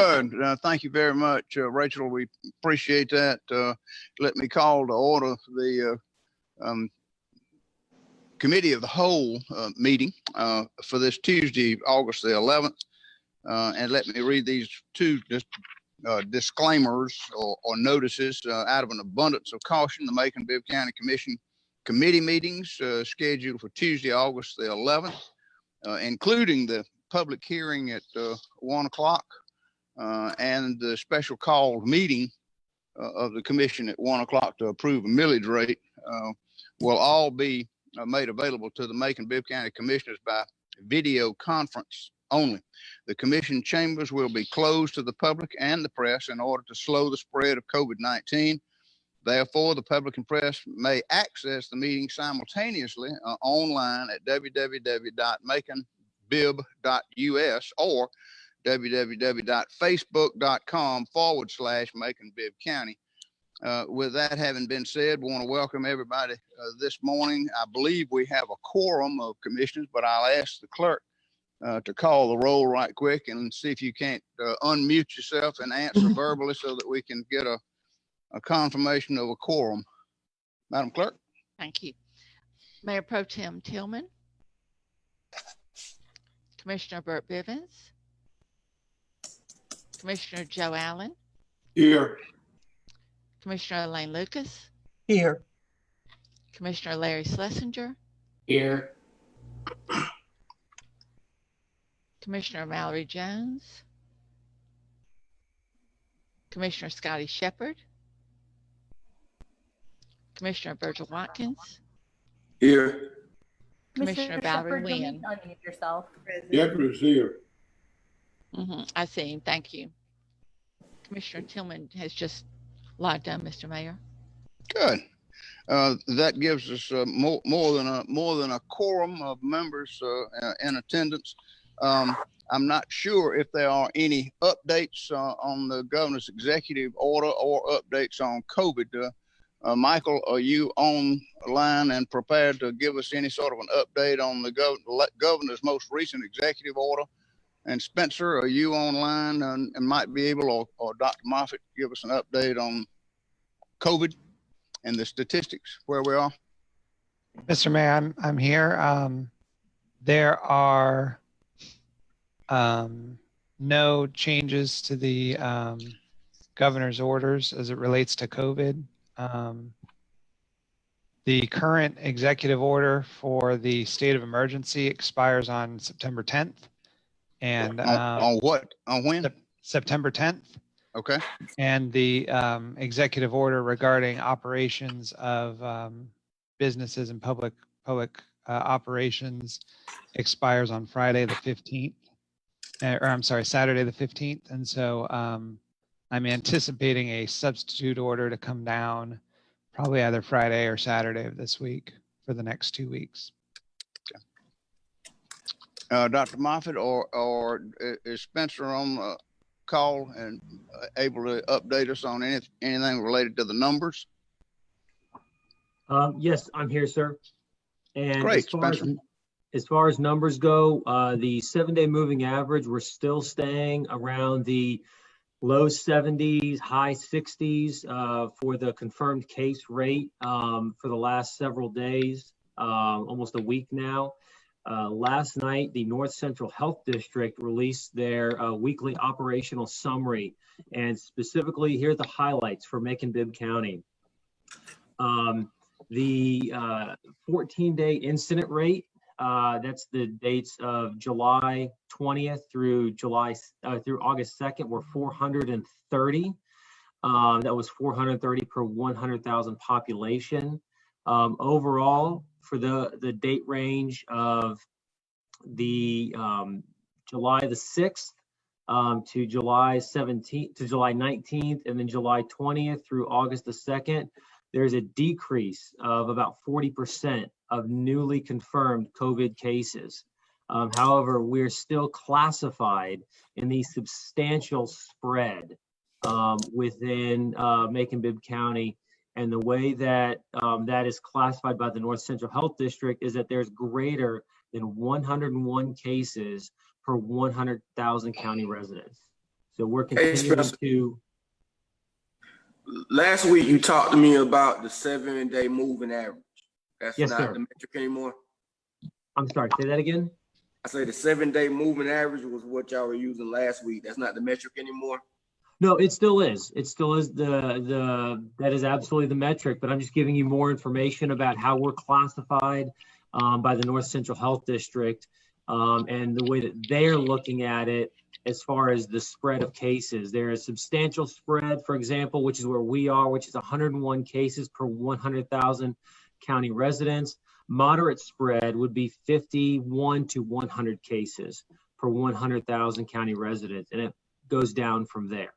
Good. Thank you very much, Rachel. We appreciate that. Let me call to order the Committee of the Whole meeting for this Tuesday, August the 11th. And let me read these two disclaimers or notices. Out of an abundance of caution, the Macon-Bibb County Commission committee meetings scheduled for Tuesday, August the 11th, including the public hearing at 1 o'clock and the special called meeting of the commission at 1 o'clock to approve a millage rate will all be made available to the Macon-Bibb County Commissioners by video conference only. The commission chambers will be closed to the public and the press in order to slow the spread of COVID-19. Therefore, the public and press may access the meeting simultaneously online at www.maconbibb.us or www.facebook.com/Macon-Bibb County. With that having been said, we want to welcome everybody this morning. I believe we have a quorum of commissioners, but I'll ask the clerk to call the roll right quick and see if you can't unmute yourself and answer verbally so that we can get a confirmation of a quorum. Madam Clerk. Thank you. Mayor Pro Tem Tillman, Commissioner Burt Bivens, Commissioner Joe Allen. Here. Commissioner Elaine Lucas. Here. Commissioner Larry Schlesinger. Here. Commissioner Mallory Jones. Commissioner Scotty Shepard. Commissioner Virgil Watkins. Here. Commissioner Valerie Shepard, Wynn. unmute yourself. Shepard is here. I see him. Thank you. Commissioner Tillman has just logged on, Mr. Mayor. Good. That gives us more than a quorum of members in attendance. I'm not sure if there are any updates on the governor's executive order or updates on COVID. Michael, are you online and prepared to give us any sort of an update on the governor's most recent executive order? And Spencer, are you online and might be able, or Dr. Moffitt, give us an update on COVID and the statistics where we are? Mr. Mayor, I'm here. There are no changes to the governor's orders as it relates to COVID. The current executive order for the state of emergency expires on September 10th. And on what? On when? September 10th. Okay. And the executive order regarding operations of businesses and public operations expires on Friday the 15th, or I'm sorry, Saturday the 15th. And so I'm anticipating a substitute order to come down probably either Friday or Saturday of this week for the next 2 weeks. Dr. Moffitt or is Spencer on the call and able to update us on anything related to the numbers? Yes, I'm here, sir. And great, as far as numbers go, the 7-day moving average, we're still staying around the low 70s, high 60s for the confirmed case rate for the last several days, almost a week now. Last night, the North Central Health District released their weekly operational summary, and specifically, here are the highlights for Macon-Bibb County. The 14-day incident rate, that's the dates of July 20th through August 2nd, were 430. That was 430 per 100,000 population. Overall, for the date range of the July the 6th to July 17th to July 19th, and then July 20th through August the 2nd, there's a decrease of about 40% of newly confirmed COVID cases. However, we're still classified in the substantial spread within Macon-Bibb County. And the way that that is classified by the North Central Health District is that there's greater than 101 cases per 100,000 county residents. So we're Hey, continuing Spencer. to, Last week you talked to me about the 7-day moving average. That's Yes, not sir. the metric anymore. I'm sorry, say that again? I say the 7-day moving average was what y'all were using last week. That's not the metric anymore. No, it still is. It still is that is absolutely the metric, but I'm just giving you more information about how we're classified by the North Central Health District and the way that they're looking at it as far as the spread of cases. There is substantial spread, for example, which is where we are, which is 101 cases per 100,000 county residents. Moderate spread would be 51 to 100 cases per 100,000 county residents, and it goes down from there.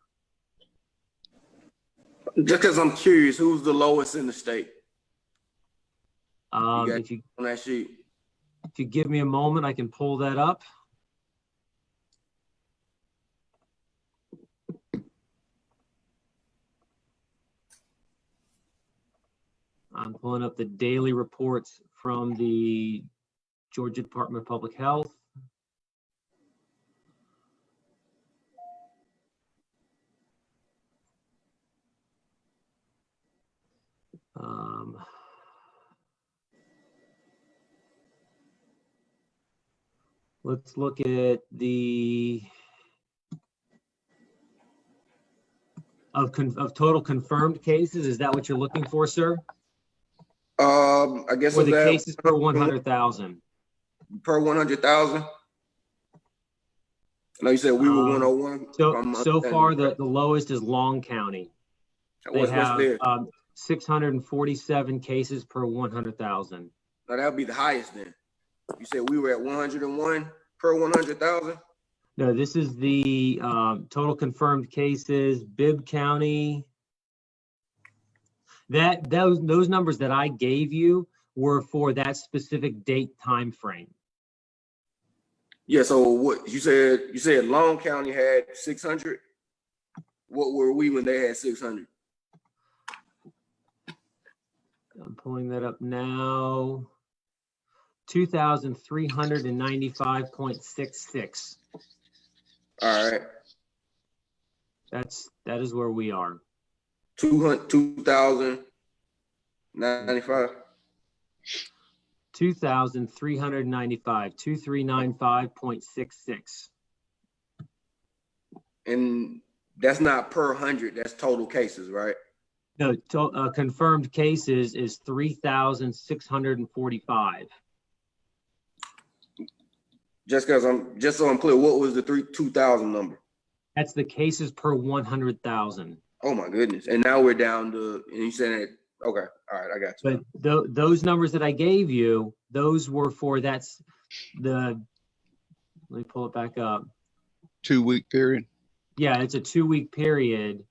Just because I'm curious, who's the lowest in the state If you on that sheet? give me a moment, I can pull that up. I'm pulling up the daily reports from the Georgia Department of Public Health. Let's look at the of total confirmed cases. Is that what you're looking for, sir? I guess Or of the that cases per 100,000? per 100,000. I know you said we were 101. So far, the lowest is Long County. They What's have there? 647 cases per 100,000. No, that would be the highest then. You said we were at 101 per 100,000. No, this is the total confirmed cases. Bibb County. Those numbers that I gave you were for that specific date time frame. Yeah. So what you said? You said Long County had 600. What were we when they had 600? I'm pulling that up now. 2,395.66. All right. That is where we are. 2,095. 2,395, 2,395.66. And that's not per 100. That's total cases, right? No, confirmed cases is 3,645. Just so I'm clear, what was the 2,000 number? That's the cases per 100,000. Oh my goodness! And now we're down to, and you said it. Okay, all right, I got you. But those numbers that I gave you, those were for let me pull it back up. 2-week period. Yeah, it's a 2-week period.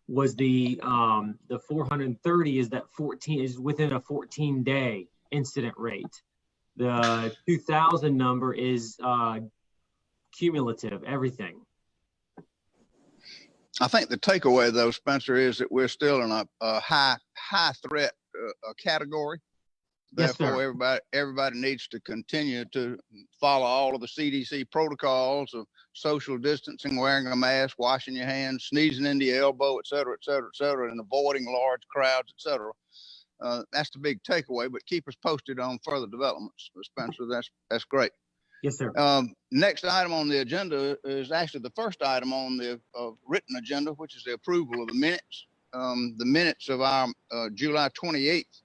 Was the 430 is that 14 is within a 14-day incident rate. The 2,000 number is cumulative, everything. I think the takeaway, though, Spencer, is that we're still in a high threat category. Yes, Therefore, sir. everybody needs to continue to follow all of the CDC protocols of social distancing, wearing a mask, washing your hands, sneezing into your elbow, et cetera, and avoiding large crowds, et cetera. That's the big takeaway, but keep us posted on further developments, Spencer. That's great. Yes, sir. Next item on the agenda is actually the first item on the written agenda, which is the approval of the minutes. The minutes of our July 28th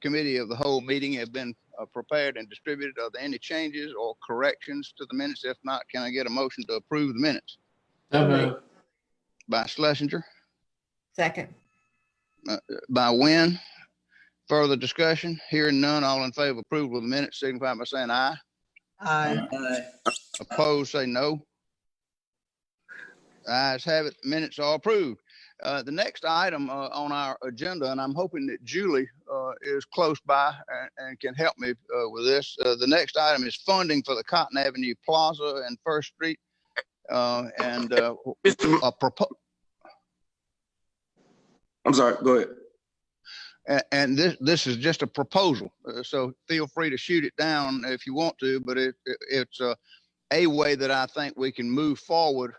committee of the whole meeting have been prepared and distributed. Are there any changes or corrections to the minutes? If not, can I get a motion to approve the minutes? So moved. By Schlesinger, Second. by Wynn. Further discussion? Hearing none, all in favor of approval of the minutes signify by saying aye. Aye. Opposed, say no. Ayes have it. Minutes are approved. The next item on our agenda, and I'm hoping that Julie is close by and can help me with this. The next item is funding for the Cotton Avenue Plaza and First Street, and a proposal. I'm sorry. Go ahead. And this is just a proposal, so feel free to shoot it down if you want to. But it's a way that I think we can move forward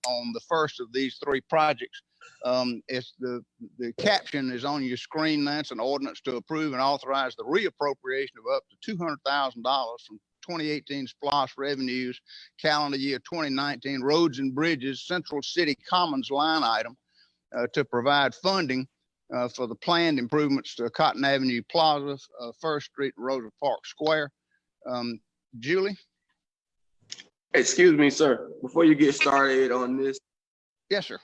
on the first of these three projects. It's the caption is on your screen. That's an ordinance to approve and authorize the reappropriation of up to $200,000 from 2018 SPLOST revenues, calendar year 2019 roads and bridges, Central City Commons line item to provide funding for the planned improvements to Cotton Avenue Plaza, First Street, Rosa Parks Square. Julie? Excuse me, sir. Before you get started on this, Yes, sir.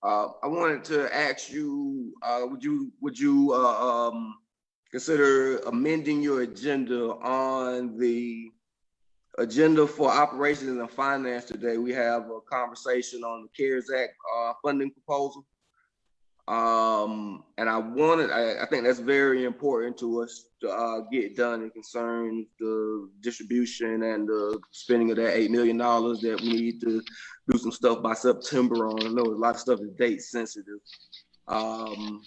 I wanted to ask you, would you consider amending your agenda on the agenda for operations and finance today? We have a conversation on the CARES Act funding proposal. And I think that's very important to us to get done. It concerns the distribution and the spending of that $8 million that we need to do some stuff by September on. I know a lot of stuff is date sensitive. And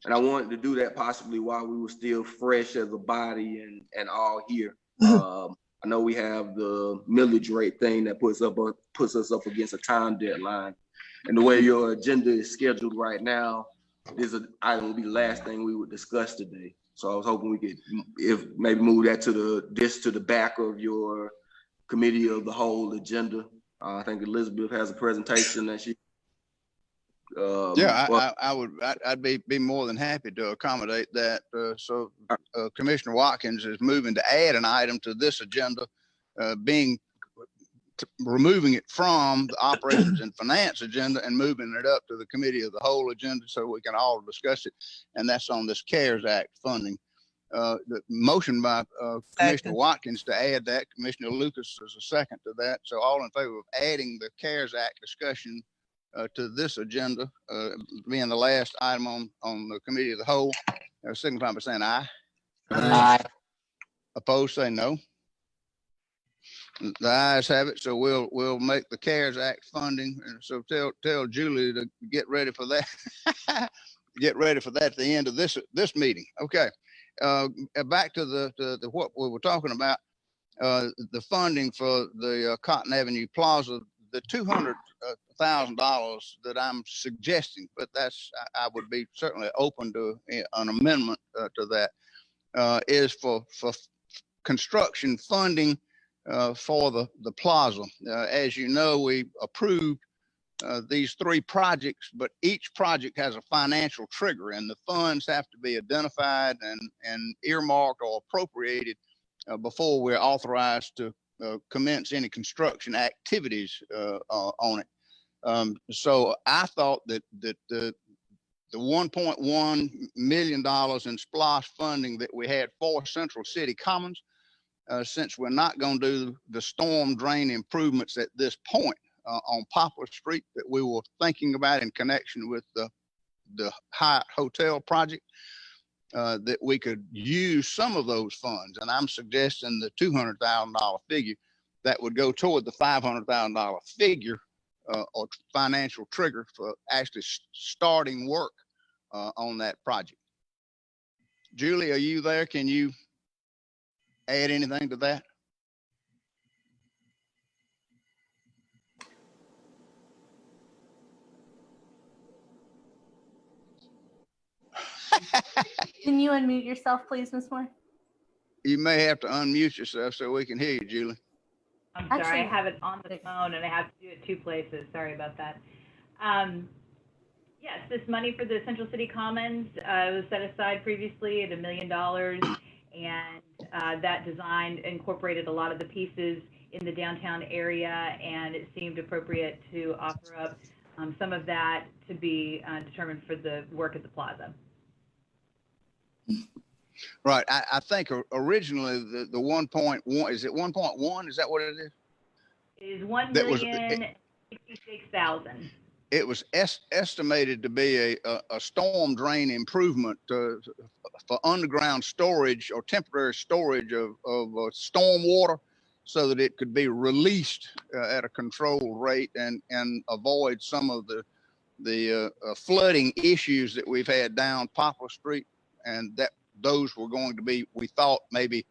I wanted to do that possibly while we were still fresh as a body and all here. I know we have the millage rate thing that puts us up against a time deadline. And the way your agenda is scheduled right now, this item will be the last thing we would discuss today. So I was hoping we could, if maybe move that to the back of your committee of the whole agenda. I think Elizabeth has a presentation that she. I'd be more than happy to accommodate that. So Commissioner Watkins is moving to add an item to this agenda, removing it from the operations and finance agenda and moving it up to the committee of the whole agenda so we can all discuss it. And that's on this CARES Act funding. The motion by Commissioner Watkins to add that. Commissioner Lucas is a second to that. So all in favor of adding the CARES Act discussion to this agenda, being the last item on the committee of the whole, signify by saying aye. Aye. Opposed, say no. The ayes have it. So we'll make the CARES Act funding. And so tell Julie to get ready for that. Get ready for that at the end of this meeting. Okay. Back to the what we were talking about. The funding for the Cotton Avenue Plaza, the $200,000 that I'm suggesting, but I would be certainly open to an amendment to that, is for construction funding for the plaza. As you know, we approved these three projects, but each project has a financial trigger, and the funds have to be identified and earmarked or appropriated before we're authorized to commence any construction activities on it. So I thought that the $1.1 million in SPLOST funding that we had for Central City Commons, since we're not going to do the storm drain improvements at this point on Poplar Street that we were thinking about in connection with the Hyatt Hotel project, that we could use some of those funds. And I'm suggesting the $200,000 figure that would go toward the $500,000 figure or financial trigger for actually starting work on that project. Julie, are you there? Can you add anything to that? Can you unmute yourself, please, Ms. Moore? You may have to unmute yourself so we can hear you, Julie. I'm sorry, I have it on the phone and I have to do it two places. Sorry about that. Yes, this money for the Central City Commons was set aside previously at $1 million, and that design incorporated a lot of the pieces in the downtown area, and it seemed appropriate to offer up some of that to be determined for the work at the plaza. Right. I think originally the 1.1, is it 1.1? Is that what it is? It is $1,066,000. It was estimated to be a storm drain improvement for underground storage or temporary storage of storm water so that it could be released at a controlled rate and avoid some of the flooding issues that we've had down Poplar Street, and that those were going to be, we thought, maybe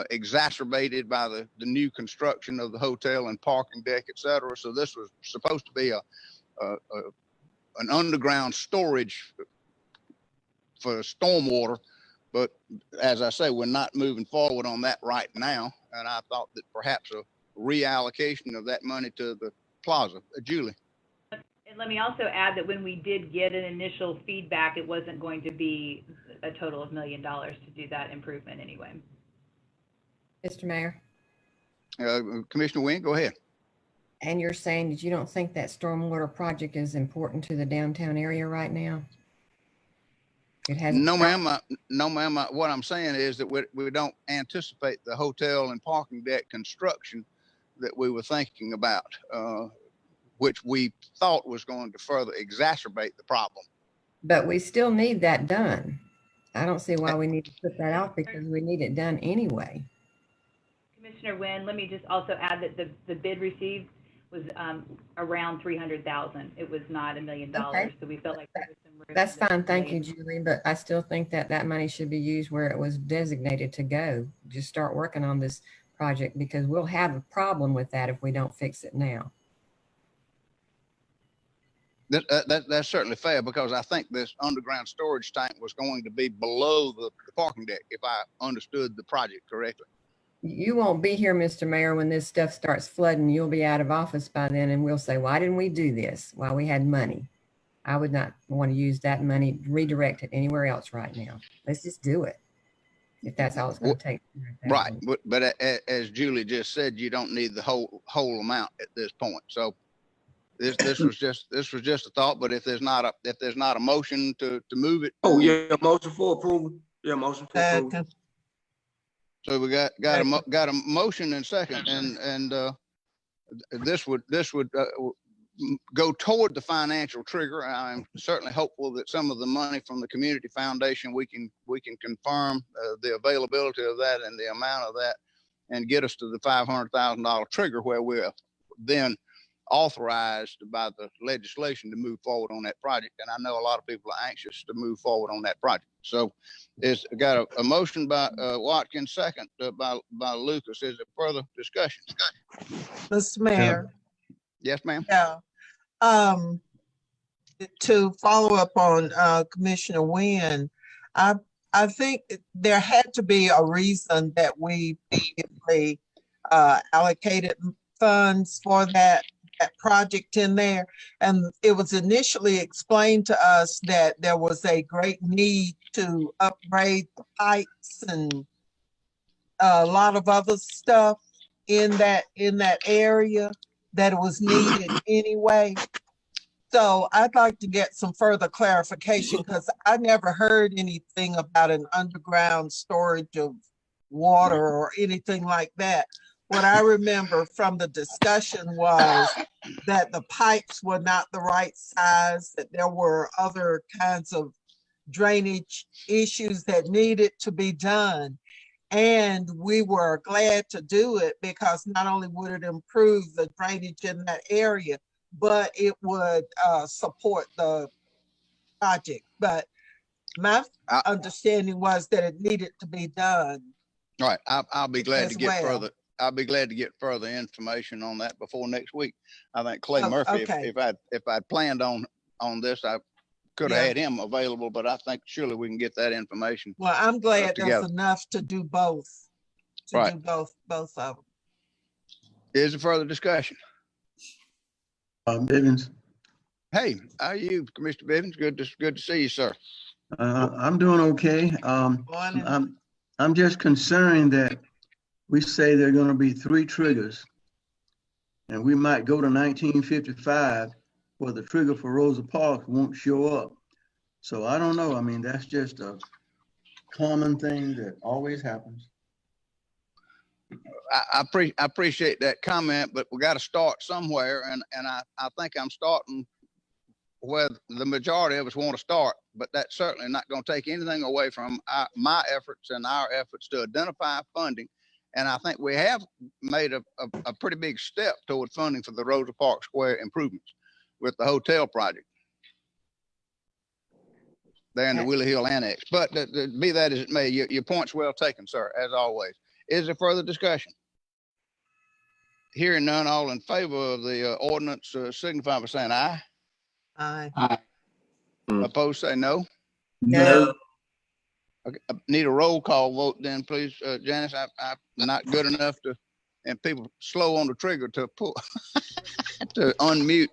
exacerbated by the new construction of the hotel and parking deck, et cetera. So this was supposed to be an underground storage for stormwater. But as I say, we're not moving forward on that right now. And I thought that perhaps a reallocation of that money to the plaza. Julie. And let me also add that when we did get an initial feedback, it wasn't going to be a total of $1 million to do that improvement anyway. Mr. Mayor, Commissioner Wynn, go ahead. and you're saying that you don't think that stormwater project is important to the downtown area right now? It hasn't. No, ma'am. No, ma'am. What I'm saying is that we don't anticipate the hotel and parking deck construction that we were thinking about, which we thought was going to further exacerbate the problem. But we still need that done. I don't see why we need to put that out because we need it done anyway. Commissioner Wynn, let me just also add that the bid received was around 300,000. It was not $1 million. Okay. So we felt like there was some room. That's fine. Thank you, Julie. But I still think that that money should be used where it was designated to go. Just start working on this project because we'll have a problem with that if we don't fix it now. That's certainly fair because I think this underground storage tank was going to be below the parking deck, if I understood the project correctly. You won't be here, Mr. Mayor, when this stuff starts flooding. You'll be out of office by then and we'll say, why didn't we do this while we had money? I would not want to use that money, redirect it anywhere else right now. Let's just do it. If that's all it's going to take. Right. But as Julie just said, you don't need the whole amount at this point. So this was just a thought, but if there's not a motion to move it. Oh, yeah, motion for approval. Yeah, motion for approval. So we got a motion and second, and this would go toward the financial trigger. I'm certainly hopeful that some of the money from the community foundation we can confirm the availability of that and the amount of that, and get us to the $500,000 trigger where we're then authorized by the legislation to move forward on that project. And I know a lot of people are anxious to move forward on that project. So it's got a motion by Watkins, second by Lucas. Is there further discussion? Mr. Mayor. Yes, ma'am. Yeah. To follow up on Commissioner Wynn, I think there had to be a reason that we previously allocated funds for that project in there. And it was initially explained to us that there was a great need to upgrade the pipes and a lot of other stuff in that area, that it was needed anyway. So I'd like to get some further clarification because I never heard anything about an underground storage of water or anything like that. What I remember from the discussion was that the pipes were not the right size, that there were other kinds of drainage issues that needed to be done. And we were glad to do it because not only would it improve the drainage in that area, but it would support the project. But my understanding was that it needed to be done. All right, I'll be glad to get well. further. I'll be glad to get further information on that before next week. I think Clay Murphy, okay. if I'd planned on this, I could have had him available, but I think surely we can get that information. Well, I'm glad together. there's enough to do both. Right. Do both of them. Is there further discussion? Bivens. Hey, how are you, Commissioner Bivens? Good to see you, sir. I'm doing okay. I'm just concerned that we say there are going to be 3 triggers, and we might go to 1955 where the trigger for Rosa Parks won't show up. So I don't know. I mean, that's just a common thing that always happens. I appreciate that comment, but we got to start somewhere, and I think I'm starting where the majority of us want to start, but that's certainly not going to take anything away from my efforts and our efforts to identify funding. And I think we have made a pretty big step toward funding for the Rosa Parks Square improvements with the hotel project there in the Willie Hill Annex. But be that as it may, your point's well taken, sir, as always. Is there further discussion? Hearing none, all in favor of the ordinance signify by saying aye. Aye. Aye. Opposed, say no. No. Okay, I need a roll call vote then, please, Janice. I'm not good enough to, and people slow on the trigger to pull, to unmute.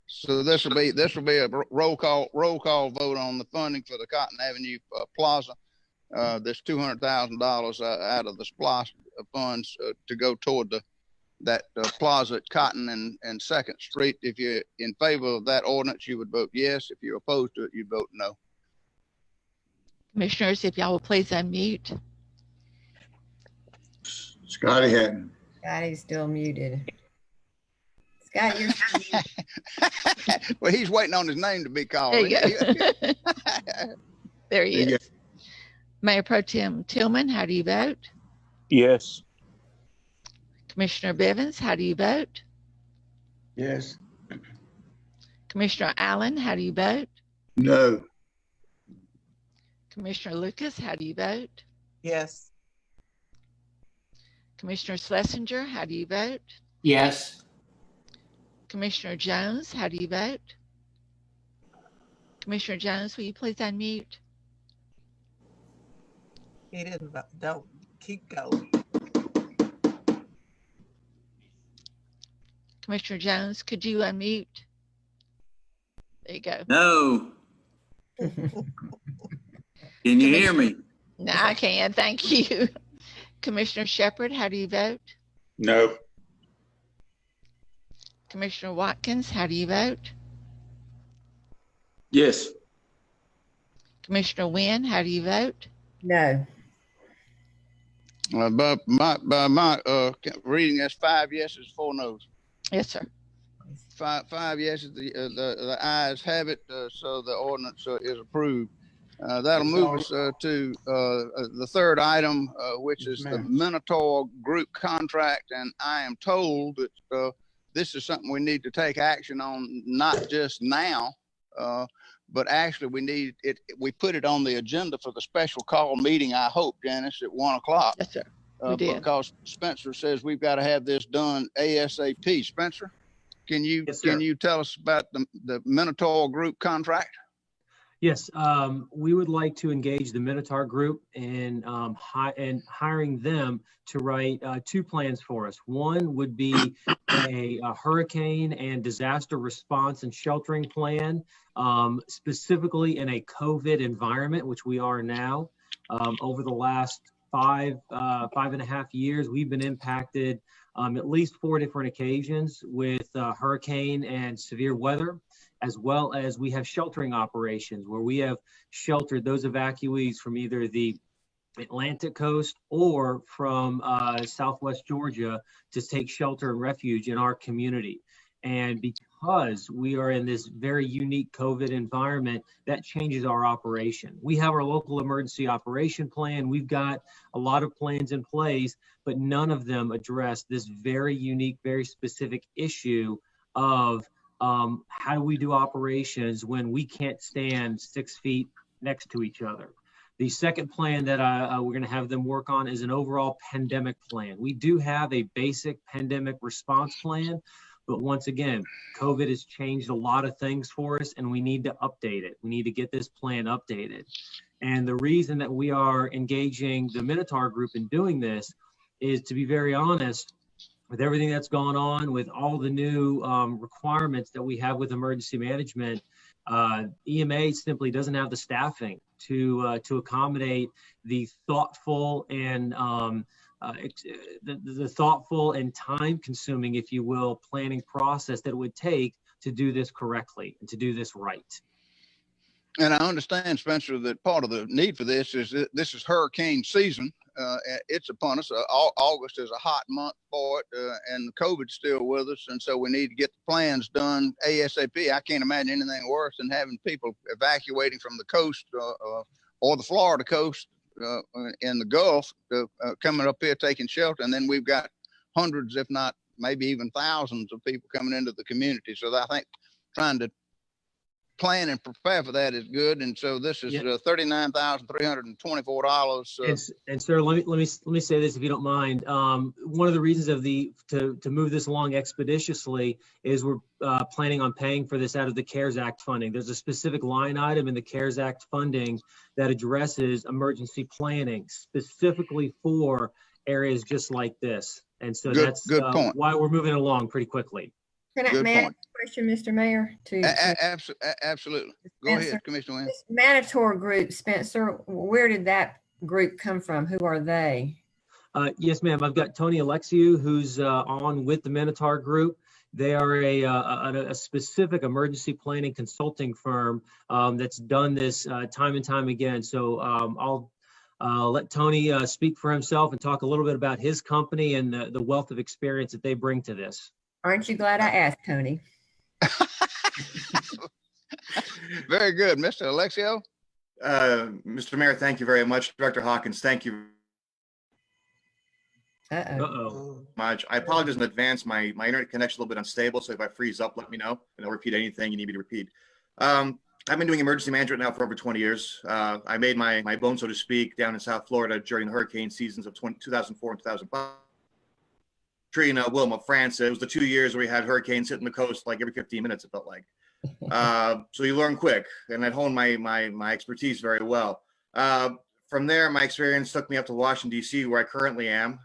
So this will be a roll call vote on the funding for the Cotton Avenue Plaza. There's $200,000 out of the SPLOST funds to go toward that plaza at Cotton and 2nd Street. If you're in favor of that ordinance, you would vote yes. If you're opposed to it, you'd vote no. Commissioners, if y'all will please unmute. Scotty Hatton. Scotty's still muted. Scott, you're still muted. Well, he's waiting on his name to be called. There you go. There he is. Mayor Pro Tem Tillman, how do you vote? Yes. Commissioner Bivens, how do you vote? Yes. Commissioner Allen, how do you vote? No. Commissioner Lucas, how do you vote? Yes. Commissioner Schlesinger, how do you vote? Yes. Commissioner Jones, how do you vote? Commissioner Jones, will you please unmute? He didn't, don't keep going. Commissioner Jones, could you unmute? There you go. No. Can you hear me? No, I can. Thank you. Commissioner Shepherd, how do you vote? No. Commissioner Watkins, how do you vote? Yes. Commissioner Wynn, how do you vote? No. By my reading, that's 5 yeses, 4 noes. Yes, sir. Five yeses. The ayes have it. So the ordinance is approved. That'll move us to the third item, which is the Minotaur Group contract. And I am told that this is something we need to take action on, not just now, but actually we need it. We put it on the agenda for the special call meeting, I hope, Janice, at 1 o'clock. Yes, sir. We did. Because Spencer says we've got to have this done ASAP. Spencer, can you tell us about the Minotaur Group contract? Yes, we would like to engage the Minotaur Group in hiring them to write 2 plans for us. One would be a hurricane and disaster response and sheltering plan, specifically in a COVID environment, which we are now. Over the last 5.5 years, we've been impacted at least 4 different occasions with hurricane and severe weather, as well as we have sheltering operations where we have sheltered those evacuees from either the Atlantic coast or from Southwest Georgia to take shelter and refuge in our community. And because we are in this very unique COVID environment, that changes our operation. We have our local emergency operation plan. We've got a lot of plans in place, but none of them address this very unique, very specific issue of how do we do operations when we can't stand 6 feet next to each other. The second plan that we're going to have them work on is an overall pandemic plan. We do have a basic pandemic response plan, but once again, COVID has changed a lot of things for us and we need to update it. We need to get this plan updated. And the reason that we are engaging the Minotaur Group in doing this is, to be very honest, with everything that's gone on, with all the new requirements that we have with emergency management, EMA simply doesn't have the staffing to accommodate the thoughtful and the thoughtful and time-consuming, if you will, planning process that it would take to do this correctly and to do this right. And I understand, Spencer, that part of the need for this is that this is hurricane season. It's upon us. August is a hot month for it, and COVID's still with us. And so we need to get the plans done ASAP. I can't imagine anything worse than having people evacuating from the coast or the Florida coast in the Gulf, coming up here taking shelter. And then we've got hundreds, if not maybe even thousands of people coming into the community. So I think trying to plan and prepare for that is good. And so this is $39,324. And sir, let me say this if you don't mind. One of the reasons to move this along expeditiously is we're planning on paying for this out of the CARES Act funding. There's a specific line item in the CARES Act funding that addresses emergency planning specifically for areas just like this. And so that's good point. Why we're moving along pretty quickly. May I ask a question, Mr. Mayor? Absolutely. Go ahead, Commissioner Wynn. This Manitor group, Spencer, where did that group come from? Who are they? Yes, ma'am. I've got Tony Alexiou, who's on with the Minotaur Group. They are a specific emergency planning consulting firm that's done this time and time again. So I'll let Tony speak for himself and talk a little bit about his company and the wealth of experience that they bring to this. Aren't you glad I asked, Tony? Very good. Mr. Alexiou? Mr. Mayor, thank you very much. Director Hawkins, thank you much. I apologize in advance. My internet connection is a little bit unstable, so if I freeze up, let me know, and I'll repeat anything you need me to repeat. I've been doing emergency management now for over 20 years. I made my bone, so to speak, down in South Florida during the hurricane seasons of 2004 and 2005. Katrina, Wilma, Francis. It was the 2 years where we had hurricanes hitting the coast like every 15 minutes, it felt like. So you learn quick, and I honed my expertise very well. From there, my experience took me up to Washington, D.C., where I currently am.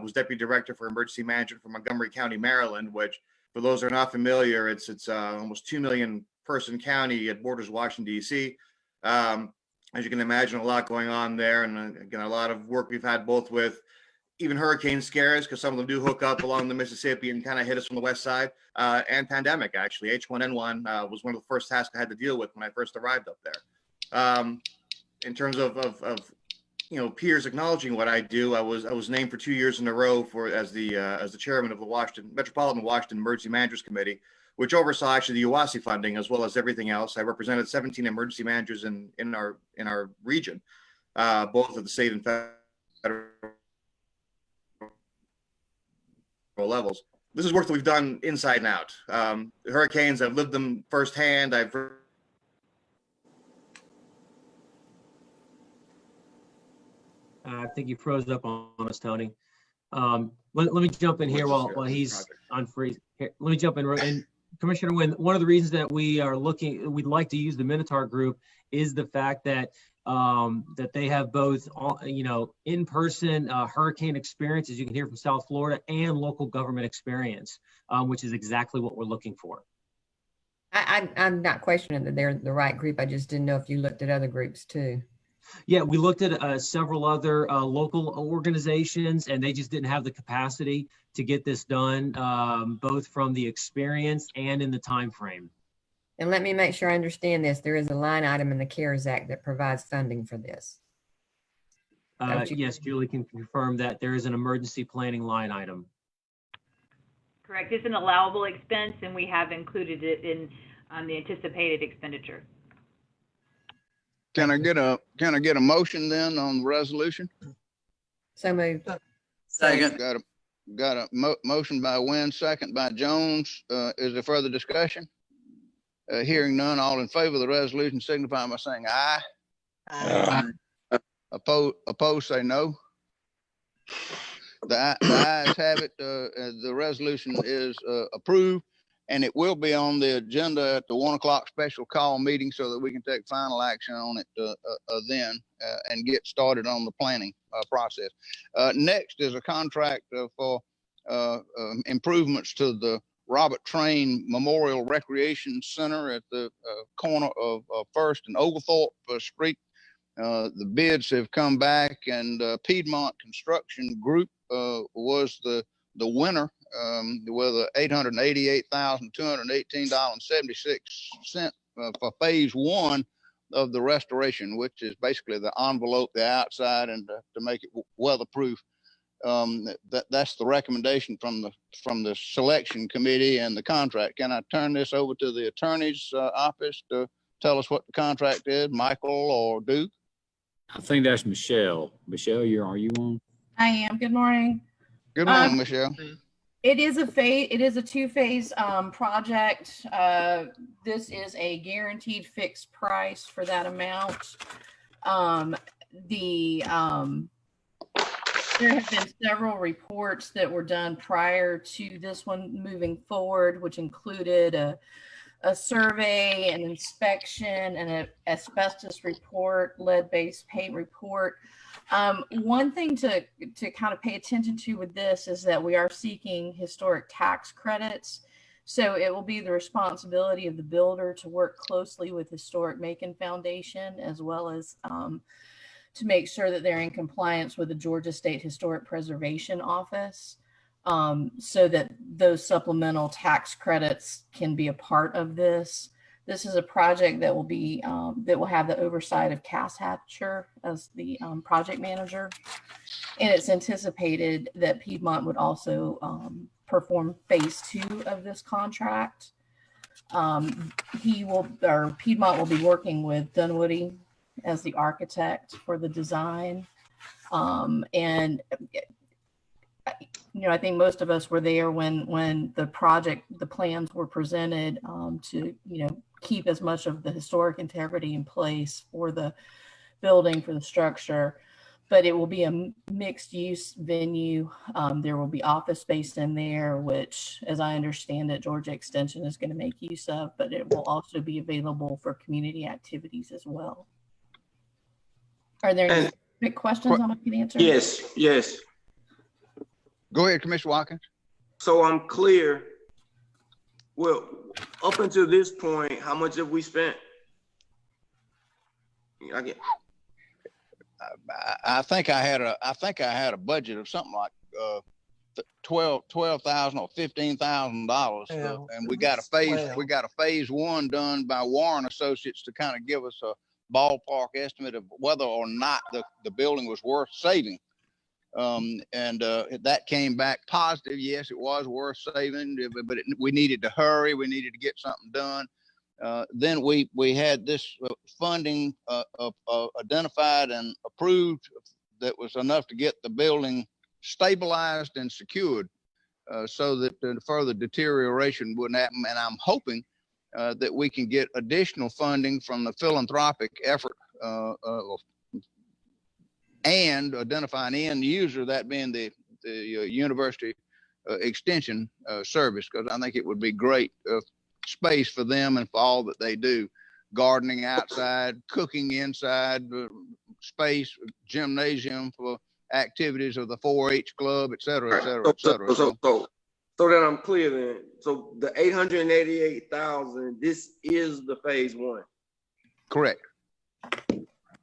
Was Deputy Director for Emergency Management for Montgomery County, Maryland, which, for those who are not familiar, it's almost 2 million person county. It borders Washington, D.C. As you can imagine, a lot going on there, and again, a lot of work we've had both with even hurricane scares, because some of them do hook up along the Mississippi and kind of hit us from the west side, and pandemic, actually. H1N1 was one of the first tasks I had to deal with when I first arrived up there. In terms of peers acknowledging what I do, I was named for 2 years in a row as the chairman of the Metropolitan Washington Emergency Managers Committee, which oversaw actually the UASI funding as well as everything else. I represented 17 emergency managers in our region, both at the state and federal levels. This is work that we've done inside and out. Hurricanes, I've lived them firsthand. I think you froze up on us, Tony. Let me jump in here while he's on freeze. Here, let me jump in. And Commissioner Wynn, one of the reasons that we'd like to use the Minotaur Group is the fact that that they have both, in-person hurricane experience, as you can hear from South Florida, and local government experience, which is exactly what we're looking for. I'm not questioning that they're the right group. I just didn't know if you looked at other groups too. Yeah, we looked at several other local organizations, and they just didn't have the capacity to get this done, both from the experience and in the time frame. And let me make sure I understand this. There is a line item in the CARES Act that provides funding for this. Yes, Julie can confirm that there is an emergency planning line item. Correct. It's an allowable expense, and we have included it in the anticipated expenditure. Can I get a motion then on the resolution? So moved. Second. Got a motion by Wynn, second by Jones. Is there further discussion? Hearing none, all in favor of the resolution signify by saying aye. Aye. Opposed say no. The ayes have it. The resolution is approved, and it will be on the agenda at the 1 o'clock special call meeting so that we can take final action on it then and get started on the planning process. Next is a contract for improvements to the Robert Train Memorial Recreation Center at the corner of First and Oglethorpe Street. The bids have come back, and Piedmont Construction Group was the winner with $888,218.76 for phase one of the restoration, which is basically the envelope, the outside, and to make it weatherproof. That's the recommendation from the selection committee and the contract. Can I turn this over to the attorney's office to tell us what the contract is, Michael or Duke? I think that's Michelle. Michelle, are you on? I am. Good morning. Good morning, Michelle. It is a two-phase project. This is a guaranteed fixed price for that amount. There have been several reports that were done prior to this one moving forward, which included a survey, an inspection, and an asbestos report, lead-based paint report. One thing to kind of pay attention to with this is that we are seeking historic tax credits. So it will be the responsibility of the builder to work closely with Historic Macon Foundation, as well as to make sure that they're in compliance with the Georgia State Historic Preservation Office, so that those supplemental tax credits can be a part of this. This is a project that will be that will have the oversight of Cass Hatcher as the project manager, and it's anticipated that Piedmont would also perform phase 2 of this contract. Piedmont will be working with Dunwoody as the architect for the design, and I think most of us were there when the plans were presented to keep as much of the historic integrity in place for the building, for the structure. But it will be a mixed use venue. There will be office space in there, which, as I understand it, Georgia Extension is going to make use of, but it will also be available for community activities as well. Are there any specific questions I can answer? Yes. Go ahead, Commissioner Watkins. So I'm clear. Well, up until this point, how much have we spent? I think I had a budget of something like $12,000 or $15,000, and we got a phase 1 done by Warren Associates to kind of give us a ballpark estimate of whether or not the building was worth saving. That came back positive. Yes, it was worth saving, but we needed to hurry. We needed to get something done. Then we had this funding identified and approved that was enough to get the building stabilized and secured, so that the further deterioration wouldn't happen. And I'm hoping that we can get additional funding from the philanthropic effort and identify an end user, that being the university extension service, because I think it would be great space for them and for all that they do. Gardening outside, cooking inside, space, gymnasium for activities of the 4-H club, et cetera, et cetera, et cetera. So that I'm clear then. So the $888,000, this is the phase 1. Correct.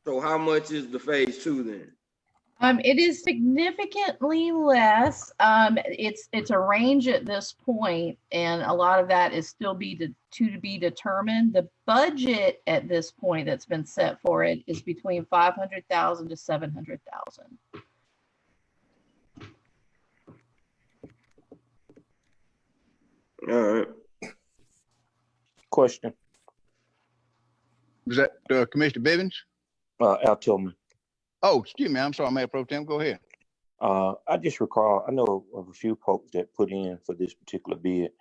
So how much is the phase 2 then? It is significantly less. It's a range at this point, and a lot of that is still to be determined. The budget at this point that's been set for it is between $500,000 to $700,000. All right. Question. Was that Commissioner Bivens? Al Tillman. Oh, excuse me. I'm sorry, Mayor Pro Tem. Go ahead. I just recall, I know of a few folks that put in for this particular bid.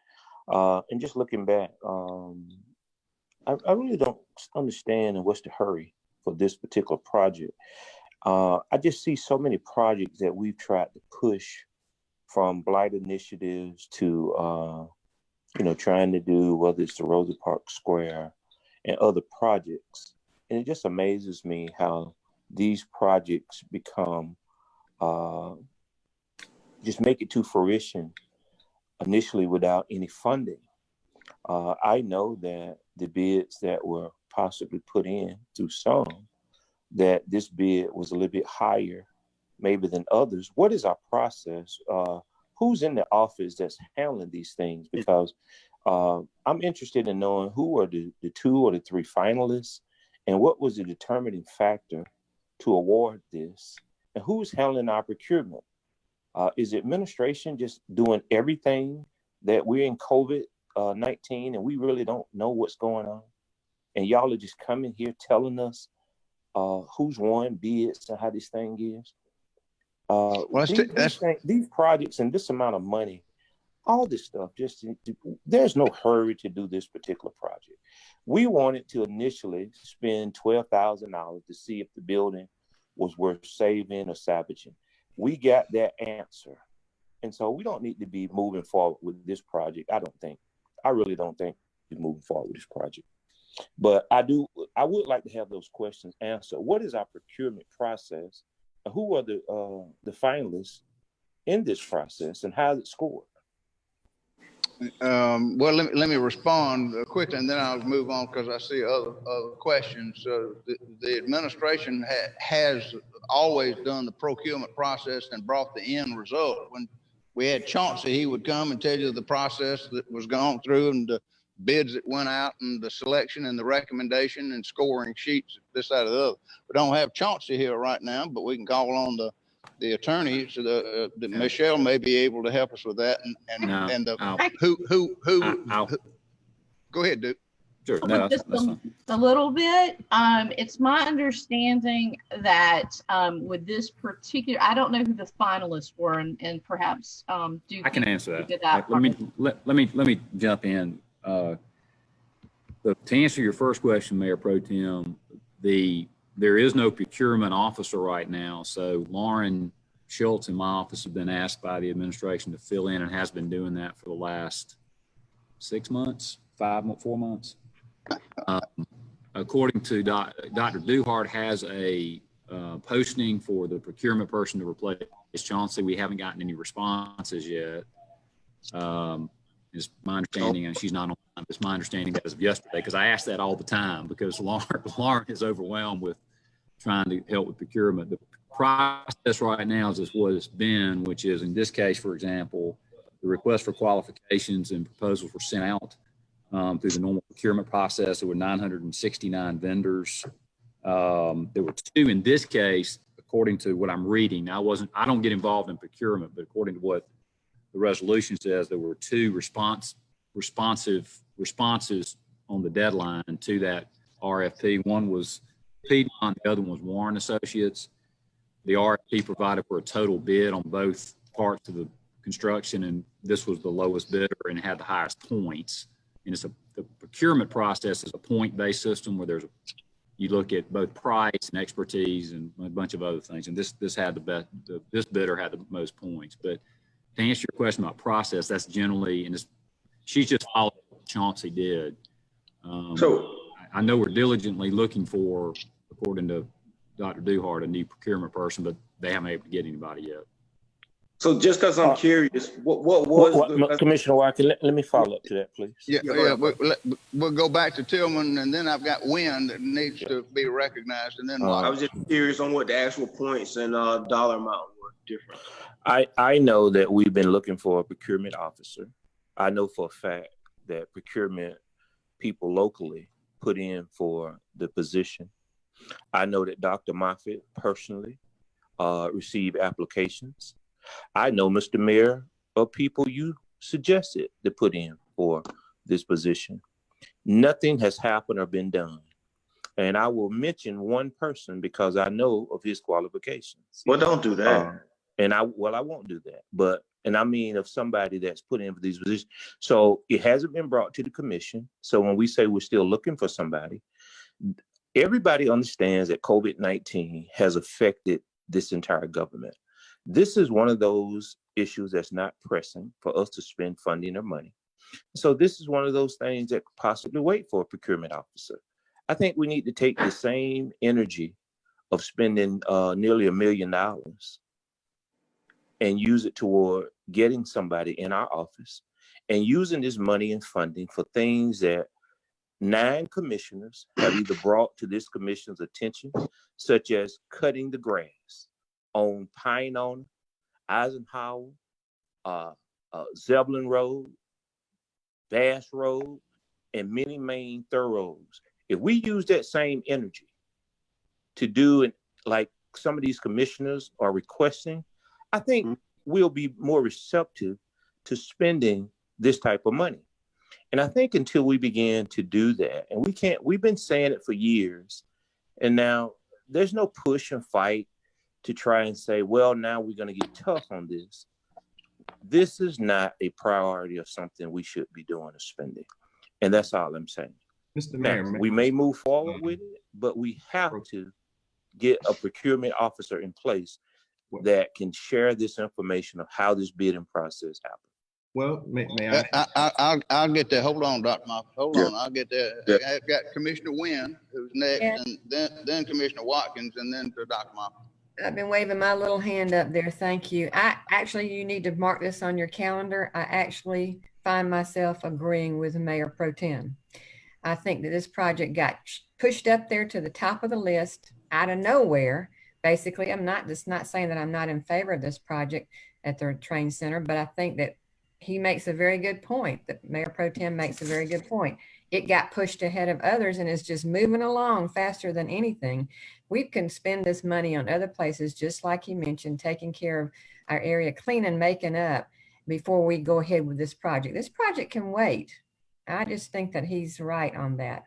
And just looking back, I really don't understand what's the hurry for this particular project. I just see so many projects that we've tried to push, from blight initiatives to, trying to do, whether it's the Rosa Parks Square and other projects. And it just amazes me how these projects become, just make it to fruition initially without any funding. I know that the bids that were possibly put in through some, that this bid was a little bit higher maybe than others. What is our process? Who's in the office that's handling these things? Because I'm interested in knowing who are the 2 or the 3 finalists, and what was the determining factor to award this, and who's handling our procurement? Is the administration just doing everything that we're in COVID-19 and we really don't know what's going on? And y'all are just coming here telling us who's won bids and how this thing is? These projects and this amount of money, all this stuff. There's no hurry to do this particular project. We wanted to initially spend $12,000 to see if the building was worth saving or salvaging. We got that answer. And so we don't need to be moving forward with this project. I really don't think we're moving forward with this project. But I would like to have those questions answered. What is our procurement process? Who are the finalists in this process, and how is it scored? Well, let me respond quickly, and then I'll move on because I see other questions. The administration has always done the procurement process and brought the end result. When we had Chauncey, he would come and tell you the process that was gone through and the bids that went out and the selection and the recommendation and scoring sheets, this, that, or the other. We don't have Chauncey here right now, but we can call on the attorney, so that Michelle may be able to help us with that. Go ahead, Duke. Sure. No, Just a little bit. It's my understanding that with this particular, I don't know who the finalists were, and perhaps Duke, I can answer that. Let me jump in. To answer your first question, Mayor Pro Tem, there is no procurement officer right now. So Lauren Schultz in my office have been asked by the administration to fill in, and has been doing that for the last 6 months, 4 months. According to Dr. Duhart has a posting for the procurement person to replace Chauncey. We haven't gotten any responses yet. Is my understanding, and she's not on. It's my understanding as of yesterday, because I ask that all the time, because Lauren is overwhelmed with trying to help with procurement. The process right now is what it's been, which is, in this case, for example, the request for qualifications and proposals were sent out through the normal procurement process. There were 969 vendors. There were 2 in this case, according to what I'm reading. I don't get involved in procurement, but according to what the resolution says, there were 2 responses on the deadline to that RFP. One was Piedmont, the other one was Warren Associates. The RFP provided for a total bid on both parts of the construction, and this was the lowest bidder and had the highest points. And the procurement process is a point-based system where you look at both price and expertise and a bunch of other things. And this had the best. This bidder had the most points. But to answer your question about process, that's generally, and she's just followed what Chauncey did. So I know we're diligently looking for, according to Dr. Duhart, a new procurement person, but they haven't been able to get anybody yet. So just because I'm curious, what was Commissioner Walker? Let me follow up to that, please. Yeah. We'll go back to Tillman, and then I've got Wynn that needs to be recognized, and then I was just curious on what the actual points and dollar amount were different. I know that we've been looking for a procurement officer. I know for a fact that procurement people locally put in for the position. I know that Dr. Moffitt personally received applications. I know, Mr. Mayor, of people you suggested to put in for this position. Nothing has happened or been done. And I will mention one person because I know of his qualifications. Well, don't do that. I won't do that. And I mean of somebody that's put in for these positions. So it hasn't been brought to the commission. So when we say we're still looking for somebody, everybody understands that COVID-19 has affected this entire government. This is one of those issues that's not pressing for us to spend funding or money. So this is one of those things that could possibly wait for a procurement officer. I think we need to take the same energy of spending nearly $1 million and use it toward getting somebody in our office and using this money and funding for things that 9 commissioners have either brought to this commission's attention, such as cutting the grass on Pine, Eisenhower, Zebulon Road, Bass Road, and many main thoroughroads. If we use that same energy to do it like some of these commissioners are requesting, I think we'll be more receptive to spending this type of money. And I think until we begin to do that, and we've been saying it for years, and now there's no push and fight to try and say, well, now we're going to get tough on this. this is not a priority or something we should be doing or spending. And that's all I'm saying. Mr. Now, Mayor, we may move forward with it, but we have to get a procurement officer in place that can share this information of how this bidding process happened. well, may I? I'll get there. Hold on, Dr. Moffitt. Hold Yeah. on. I'll get there. Yeah. I've got Commissioner Wynn, who's next, Yeah. and then Commissioner Watkins, and then to Dr. Moffitt. I've been waving my little hand up there. Thank you. You need to mark this on your calendar. I actually find myself agreeing with Mayor Pro Tem. I think that this project got pushed up there to the top of the list out of nowhere. Basically, I'm not saying that I'm not in favor of this project at the train center, but I think that he makes a very good point. That Mayor Pro Tem makes a very good point. It got pushed ahead of others and is just moving along faster than anything. We can spend this money on other places, just like he mentioned, taking care of our area, cleaning, making up before we go ahead with this project. This project can wait. I just think that he's right on that.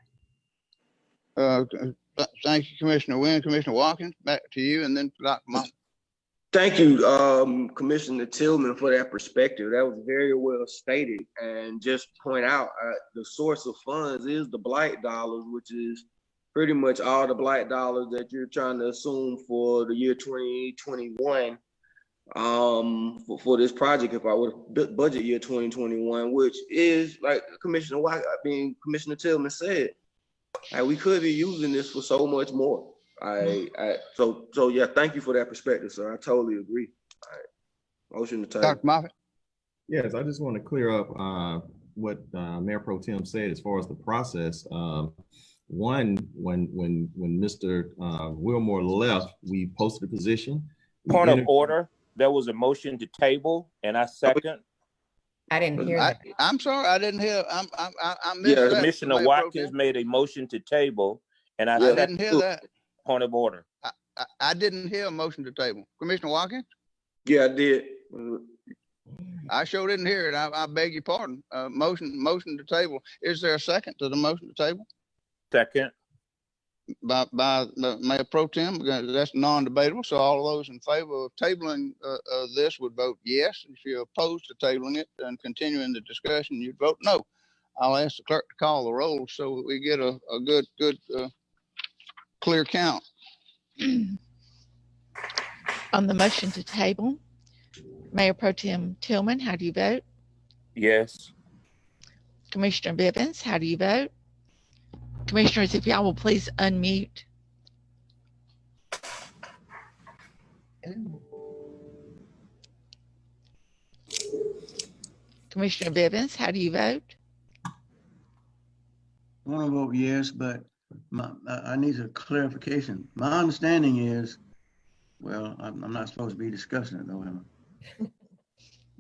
Thank you, Commissioner Wynn. Commissioner Watkins, back to you, and then to Dr. Moffitt. Thank you, Commissioner Tillman, for that perspective. That was very well stated. And just point out, the source of funds is the blight dollars, which is pretty much all the blight dollars that you're trying to assume for the year 2021 for this project. If I would budget year 2021, which is like Commissioner Tillman said, we could be using this for so much more. So yeah, thank you for that perspective, sir. I totally agree. All right. Motion to table. Dr. Moffitt. Yes, I just want to clear up what Mayor Pro Tem said as far as the process. One, when Mr. Wilmore left, we posted a position. Point of order. There was a motion to table, and I second. I didn't hear that. I'm sorry, I didn't hear. I missed that. Commissioner Watkins made a motion to table, and I didn't hear that. Point of order. I didn't hear a motion to table. Commissioner Watkins? Yeah, I did. I sure didn't hear it. I beg your pardon. Motion to table. Is there a second to the motion to table? Second. By Mayor Pro Tem. That's non-debatable. So all of those in favor of tabling this would vote yes. If you're opposed to tabling it and continuing the discussion, you'd vote no. I'll ask the clerk to call the roll so we get a good clear count. On the motion to table, Mayor Pro Tem Tillman, how do you vote? Yes. Commissioner Bibbins, how do you vote? Commissioners, if y'all will please unmute. Commissioner Bibbins, how do you vote? I want to vote yes, but I need a clarification. My understanding is, well, I'm not supposed to be discussing it though, am I?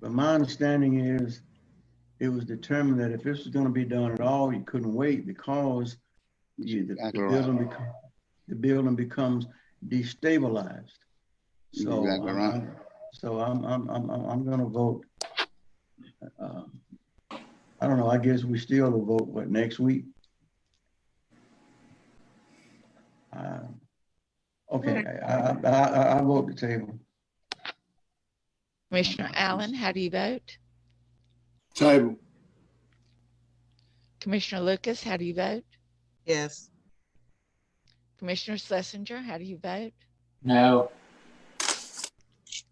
But my understanding is it was determined that if this was going to be done at all, you couldn't wait because the building becomes destabilized. So exactly right. I'm going to vote. I don't know. I guess we still will vote next week. Okay, I vote the table. Commissioner Allen, how do you vote? Table. Commissioner Lucas, how do you vote? Yes. Commissioner Schlesinger, how do you vote? No.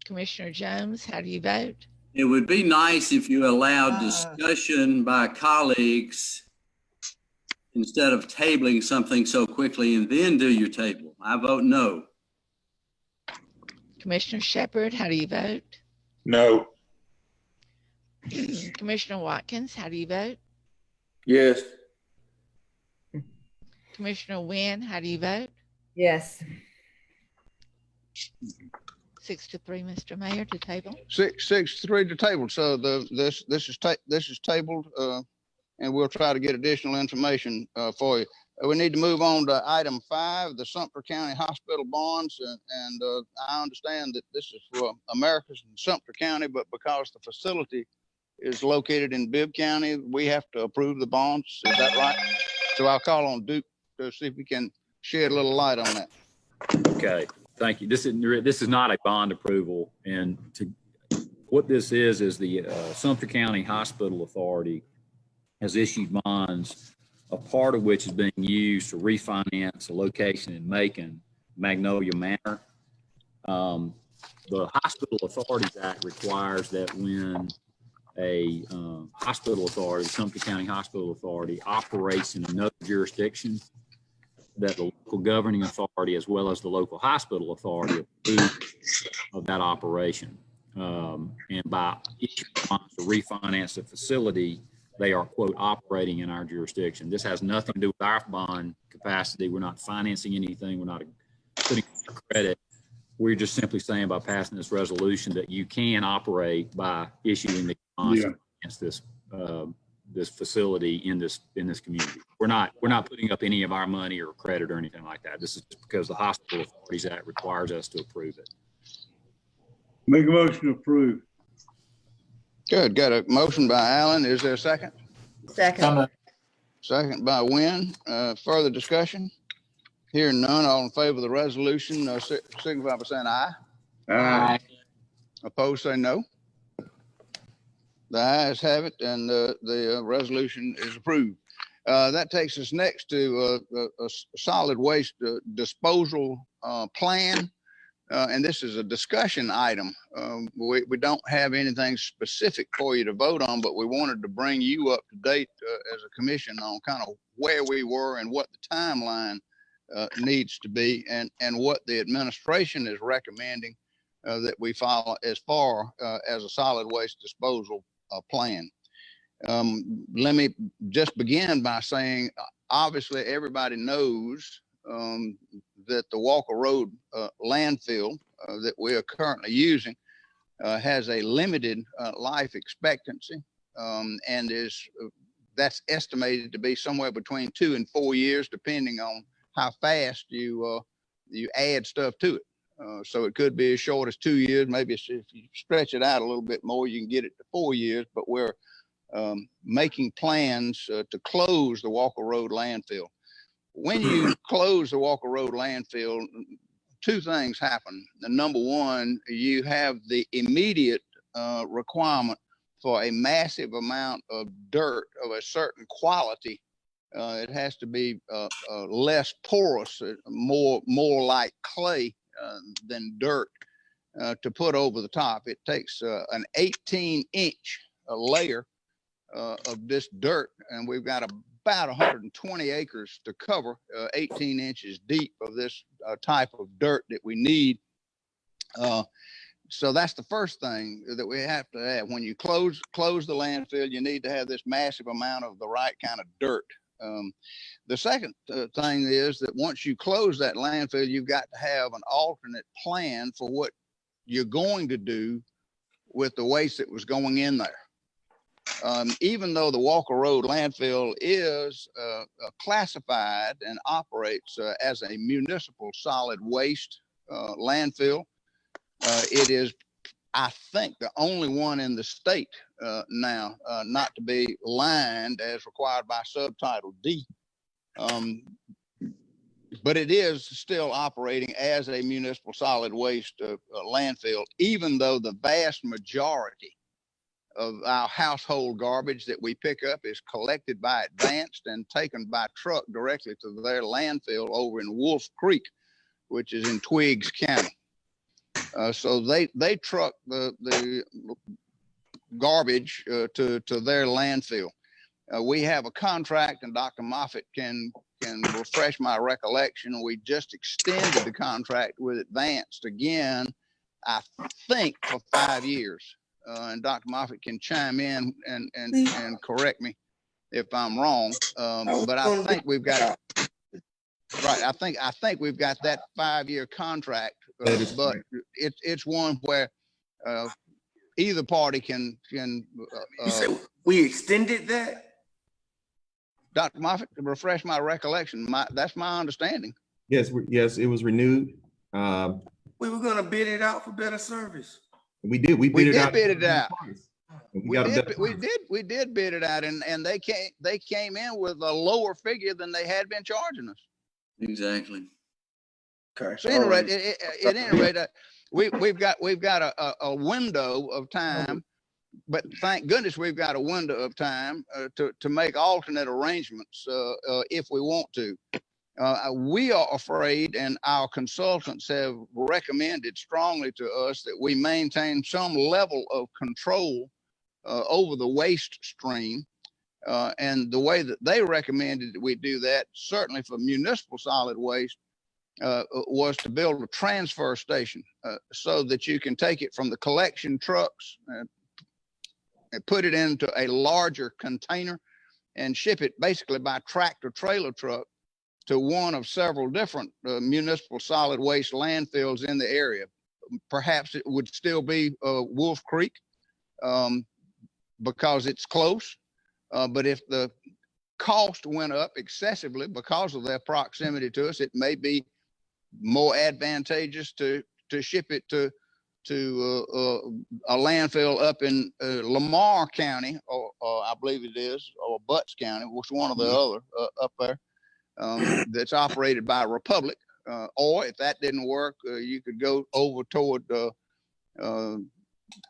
Commissioner Jones, how do you vote? It would be nice if you allowed discussion by colleagues instead of tabling something so quickly and then do your table. I vote no. Commissioner Shepard, how do you vote? No. Commissioner Watkins, how do you vote? Yes. Commissioner Wynn, how do you vote? Yes. 6-3, Mr. Mayor, to table. 6-3 to table. So this is tabled, and we'll try to get additional information for you. We need to move on to item 5, the Sumter County Hospital bonds, and I understand that this is for Americas in Sumter County, but because the facility is located in Bibb County, we have to approve the bonds. Is that right? So I'll call on Duke to see if we can shed a little light on that. Okay, thank you. This is not a bond approval, and what this is the Sumter County Hospital Authority has issued bonds, a part of which is being used to refinance a location in Macon, Magnolia Manor. The Hospital Authorities Act requires that when a hospital authority, Sumter County Hospital Authority, operates in another jurisdiction, that the local governing authority as well as the local hospital authority approve of that operation. And by issuing bonds to refinance the facility, they are, quote, operating in our jurisdiction. This has nothing to do with our bond capacity. We're not financing anything. We're not putting credit. We're just simply saying by passing this resolution that you can operate by issuing the bonds against this this facility in this community. We're not putting up any of our money or credit or anything like that. This is just because the Hospital Authorities Act requires us to approve it. Make a motion to approve. Good. Got a motion by Allen. Is there a second? Second. Second by Wynn. Further discussion? Hearing none, all in favor of the resolution, signify by saying aye. Aye. Opposed, say no. The ayes have it, and the resolution is approved. That takes us next to a solid waste disposal plan. And this is a discussion item. We don't have anything specific for you to vote on, but we wanted to bring you up to date as a commission on kind of where we were and what the timeline needs to be, and what the administration is recommending that we follow as far as a solid waste disposal plan. Let me just begin by saying, obviously everybody knows that the Walker Road landfill that we are currently using has a limited life expectancy, and that's estimated to be somewhere between 2 and 4 years, depending on how fast you add stuff to it. So it could be as short as 2 years. Maybe if you stretch it out a little bit more, you can get it to 4 years. But we're making plans to close the Walker Road landfill. When you close the Walker Road landfill, two things happen. Number one, you have the immediate requirement for a massive amount of dirt of a certain quality. It has to be less porous, more like clay than dirt to put over the top. It takes an 18-inch layer of this dirt, and we've got about 120 acres to cover, 18 inches deep of this type of dirt that we need. So that's the first thing that we have to have. When you close the landfill, you need to have this massive amount of the right kind of dirt. The second thing is that once you close that landfill, you've got to have an alternate plan for what you're going to do with the waste that was going in there. Even though the Walker Road landfill is classified and operates as a municipal solid waste landfill, it is, I think, the only one in the state now not to be lined as required by Subtitle D. But it is still operating as a municipal solid waste landfill, even though the vast majority of our household garbage that we pick up is collected by Advanced and taken by truck directly to their landfill over in Wolf Creek, which is in Twiggs County. So they truck the garbage to their landfill. We have a contract, and Dr. Moffitt can refresh my recollection. We just extended the contract with Advanced again, I think, for 5 years. And Dr. Moffitt can chime in and correct me if I'm wrong. But I think we've got right. I think we've got that 5-year contract, but it's one where either party can. You said we extended that? Dr. Moffitt, to refresh my recollection, that's my understanding. Yes, it was renewed. We were going to bid it out for better service. We did. We did bid it out. We did bid it out, and they came in with a lower figure than they had been charging us. Exactly. Okay. So at any rate, we've got a window of time, but thank goodness we've got a window of time to make alternate arrangements if we want to. We are afraid, and our consultants have recommended strongly to us that we maintain some level of control over the waste stream. And the way that they recommended that we do that, certainly for municipal solid waste, was to build a transfer station so that you can take it from the collection trucks and put it into a larger container and ship it basically by tractor trailer truck to one of several different municipal solid waste landfills in the area. Perhaps it would still be Wolf Creek because it's close. But if the cost went up excessively because of their proximity to us, it may be more advantageous to ship it to a landfill up in Lamar County, or I believe it is, or Butts County, which one or the other up there. That's operated by Republic, or if that didn't work, you could go over toward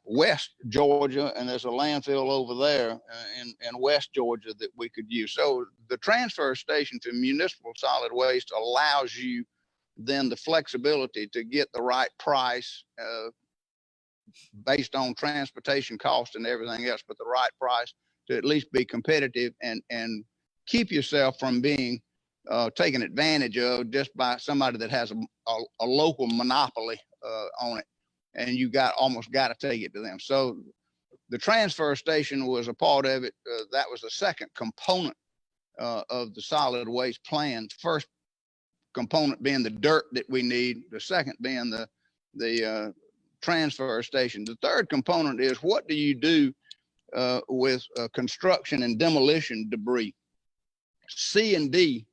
West Georgia, and there's a landfill over there in West Georgia that we could use. So the transfer station for municipal solid waste allows you then the flexibility to get the right price based on transportation cost and everything else, but the right price to at least be competitive and keep yourself from being taken advantage of just by somebody that has a local monopoly on it, and you almost got to take it to them. So the transfer station was a part of it. That was the second component of the solid waste plan. First component being the dirt that we need. The second being the transfer station. The third component is, what do you do with construction and demolition debris? C&D,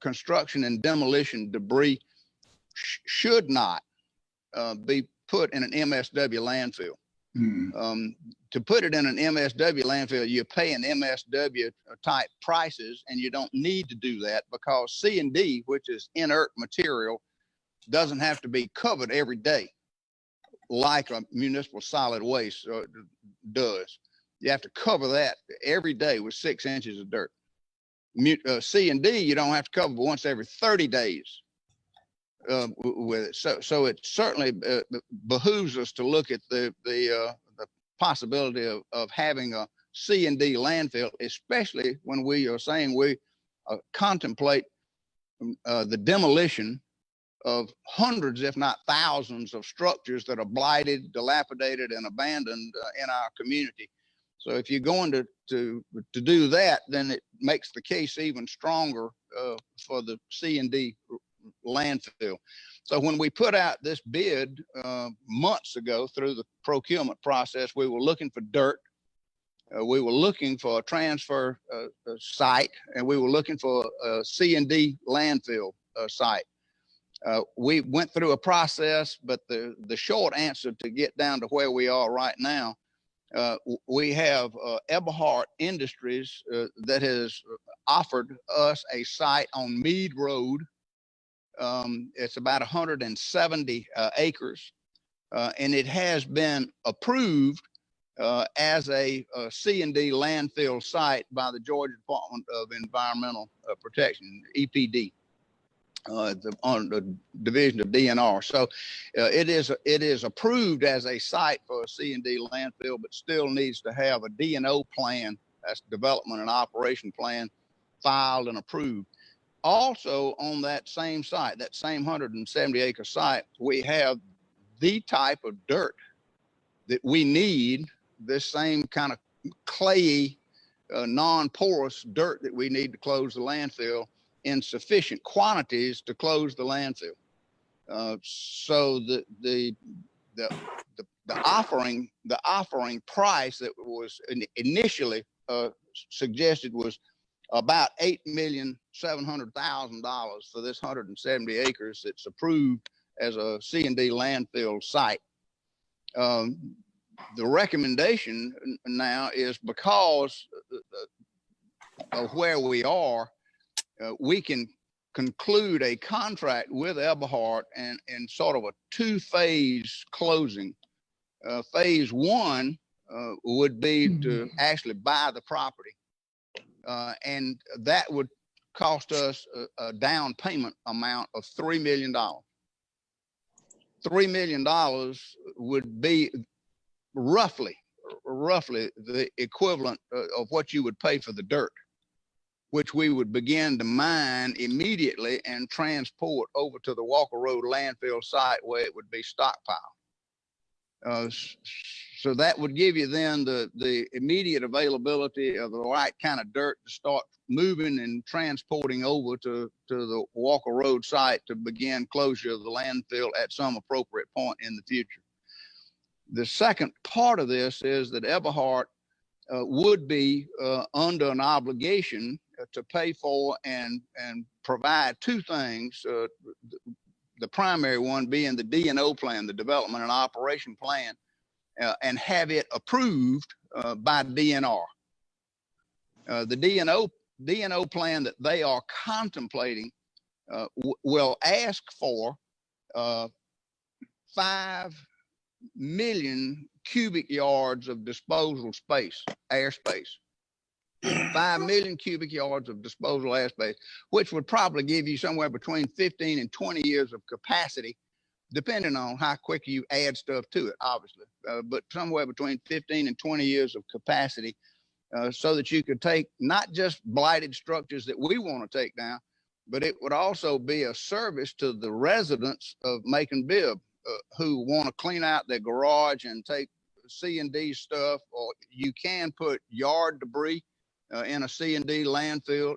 construction and demolition debris, should not be put in an MSW landfill. To put it in an MSW landfill, you pay an MSW type prices, and you don't need to do that because C&D, which is inert material, doesn't have to be covered every day like a municipal solid waste does. You have to cover that every day with 6 inches of dirt. C&D, you don't have to cover once every 30 days with it. So it certainly behooves us to look at the possibility of having a C&D landfill, especially when we are saying we contemplate the demolition of hundreds, if not thousands, of structures that are blighted, dilapidated, and abandoned in our community. So if you're going to do that, then it makes the case even stronger for the C&D landfill. So when we put out this bid months ago through the procurement process, we were looking for dirt. We were looking for a transfer site, and we were looking for a C&D landfill site. We went through a process, but the short answer to get down to where we are right now, we have Eberhard Industries that has offered us a site on Meade Road. It's about 170 acres, and it has been approved as a C&D landfill site by the Georgia Department of Environmental Protection, EPD. On the division of DNR. So it is approved as a site for a C&D landfill, but still needs to have a D&O plan, that's development and operation plan, filed and approved. Also on that same site, that same 170 acre site, we have the type of dirt that we need, this same kind of clayey, non-porous dirt that we need to close the landfill in sufficient quantities to close the landfill. So the offering price that was initially suggested was about $8,700,000 for this 170 acres that's approved as a C&D landfill site. The recommendation now is, because of where we are, we can conclude a contract with Eberhard and sort of a two-phase closing. Phase one would be to actually buy the property, and that would cost us a down payment amount of $3 million. $3 million would be roughly the equivalent of what you would pay for the dirt, which we would begin to mine immediately and transport over to the Walker Road landfill site where it would be stockpiled. So that would give you then the immediate availability of the right kind of dirt to start moving and transporting over to the Walker Road site to begin closure of the landfill at some appropriate point in the future. The second part of this is that Eberhard would be under an obligation to pay for and provide two things. The primary one being the D&O plan, the development and operation plan, and have it approved by DNR. The D&O plan that they are contemplating will ask for 5 million cubic yards of disposal space, airspace. 5 million cubic yards of disposal airspace, which would probably give you somewhere between 15 and 20 years of capacity, depending on how quick you add stuff to it, obviously, but somewhere between 15 and 20 years of capacity, so that you could take not just blighted structures that we want to take down, but it would also be a service to the residents of Macon-Bibb who want to clean out their garage and take C&D stuff, or you can put yard debris in a C&D landfill,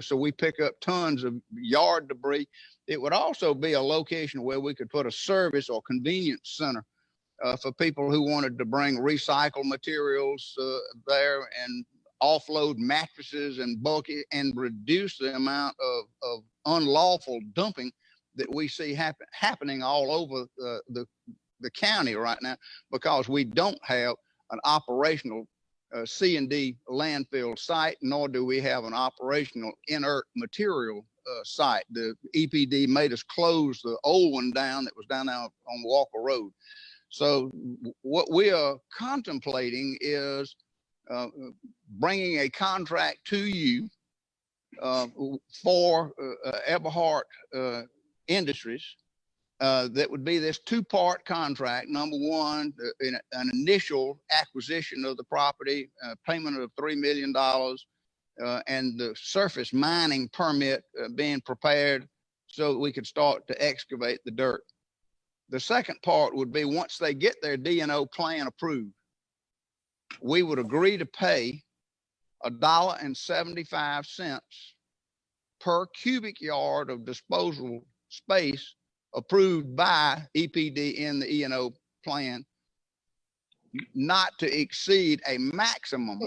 so we pick up tons of yard debris. It would also be a location where we could put a service or convenience center for people who wanted to bring recycled materials there and offload mattresses and bulky and reduce the amount of unlawful dumping that we see happening all over the county right now, because we don't have an operational C&D landfill site, nor do we have an operational inert material site. The EPD made us close the old one down that was down there on Walker Road. So what we are contemplating is bringing a contract to you for Eberhard Industries. That would be this two-part contract. Number one, an initial acquisition of the property, payment of $3 million, and the surface mining permit being prepared so we could start to excavate the dirt. The second part would be, once they get their D&O plan approved, we would agree to pay $1.75 per cubic yard of disposal space approved by EPD in the E&O plan, not to exceed a maximum,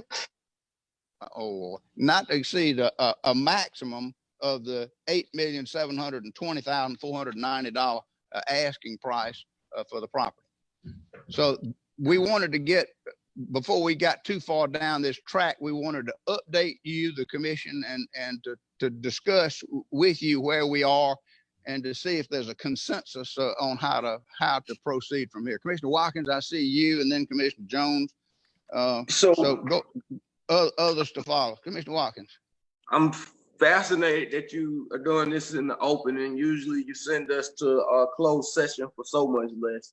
not to exceed a maximum of the $8,720,490 asking price for the property. So we wanted to get, before we got too far down this track, we wanted to update you, the commission, and to discuss with you where we are and to see if there's a consensus on how to proceed from here. Commissioner Watkins, I see you, and then Commissioner Jones. So go, others to follow. Commissioner Watkins. I'm fascinated that you are doing this in the open, and usually you send us to a closed session for so much less.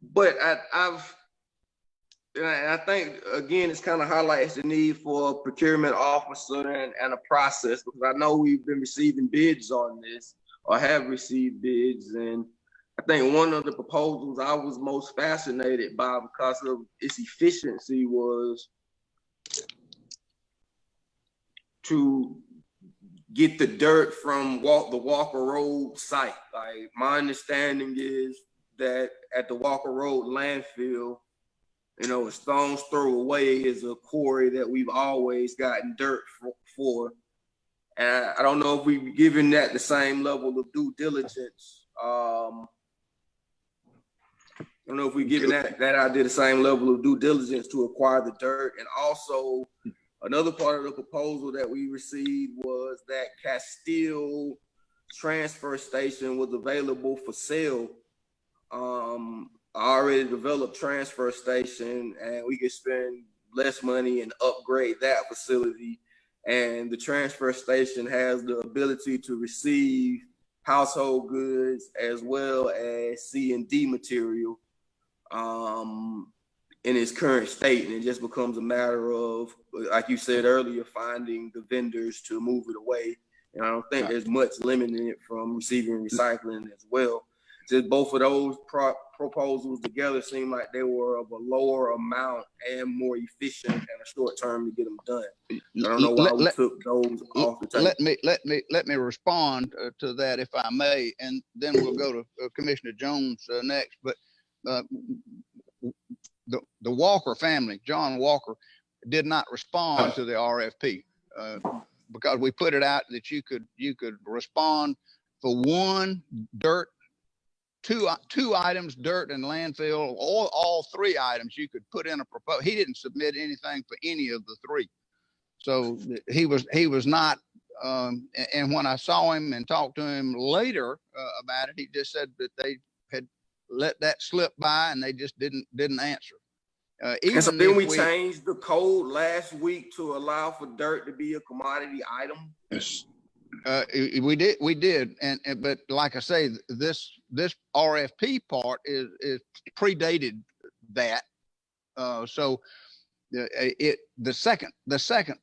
But I think, again, it's kind of highlights the need for a procurement officer and a process, because I know we've been receiving bids on this, or have received bids. And I think one of the proposals I was most fascinated by because of its efficiency was to get the dirt from the Walker Road site. Like, my understanding is that at the Walker Road landfill, you know, a stone's throw away is a quarry that we've always gotten dirt for. And I don't know if we've given that the same level of due diligence. I don't know if we've given that idea the same level of due diligence to acquire the dirt. And also, Another part of the proposal that we received was that Castile transfer station was available for sale. Already developed transfer station, and we could spend less money and upgrade that facility. And the transfer station has the ability to receive household goods as well as C&D material in its current state. And it just becomes a matter of, like you said earlier, finding the vendors to move it away. And I don't think there's much limiting it from receiving and recycling as well. Just both of those proposals together seem like they were of a lower amount and more efficient and a short term to get them done. I don't know why we took those off the table. Let me respond to that, if I may, and then we'll go to Commissioner Jones next. But the Walker family, John Walker, did not respond to the RFP because we put it out that you could respond for one, dirt, two items, dirt and landfill, or all three items you could put in a proposal. He didn't submit anything for any of the three. So he was not, and when I saw him and talked to him later about it, he just said that they had let that slip by and they just didn't answer. And so then we changed the code last week to allow for dirt to be a commodity item. Yes. We did, but like I say, this RFP part is predated that. So the second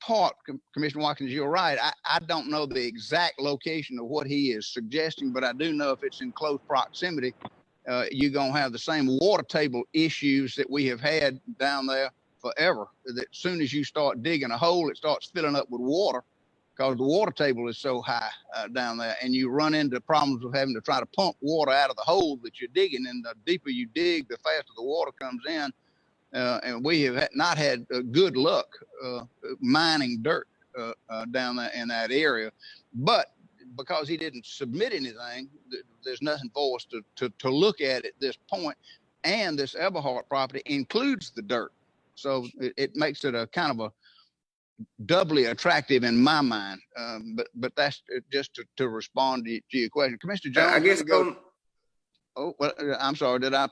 part, Commissioner Watkins, you're right. I don't know the exact location of what he is suggesting, but I do know if it's in close proximity, you're gonna have the same water table issues that we have had down there forever. That as soon as you start digging a hole, it starts filling up with water, because the water table is so high down there, and you run into problems of having to try to pump water out of the hole that you're digging. And the deeper you dig, the faster the water comes in. And we have not had good luck mining dirt down there in that area. But because he didn't submit anything, there's nothing for us to look at this point. And this Eberhard property includes the dirt. So it makes it a kind of a doubly attractive in my mind. But that's just to respond to your question. Commissioner Jones, I guess oh, well, I'm sorry, did I?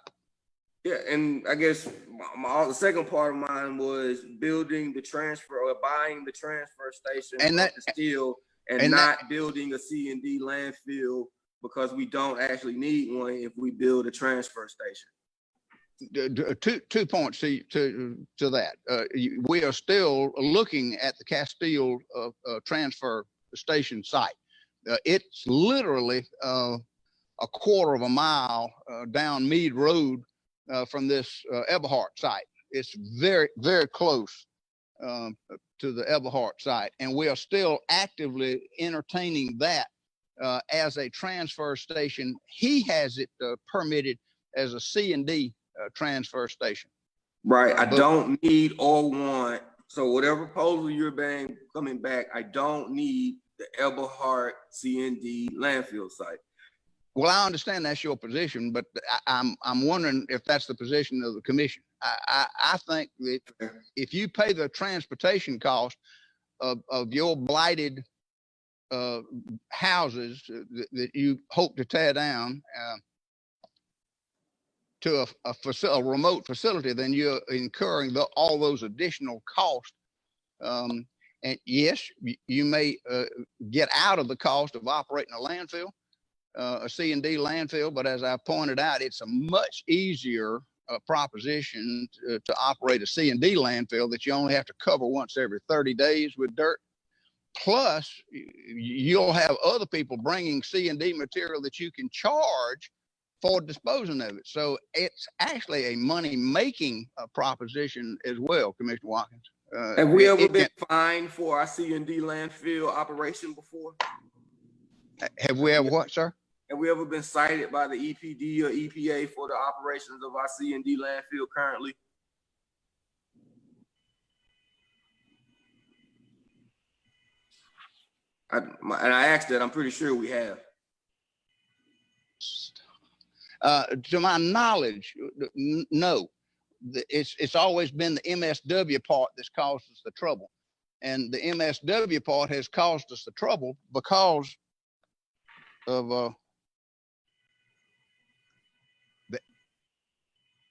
Yeah, and I guess the second part of mine was building the transfer or buying the transfer station and that steel and not building a C&D landfill, because we don't actually need one if we build a transfer station. 2 points to that. We are still looking at the Castile transfer station site. It's literally a quarter of a mile down Meade Road from this Eberhard site. It's very, very close to the Eberhard site, and we are still actively entertaining that as a transfer station. He has it permitted as a C&D transfer station. Right. I don't need or want. So whatever proposal you're coming back, I don't need the Eberhard C&D landfill site. Well, I understand that's your position, but I'm wondering if that's the position of the commission. I think that if you pay the transportation cost of your blighted houses that you hope to tear down to a remote facility, then you're incurring all those additional costs. And yes, you may get out of the cost of operating a landfill, a C&D landfill, but as I pointed out, it's a much easier proposition to operate a C&D landfill that you only have to cover once every 30 days with dirt. Plus, you'll have other people bringing C&D material that you can charge for disposing of it. So it's actually a money-making proposition as well, Commissioner Watkins. Have we ever been fined for our C&D landfill operation before? Have we ever what, sir? Have we ever been cited by the EPD or EPA for the operations of our C&D landfill currently? And I asked that, I'm pretty sure we have. To my knowledge, no. It's always been the MSW part that's caused us the trouble. And the MSW part has caused us the trouble because of the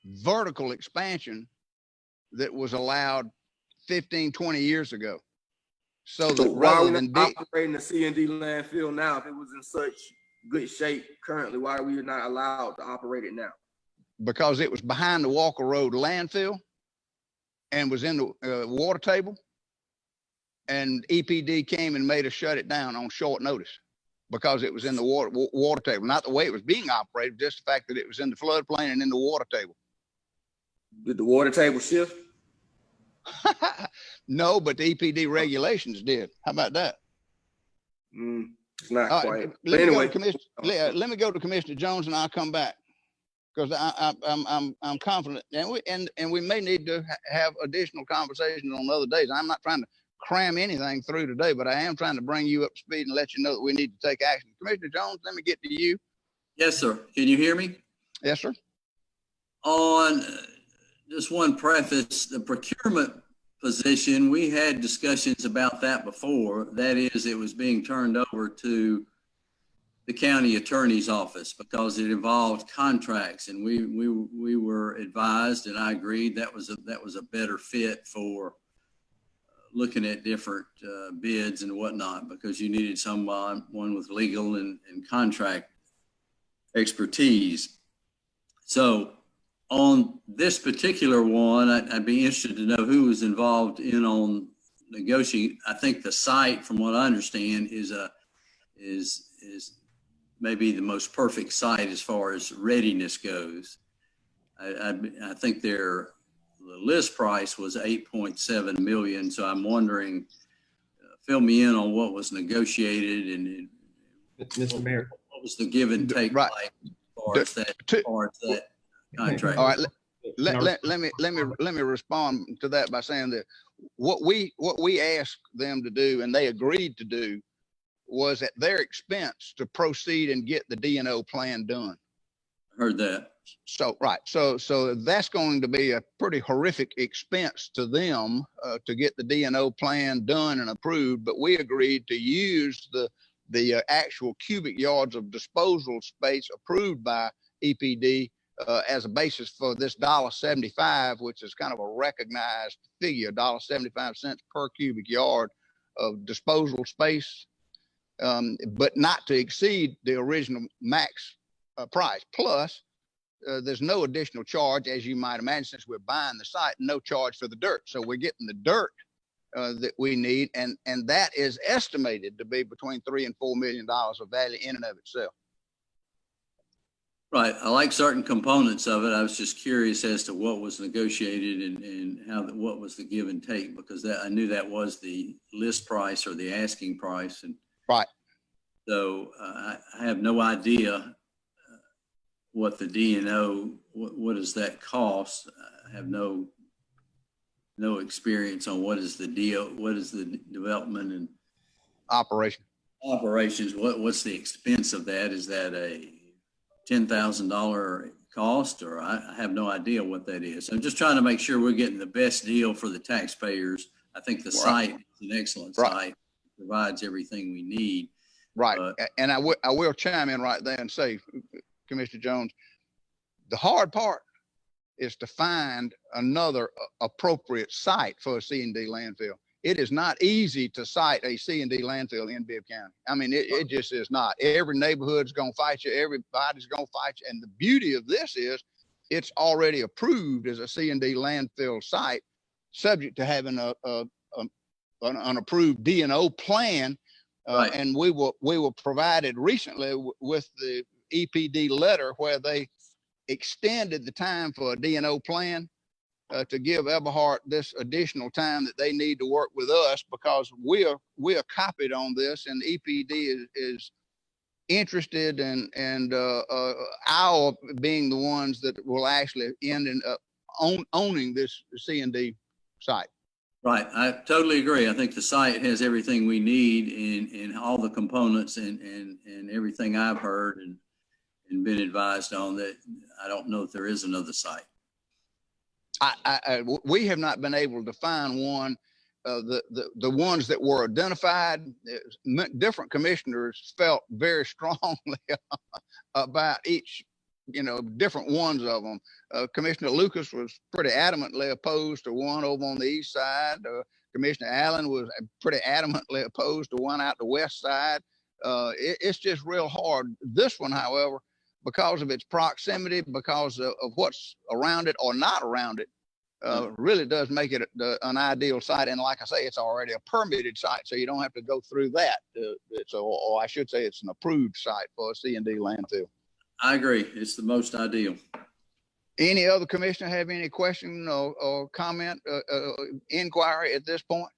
vertical expansion that was allowed 15, 20 years ago. So that why are rather we than not operating the C&D landfill now? If it was in such good shape currently, why are we not allowed to operate it now? because it was behind the Walker Road landfill and was in the water table, and EPD came and made us shut it down on short notice because it was in the water table. Not the way it was being operated, just the fact that it was in the floodplain and in the water table. Did the water table shift? No, but the EPD regulations did. How about that? It's not All quite. right, But anyway, let me go to Commissioner Jones and I'll come back, because I'm confident, and we may need to have additional conversations on other days. I'm not trying to cram anything through today, but I am trying to bring you up to speed and let you know that we need to take action. Commissioner Jones, let me get to you. Yes, sir. Can you hear me? Yes, sir. On just one preface, the procurement position, we had discussions about that before. That is, it was being turned over to the county attorney's office because it involved contracts, and we were advised, and I agreed that was a better fit for looking at different bids and whatnot, because you needed someone with legal and contract expertise. So on this particular one, I'd be interested to know who was involved in on negotiating. I think the site, from what I understand, is maybe the most perfect site as far as readiness goes. I think the list price was 8.7 million. So I'm wondering, fill me in on what was negotiated and Mr. Mayor, what was the give and take right. like as far as that contract. All right. Let me respond to that by saying that what we asked them to do, and they agreed to do, was at their expense to proceed and get the D&O plan done. Heard that. So right, so that's going to be a pretty horrific expense to them to get the D&O plan done and approved. But we agreed to use the actual cubic yards of disposal space approved by EPD as a basis for this $1.75, which is kind of a recognized figure, $1.75 per cubic yard of disposal space, but not to exceed the original max price. Plus, there's no additional charge, as you might imagine, since we're buying the site, no charge for the dirt. So we're getting the dirt that we need, and that is estimated to be between $3 and $4 million of value in and of itself. Right. I like certain components of it. I was just curious as to what was negotiated and what was the give and take, because I knew that was the list price or the asking price. And right. So I have no idea what the D&O, what does that cost? I have no experience on what is the development and operations. What's the expense of that? Is that a $10,000 cost, or I have no idea what that is. I'm just trying to make sure we're getting the best deal for the taxpayers. I think the site is an excellent site, provides everything we need. Right, and I will chime in right there and say, Commissioner Jones, the hard part is to find another appropriate site for a C&D landfill. It is not easy to site a C&D landfill in Bibb County. I mean, it just is not. Every neighborhood's going to fight you. Everybody's going to fight you. And the beauty of this is it's already approved as a C&D landfill site, subject to having an approved D&O plan. And we were provided recently with the EPD letter where they extended the time for a D&O plan to give Eberhard this additional time that they need to work with us, because we are copied on this, and EPD is interested and our being the ones that will actually end up owning this C&D site. Right, I totally agree. I think the site has everything we need in all the components and everything I've heard and been advised on. That I don't know if there is another site. We have not been able to find one the ones that were identified, different commissioners felt very strongly about each, different ones of them. Commissioner Lucas was pretty adamantly opposed to one over on the east side. Commissioner Allen was pretty adamantly opposed to one out the west side. It's just real hard. This one, however, because of its proximity, because of what's around it or not around it, really does make it an ideal site. And like I say, it's already a permitted site, so you don't have to go through that. Or I should say it's an approved site for a C&D landfill. I agree. It's the most ideal. Any other commissioner have any question or comment, inquiry at this point?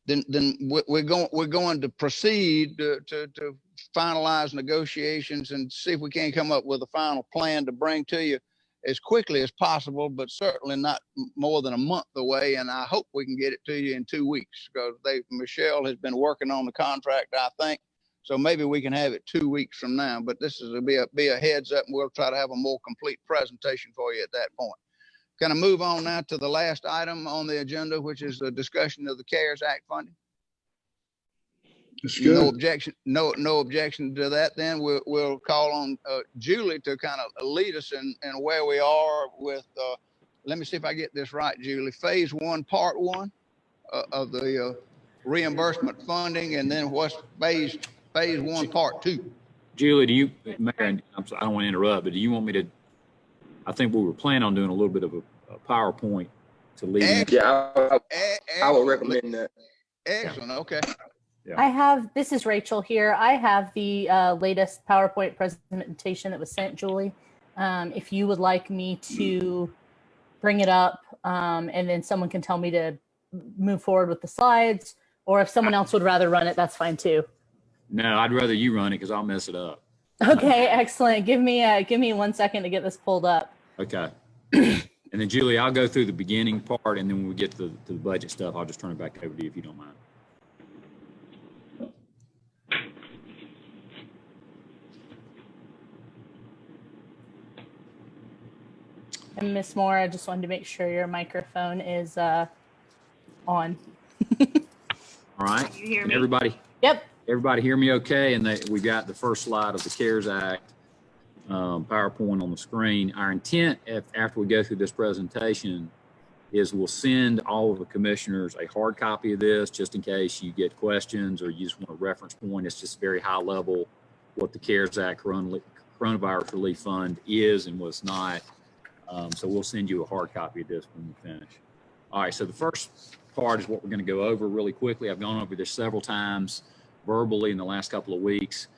Then we're going to proceed to finalize negotiations and see if we can come up with a final plan to bring to you as quickly as possible, but certainly not more than a month away. And I hope we can get it to you in 2 weeks, because Michelle has been working on the contract, I think. So maybe we can have it 2 weeks from now, but this is be a heads up, and we'll try to have a more complete presentation for you at that point. Going to move on now to the last item on the agenda, which is the discussion of the CARES Act funding. No objection. No objection to that. Then we'll call on Julie to kind of lead us in where we are with. Let me see if I get this right, Julie. Phase 1, Part 1 of the reimbursement funding, and then what's phase 1, Part 2. Julie, do you, Mayor? I'm sorry, I don't want to interrupt, but do you want me to? I think we were planning on doing a little bit of a PowerPoint to lead. Yeah, I would recommend that. Excellent. Okay. Yeah. This is Rachel here. I have the latest PowerPoint presentation that was sent, Julie. If you would like me to bring it up, and then someone can tell me to move forward with the slides, or if someone else would rather run it, that's fine too. No, I'd rather you run it because I'll mess it up. Okay, excellent. Give me 1 second to get this pulled up. Okay. And then Julie, I'll go through the beginning part, and then when we get to the budget stuff, I'll just turn it back over to you if you don't mind. And Ms. Moore, I just wanted to make sure your microphone is on. All right. Can you hear me? Everybody. Yep. Everybody hear me okay? And we got the first slide of the CARES Act PowerPoint on the screen. Our intent, after we go through this presentation, is we'll send all of the commissioners a hard copy of this, just in case you get questions or you just want a reference point. It's just very high level what the CARES Act Coronavirus Relief Fund is and what's not. So we'll send you a hard copy of this when we finish. All right, so the first part is what we're going to go over really quickly. I've gone over this several times verbally in the last couple of weeks.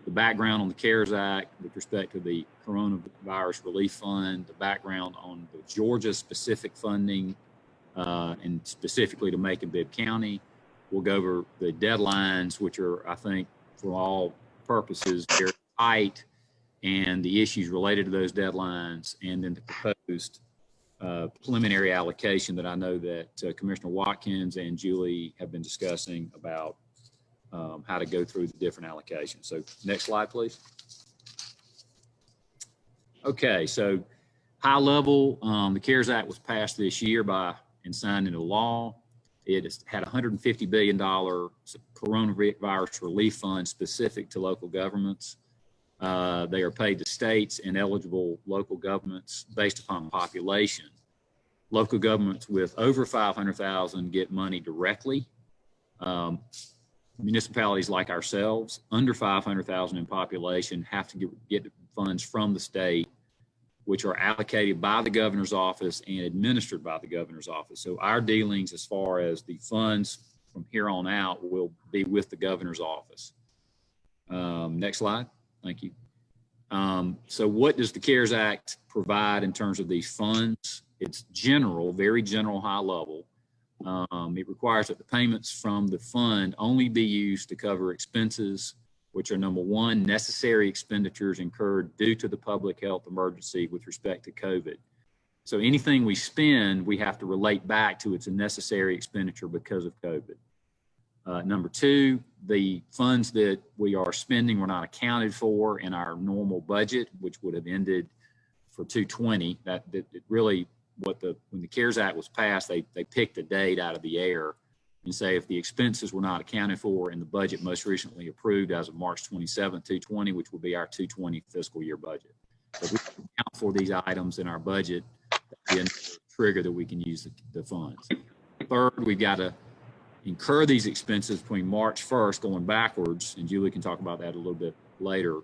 The background on the CARES Act with respect to the Coronavirus Relief Fund, the background on the Georgia specific funding, and specifically to Macon-Bibb County. We'll go over the deadlines, which are, I think, for all purposes, very tight, and the issues related to those deadlines, and then the proposed preliminary allocation that I know that Commissioner Watkins and Julie have been discussing about how to go through the different allocations. So next slide, please. Okay, so high level, the CARES Act was passed this year and signed into law. It has had $150 billion coronavirus relief fund specific to local governments. They are paid to states and eligible local governments based upon population. Local governments with over 500,000 get money directly. Municipalities like ourselves, under 500,000 in population, have to get funds from the state, which are allocated by the governor's office and administered by the governor's office. So our dealings as far as the funds from here on out will be with the governor's office. Next slide. Thank you. So what does the CARES Act provide in terms of these funds? It's general, very general, high level. It requires that the payments from the fund only be used to cover expenses, which are number one, necessary expenditures incurred due to the public health emergency with respect to COVID. So anything we spend, we have to relate back to it's a necessary expenditure because of COVID. Number two, the funds that we are spending were not accounted for in our normal budget, which would have ended for 2020. That it really when the CARES Act was passed, they picked a date out of the air and say if the expenses were not accounted for in the budget most recently approved as of March 27, 2020, which will be our 2020 fiscal year budget. So if we account for these items in our budget, that'd be another trigger that we can use the funds. Third, we've got to incur these expenses between March 1st going backwards, and Julie can talk about that a little bit later,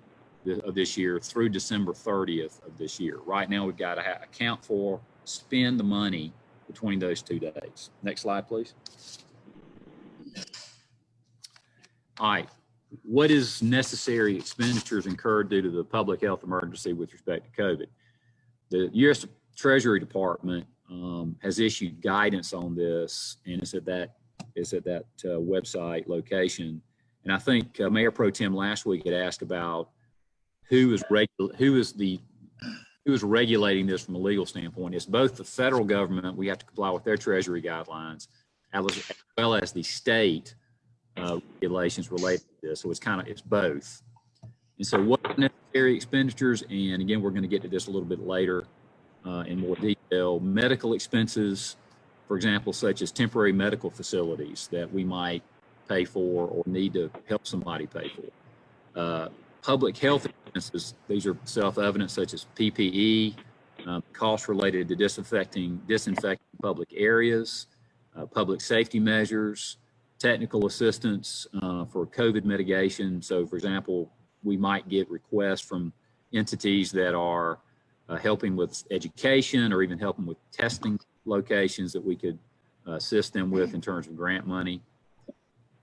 of this year through December 30th of this year. Right now, we've got to account for, spend the money between those 2 days. Next slide, please. All right. What is necessary expenditures incurred due to the public health emergency with respect to COVID? The U.S. Treasury Department has issued guidance on this, and it's at that website location. And I think Mayor Pro Tem last week had asked about who is regulating this from a legal standpoint. It's both the federal government, we have to comply with their Treasury guidelines, as well as the state regulations related to this. So it's both. And so what are necessary expenditures? And again, we're going to get to this a little bit later in more detail. Medical expenses, for example, such as temporary medical facilities that we might pay for or need to help somebody pay for. Public health expenses, these are self-evident, such as PPE, costs related to disinfecting public areas, public safety measures, technical assistance for COVID mitigation. So, for example, we might get requests from entities that are helping with education or even helping with testing locations that we could assist them with in terms of grant money.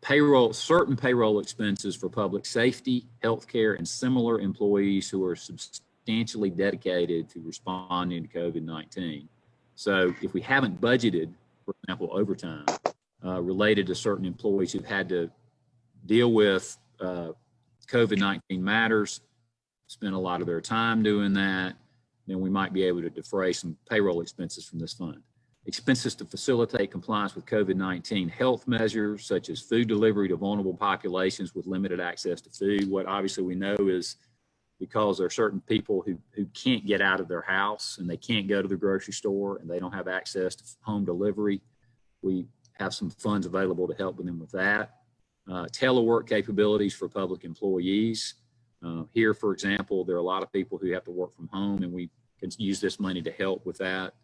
Certain payroll expenses for public safety, healthcare, and similar employees who are substantially dedicated to responding to COVID-19. So if we haven't budgeted, for example, overtime related to certain employees who've had to deal with COVID-19 matters, spend a lot of their time doing that, then we might be able to defray some payroll expenses from this fund. Expenses to facilitate compliance with COVID-19 health measures, such as food delivery to vulnerable populations with limited access to food. What obviously we know is because there are certain people who can't get out of their house and they can't go to the grocery store and they don't have access to home delivery, we have some funds available to help them with that. Telework capabilities for public employees. Here, for example, there are a lot of people who have to work from home, and we can use this money to help with that.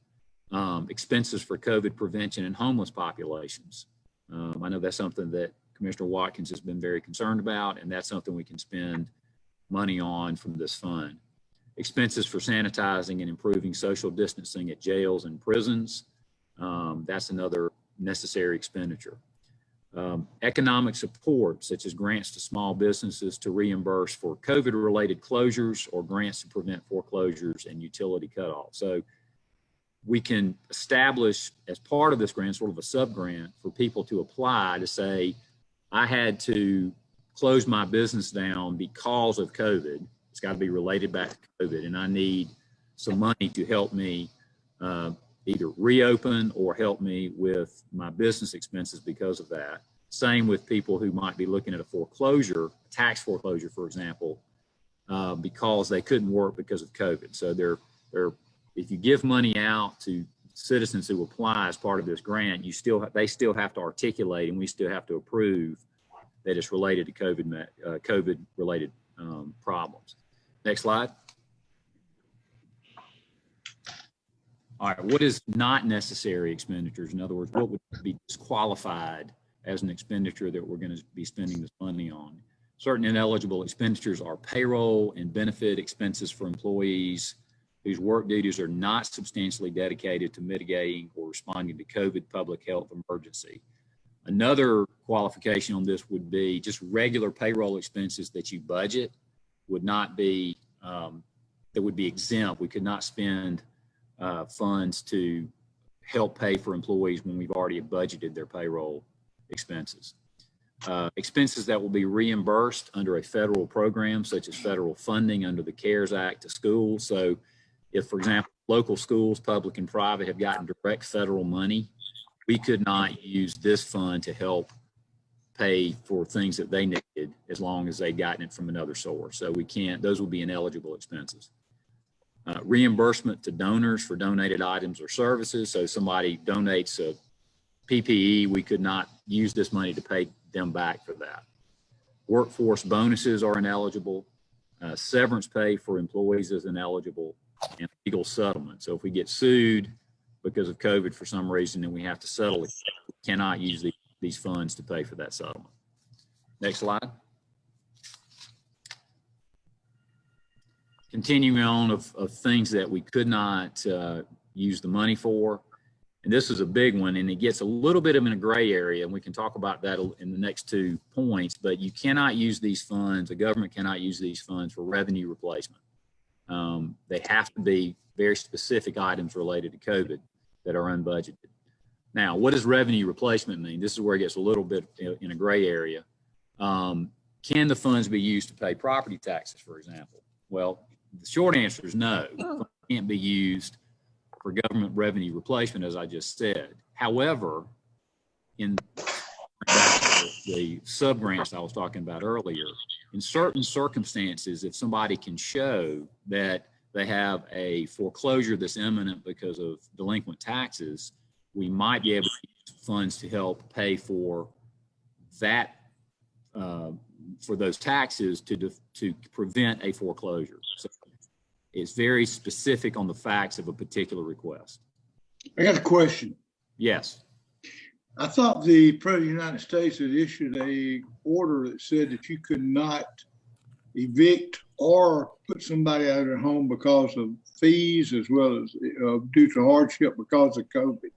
Expenses for COVID prevention in homeless populations. I know that's something that Commissioner Watkins has been very concerned about, and that's something we can spend money on from this fund. Expenses for sanitizing and improving social distancing at jails and prisons. That's another necessary expenditure. Economic support, such as grants to small businesses to reimburse for COVID-related closures or grants to prevent foreclosures and utility cutoffs. So we can establish as part of this grant sort of a sub-grant for people to apply to say, I had to close my business down because of COVID. It's got to be related back to COVID, and I need some money to help me either reopen or help me with my business expenses because of that. Same with people who might be looking at a foreclosure, tax foreclosure, for example, because they couldn't work because of COVID. So if you give money out to citizens who apply as part of this grant, they still have to articulate, and we still have to approve that it's related to COVID-related problems. Next slide. All right, what is not necessary expenditures? In other words, what would be disqualified as an expenditure that we're going to be spending this money on? Certain ineligible expenditures are payroll and benefit expenses for employees whose work duties are not substantially dedicated to mitigating or responding to COVID public health emergency. Another qualification on this would be just regular payroll expenses that you budget would not be, that would be exempt. We could not spend funds to help pay for employees when we've already budgeted their payroll expenses. Expenses that will be reimbursed under a federal program, such as federal funding under the CARES Act to schools. So if, for example, local schools, public and private, have gotten direct federal money, we could not use this fund to help pay for things that they needed as long as they'd gotten it from another source. So we can't, those would be ineligible expenses. reimbursement to donors for donated items or services. So somebody donates a PPE, we could not use this money to pay them back for that. Workforce bonuses are ineligible. Severance pay for employees is ineligible, and legal settlement. So if we get sued because of COVID for some reason and we have to settle it, we cannot use these funds to pay for that settlement. Next slide. Continuing on of things that we could not use the money for. And this is a big one, and it gets a little bit in a gray area, and we can talk about that in the next 2 points, but you cannot use these funds, the government cannot use these funds for revenue replacement. They have to be very specific items related to COVID that are unbudgeted. Now, what does revenue replacement mean? This is where it gets a little bit in a gray area. Can the funds be used to pay property taxes, for example? Well, the short answer is no. Funds can't be used for government revenue replacement, as I just said. However, in the sub-grants I was talking about earlier, in certain circumstances, if somebody can show that they have a foreclosure that's imminent because of delinquent taxes, we might be able to use funds to help pay for that, for those taxes to prevent a foreclosure. So it's very specific on the facts of a particular request. I got a question. Yes. I thought the President of the United States had issued a order that said that you could not evict or put somebody out of their home because of fees as well as due to hardship because of COVID.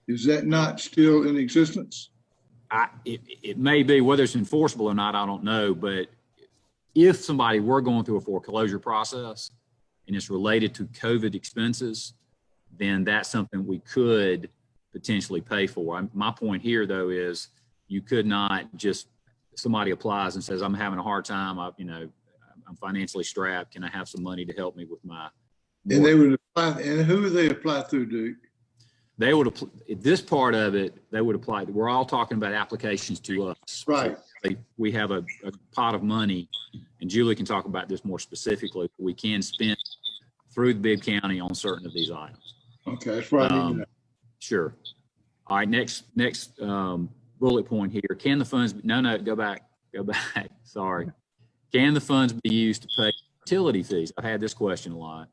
Is that not still in existence? It may be, whether it's enforceable or not, I don't know. But if somebody were going through a foreclosure process and it's related to COVID expenses, then that's something we could potentially pay for. My point here, though, is you could not just, somebody applies and says, I'm having a hard time, I'm financially strapped, can I have some money to help me with my mortgage? And they would apply, and who would they apply through, Duke? They would apply, this part of it, they would apply, we're all talking about applications to us. Right. So we have a pot of money, and Julie can talk about this more specifically, we can spend through the Bibb County on certain of these items. Okay, that's right. Sure. All right, next bullet point here. Can the funds, go back, sorry. Can the funds be used to pay utility fees? I've had this question a lot.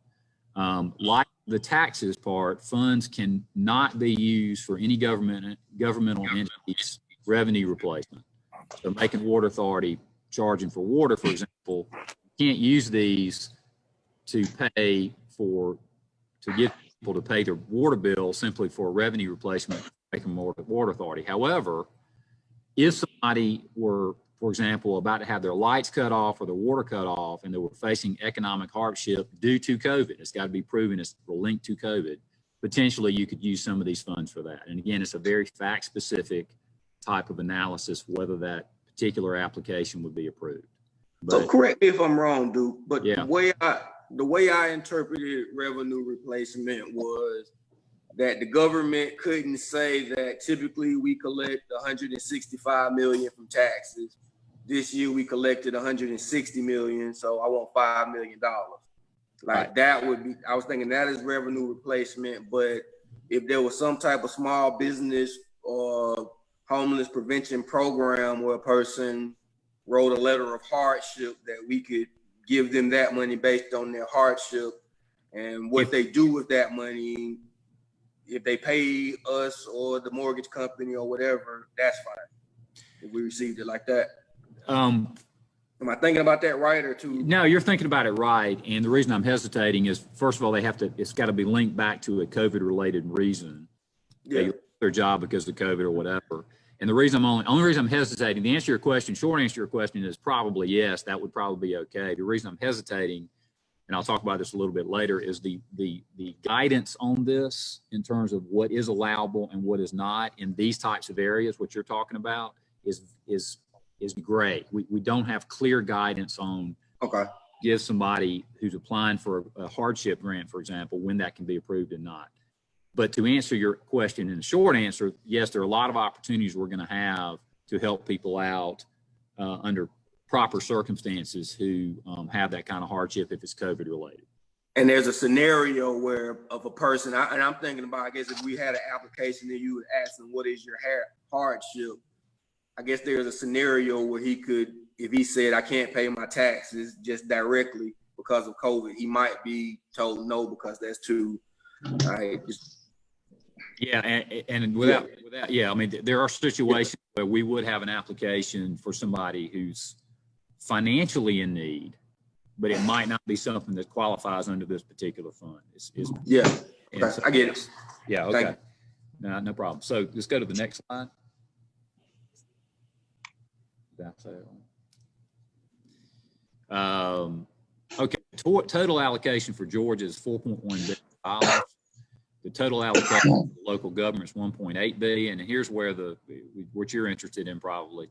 Like the taxes part, funds can not be used for any governmental entities revenue replacement. So Macon Water Authority charging for water, for example, can't use these to pay for, to get people to pay their water bill simply for revenue replacement, Macon Water Authority. However, if somebody were, for example, about to have their lights cut off or their water cut off and they were facing economic hardship due to COVID, it's got to be proven it's linked to COVID, potentially you could use some of these funds for that. And again, it's a very fact-specific type of analysis whether that particular application would be approved. But, so correct me if I'm wrong, Duke, but yeah. the way I interpreted revenue replacement was that the government couldn't say that typically we collect 165 million from taxes. This year we collected 160 million, so I want $5 million. Like right. That would be, I was thinking that is revenue replacement, but if there was some type of small business or homeless prevention program where a person wrote a letter of hardship, that we could give them that money based on their hardship, and what they do with that money, if they pay us or the mortgage company or whatever, that's fine. If we received it like that. Am I thinking about that right or too? No, you're thinking about it right. And the reason I'm hesitating is, first of all, it's got to be linked back to a COVID related reason. Yeah. They lost their job because of COVID or whatever. And the reason only reason I'm hesitating, the answer to your question, short answer to your question is probably yes, that would probably be okay. The reason I'm hesitating, and I'll talk about this a little bit later, is the guidance on this in terms of what is allowable and what is not in these types of areas, what you're talking about, is gray. We don't have clear guidance on give somebody who's applying for a hardship grant, for example, when that can be approved and not. But to answer your question in the short answer, yes, there are a lot of opportunities we're going to have to help people out under proper circumstances who have that kind of hardship if it's COVID related. and there's a scenario where of a person, and I'm thinking about, I guess if we had an application that you would ask them, what is your hardship? I guess there's a scenario where he could, if he said, I can't pay my taxes just directly because of COVID, he might be told no because that's too, yeah, and without, yeah, I mean, there are situations where we would have an application for somebody who's financially in need, but it might not be something that qualifies under this particular fund. Yeah, okay, so, I get it. Yeah, okay. No problem. So let's go to the next slide. That's it. Okay, total allocation for Georgia is $4.1 billion. The total allocation for local government is $1.8 billion. And here's where what you're interested in probably.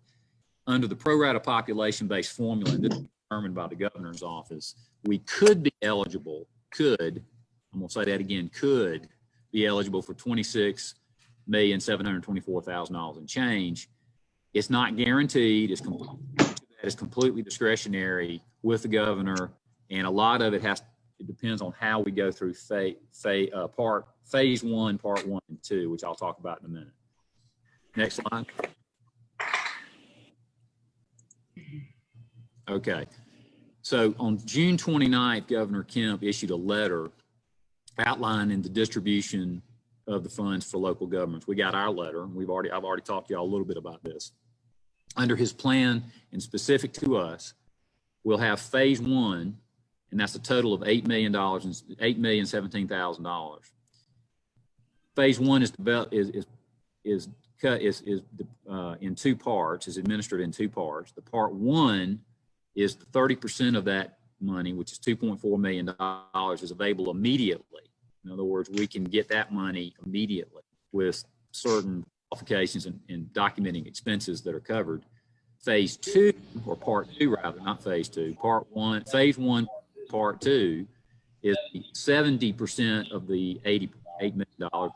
Under the pro rata population-based formula, and this is determined by the governor's office, we could be eligible, I'm gonna say that again, could be eligible for $26,724,000 and change. It's not guaranteed. It's completely discretionary with the governor, and a lot of it depends on how we go through phase 1, part 1 and 2, which I'll talk about in a minute. Next slide. Okay. So on June 29th, Governor Kemp issued a letter outlining the distribution of the funds for local governments. We got our letter, and I've already talked to y'all a little bit about this. Under his plan, and specific to us, we'll have phase 1, and that's a total of $8,017,000. Phase 1 is in 2 parts, is administered in 2 parts. The part 1 is 30% of that money, which is $2.4 million, is available immediately. In other words, we can get that money immediately with certain qualifications and documenting expenses that are covered. Phase 2, or part 2 rather, not phase 2, phase 1, part 2 is 70% of the $8 million,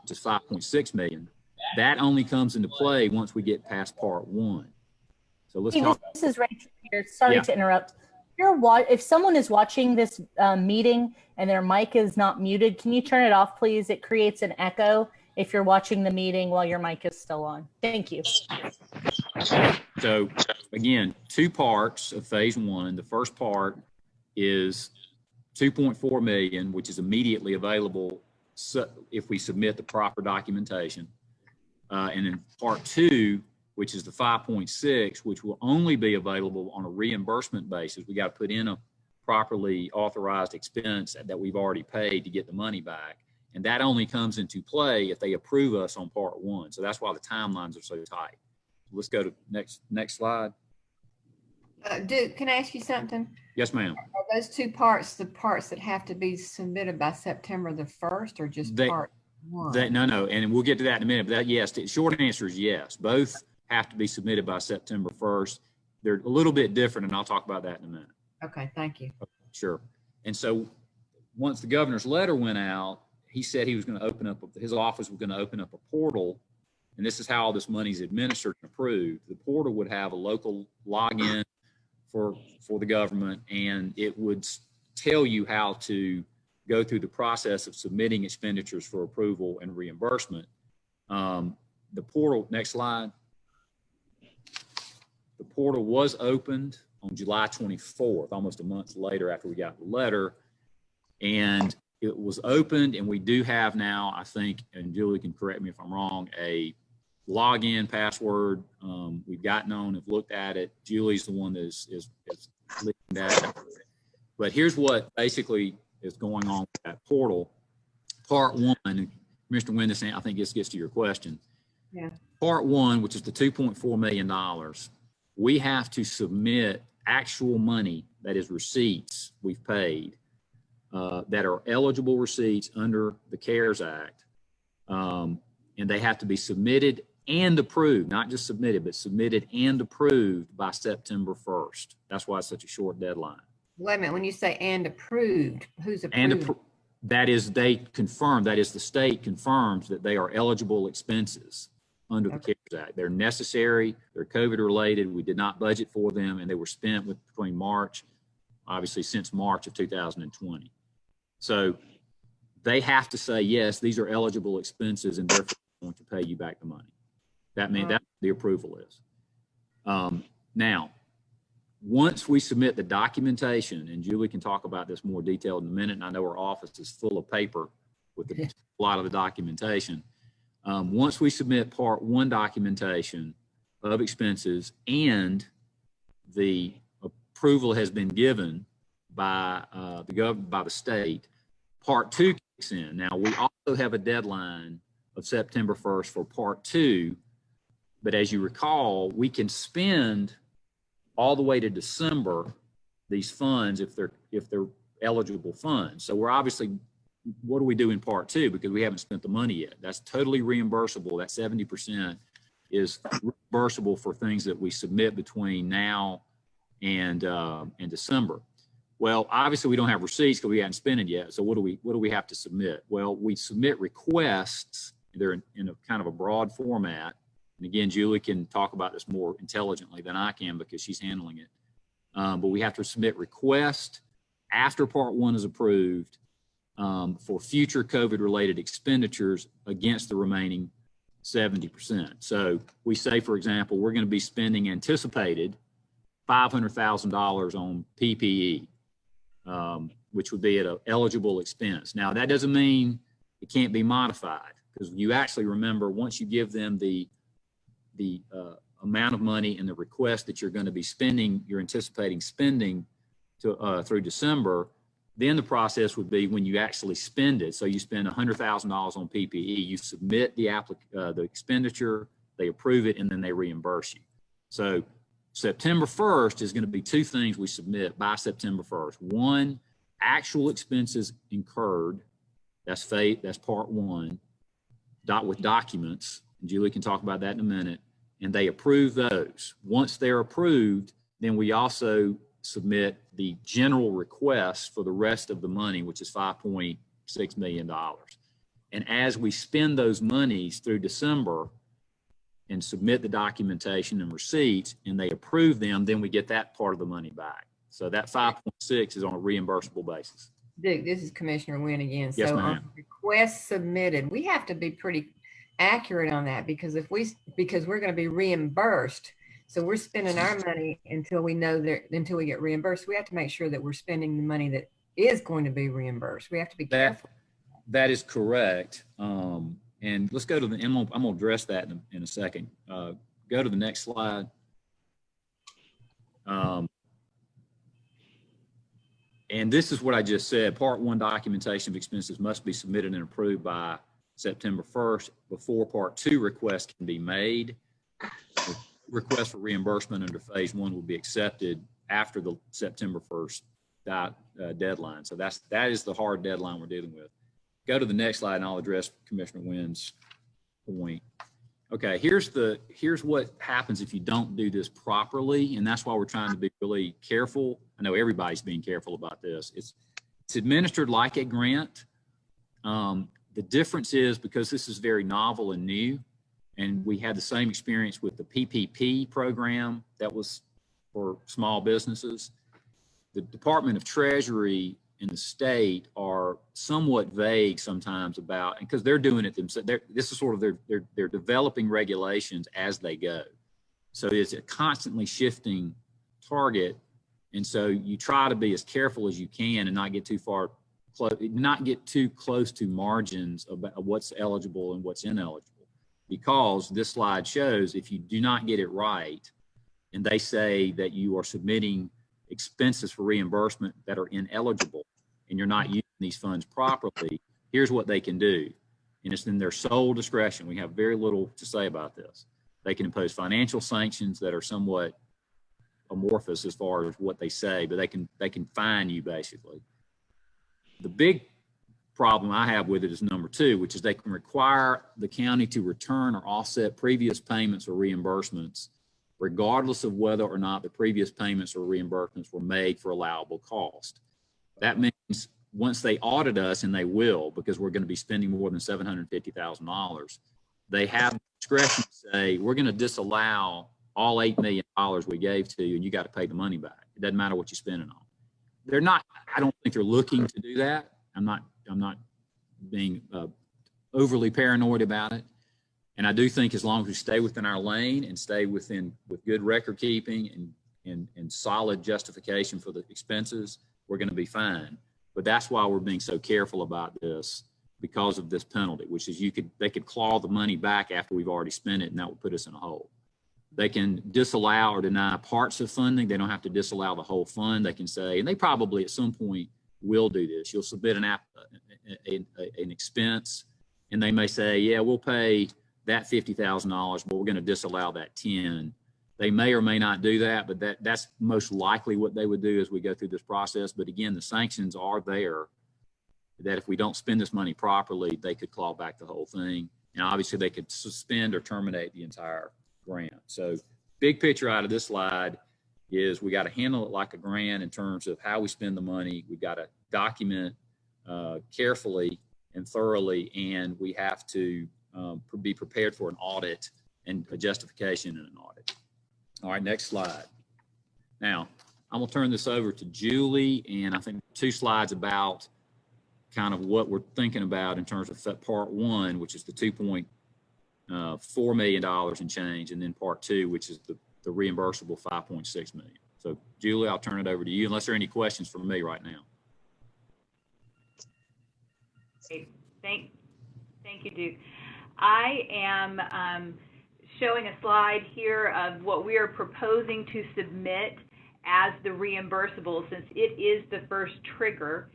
which is $5.6 million. That only comes into play once we get past part 1. So let's talk. This is Rachel here. Sorry to interrupt. If someone is watching this meeting and their mic is not muted, can you turn it off, please? It creates an echo if you're watching the meeting while your mic is still on. Thank you. So again, 2 parts of phase 1. The first part is $2.4 million, which is immediately available if we submit the proper documentation. And then part 2, which is the 5.6, which will only be available on a reimbursement basis. We got to put in a properly authorized expense that we've already paid to get the money back. And that only comes into play if they approve us on part 1. So that's why the timelines are so tight. Let's go to next slide. Duke, can I ask you something? Yes, ma'am. Are those 2 parts the parts that have to be submitted by September the 1st, or just part 1? No, and we'll get to that in a minute. But yes, the short answer is yes. Both have to be submitted by September 1st. They're a little bit different, and I'll talk about that in a minute. Okay, thank you. Sure. And so once the governor's letter went out, he said he was going to open up, his office was going to open up a portal, and this is how all this money is administered and approved. The portal would have a local login for the government, and it would tell you how to go through the process of submitting expenditures for approval and reimbursement. The portal, next slide. The portal was opened on July 24th, almost a month later after we got the letter. And it was opened, and we do have now, I think, and Julie can correct me if I'm wrong, a login password. We've gotten on, have looked at it. Julie's the one that is leading that. But here's what basically is going on with that portal. Part 1, Mr. Wendison, I think this gets to your question. Yeah. Part 1, which is the $2.4 million, we have to submit actual money, that is receipts we've paid, that are eligible receipts under the CARES Act. And they have to be submitted and approved, not just submitted, but submitted and approved by September 1st. That's why it's such a short deadline. Wait a minute, when you say and approved, who's approved? And that is, they confirm, that is the state confirms that they are eligible expenses under the CARES Act. They're necessary, they're COVID related, we did not budget for them, and they were spent between March, obviously since March of 2020. So they have to say, yes, these are eligible expenses and therefore we're going to pay you back the money. That means that's what the approval is. Now, once we submit the documentation, and Julie can talk about this more detailed in a minute, and I know our office is full of paper with a lot of the documentation. Once we submit part 1 documentation of expenses and the approval has been given by the state, part 2 kicks in. Now, we also have a deadline of September 1st for part 2, but as you recall, we can spend all the way to December these funds if they're eligible funds. So we're obviously, what do we do in part 2? Because we haven't spent the money yet. That's totally reimbursable. That 70% is reimbursable for things that we submit between now and December. Well, obviously we don't have receipts because we haven't spent it yet. So what do we have to submit? Well, we submit requests. They're in a kind of a broad format. And again, Julie can talk about this more intelligently than I can because she's handling it. But we have to submit requests after part 1 is approved for future COVID-related expenditures against the remaining 70%. So we say, for example, we're going to be spending anticipated $500,000 on PPE, which would be at an eligible expense. Now, that doesn't mean it can't be modified because you actually remember once you give them the amount of money and the request that you're going to be spending, you're anticipating spending to through December, then the process would be when you actually spend it. So you spend $100,000 on PPE, you submit the expenditure, they approve it, and then they reimburse you. So September 1st is going to be 2 things we submit by September 1st. 1, actual expenses incurred. That's part 1, with documents. And Julie can talk about that in a minute. And they approve those. Once they're approved, then we also submit the general request for the rest of the money, which is $5.6 million. And as we spend those monies through December and submit the documentation and receipts and they approve them, then we get that part of the money back. So that 5.6 is on a reimbursable basis. Dick, this is Commissioner Wynn again. Yes, So ma'am. on requests submitted, we have to be pretty accurate on that because because we're going to be reimbursed. So we're spending our money until we get reimbursed. We have to make sure that we're spending the money that is going to be reimbursed. We have to be careful. That is correct. And let's go to I'm going to address that in a second. Go to the next slide. And this is what I just said. Part 1 documentation of expenses must be submitted and approved by September 1st before part 2 requests can be made. The request for reimbursement under phase 1 will be accepted after the September 1st deadline. So that is the hard deadline we're dealing with. Go to the next slide and I'll address Commissioner Wynn's point. Okay, here's what happens if you don't do this properly, and that's why we're trying to be really careful. I know everybody's being careful about this. It's administered like a grant. The difference is because this is very novel and new, and we had the same experience with the PPP program that was for small businesses. The Department of Treasury and the state are somewhat vague sometimes about, and because they're doing it themselves, this is sort of they're developing regulations as they go. So it's a constantly shifting target, and so you try to be as careful as you can and not get too close to margins of what's eligible and what's ineligible, because this slide shows if you do not get it right, and they say that you are submitting expenses for reimbursement that are ineligible and you're not using these funds properly, here's what they can do. And it's in their sole discretion. We have very little to say about this. They can impose financial sanctions that are somewhat amorphous as far as what they say, but they can fine you basically. The big problem I have with it is number 2, which is they can require the county to return or offset previous payments or reimbursements regardless of whether or not the previous payments or reimbursements were made for allowable cost. That means once they audit us, and they will, because we're going to be spending more than $750,000, they have discretion to say, we're going to disallow all $8 million we gave to you, and you got to pay the money back. It doesn't matter what you spend it on. They're not, I don't think they're looking to do that, I'm not being overly paranoid about it. And I do think as long as we stay within our lane and stay with good record keeping and solid justification for the expenses, we're going to be fine. But that's why we're being so careful about this, because of this penalty, which is they could claw the money back after we've already spent it, and that would put us in a hole. They can disallow or deny parts of funding. They don't have to disallow the whole fund. They can say, and they probably at some point will do this. You'll submit an expense, and they may say, yeah, we'll pay that $50,000, but we're going to disallow that 10. They may or may not do that, but that's most likely what they would do as we go through this process. But again, the sanctions are there that if we don't spend this money properly, they could claw back the whole thing. And obviously they could suspend or terminate the entire grant. So big picture out of this slide is we got to handle it like a grant in terms of how we spend the money. We got to document carefully and thoroughly, and we have to be prepared for an audit and a justification in an audit. All right, next slide. Now, I'm gonna turn this over to Julie, and I think 2 slides about kind of what we're thinking about in terms of part 1, which is the $2.4 million and change, and then part 2, which is the reimbursable $5.6 million. So Julie, I'll turn it over to you unless there are any questions from me right now. Thank you, Duke. I am showing a slide here of what we are proposing to submit as the reimbursable, since it is the first trigger.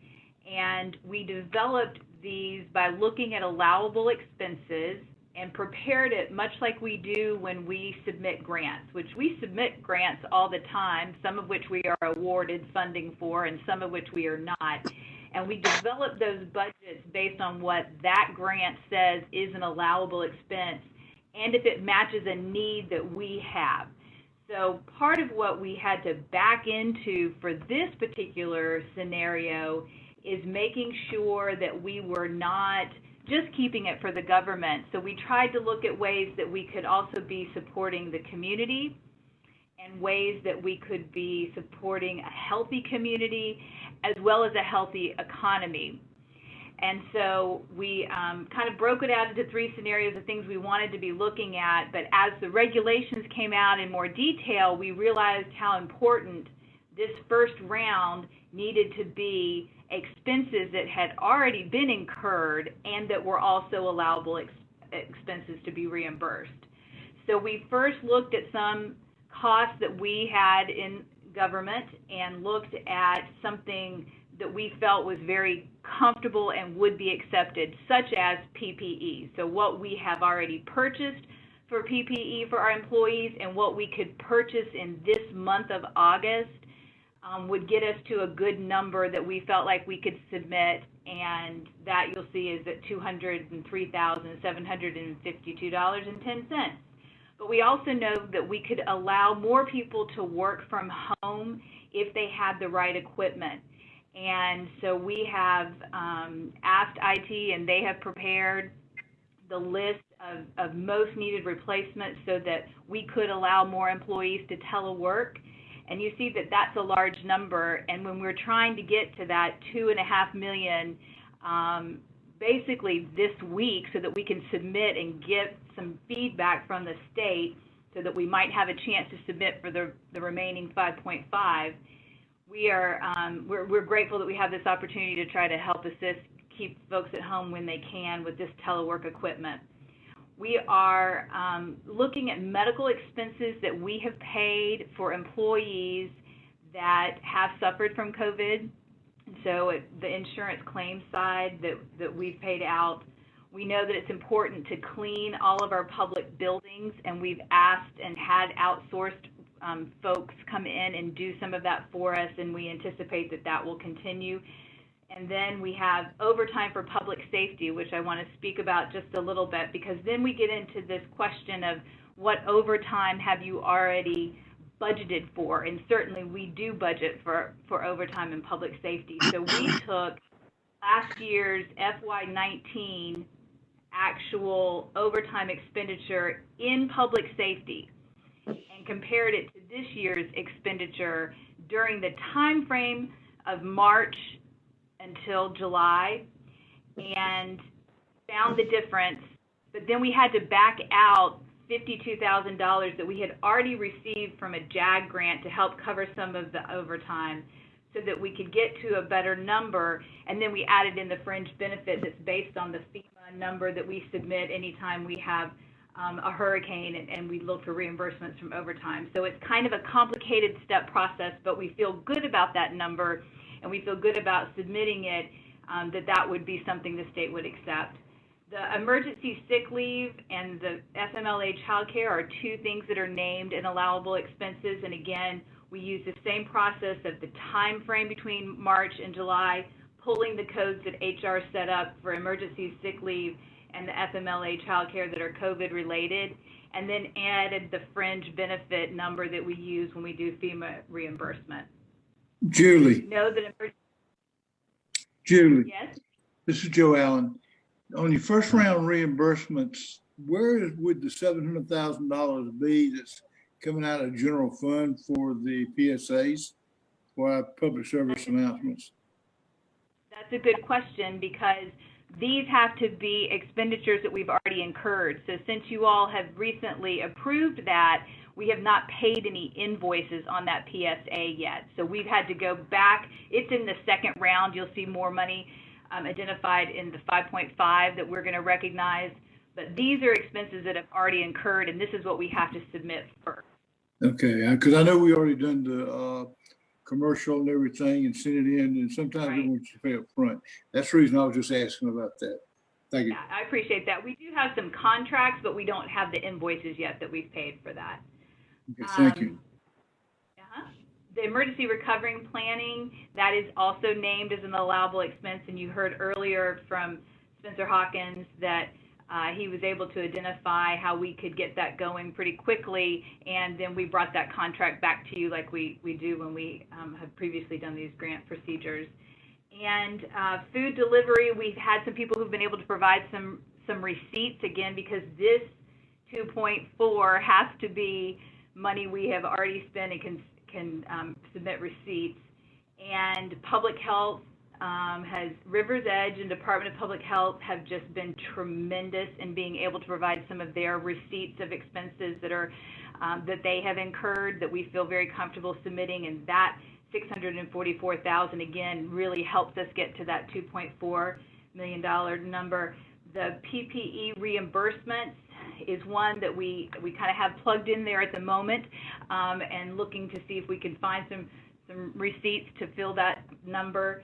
And we developed these by looking at allowable expenses and prepared it much like we do when we submit grants, which we submit grants all the time, some of which we are awarded funding for and some of which we are not. And we develop those budgets based on what that grant says is an allowable expense and if it matches a need that we have. So part of what we had to back into for this particular scenario is making sure that we were not just keeping it for the government. So we tried to look at ways that we could also be supporting the community and ways that we could be supporting a healthy community as well as a healthy economy. And so we kind of broke it out into 3 scenarios of things we wanted to be looking at. But as the regulations came out in more detail, we realized how important this first round needed to be expenses that had already been incurred and that were also allowable expenses to be reimbursed. So we first looked at some costs that we had in government and looked at something that we felt was very comfortable and would be accepted, such as PPE. So what we have already purchased for PPE for our employees and what we could purchase in this month of August would get us to a good number that we felt like we could submit, and that you'll see is at $203,752.10. But we also know that we could allow more people to work from home if they had the right equipment. And so we have asked IT, and they have prepared the list of most needed replacements so that we could allow more employees to telework. And you see that that's a large number. And when we're trying to get to that $2.5 million, basically this week, so that we can submit and get some feedback from the state so that we might have a chance to submit for the remaining 5.5, we're grateful that we have this opportunity to try to help assist, keep folks at home when they can with this telework equipment. We are looking at medical expenses that we have paid for employees that have suffered from COVID. So the insurance claim side that we've paid out, we know that it's important to clean all of our public buildings, and we've asked and had outsourced folks come in and do some of that for us, and we anticipate that that will continue. And then we have overtime for public safety, which I want to speak about just a little bit, because then we get into this question of what overtime have you already budgeted for? And certainly we do budget for overtime in public safety. So we took last year's FY19 actual overtime expenditure in public safety and compared it to this year's expenditure during the time frame of March until July and found the difference, but then we had to back out $52,000 that we had already received from a JAG grant to help cover some of the overtime so that we could get to a better number. And then we added in the fringe benefit that's based on the FEMA number that we submit anytime we have a hurricane and we look for reimbursements from overtime. So it's kind of a complicated step process, but we feel good about that number and we feel good about submitting it, that would be something the state would accept. The emergency sick leave and the FMLA childcare are two things that are named in allowable expenses. And again, we use the same process of the time frame between March and July, pulling the codes that HR set up for emergency sick leave and the FMLA childcare that are COVID related, and then added the fringe benefit number that we use when we do FEMA reimbursement. Julie. Know that Julie. Yes. This is Joe Allen. On your first round reimbursements, where would the $700,000 be that's coming out of general fund for the PSAs, for our public service announcements? That's a good question, because these have to be expenditures that we've already incurred. So since you all have recently approved that, we have not paid any invoices on that PSA yet. So we've had to go back. It's in the second round. You'll see more money identified in the 5.5 that we're going to recognize. But these are expenses that have already incurred, and this is what we have to submit first. Okay, because I know we already done the commercial and everything and sent it in, and sometimes they want you to pay up front. That's the reason I was just asking about that. Thank you. Yeah, I appreciate that. We do have some contracts, but we don't have the invoices yet that we've paid for that. Okay, thank you. The emergency recovery planning, that is also named as an allowable expense, and you heard earlier from Spencer Hawkins that he was able to identify how we could get that going pretty quickly, and then we brought that contract back to you like we do when we have previously done these grant procedures. And food delivery, we've had some people who've been able to provide some receipts, again, because this 2.4 has to be money we have already spent and can submit receipts. And public health has River's Edge and Department of Public Health have just been tremendous in being able to provide some of their receipts of expenses that are that they have incurred that we feel very comfortable submitting, and that $644,000 again really helps us get to that $2.4 million number. The PPE reimbursements is one that we kind of have plugged in there at the moment, and looking to see if we can find some receipts to fill that number.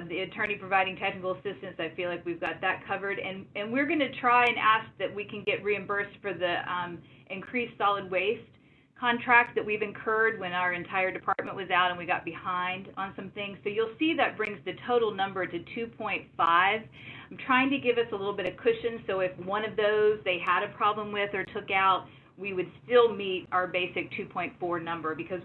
The attorney providing technical assistance, I feel like we've got that covered, and we're going to try and ask that we can get reimbursed for the increased solid waste contract that we've incurred when our entire department was out and we got behind on some things. So you'll see that brings the total number to 2.5. I'm trying to give us a little bit of cushion, so if one of those they had a problem with or took out, we would still meet our basic 2.4 number, because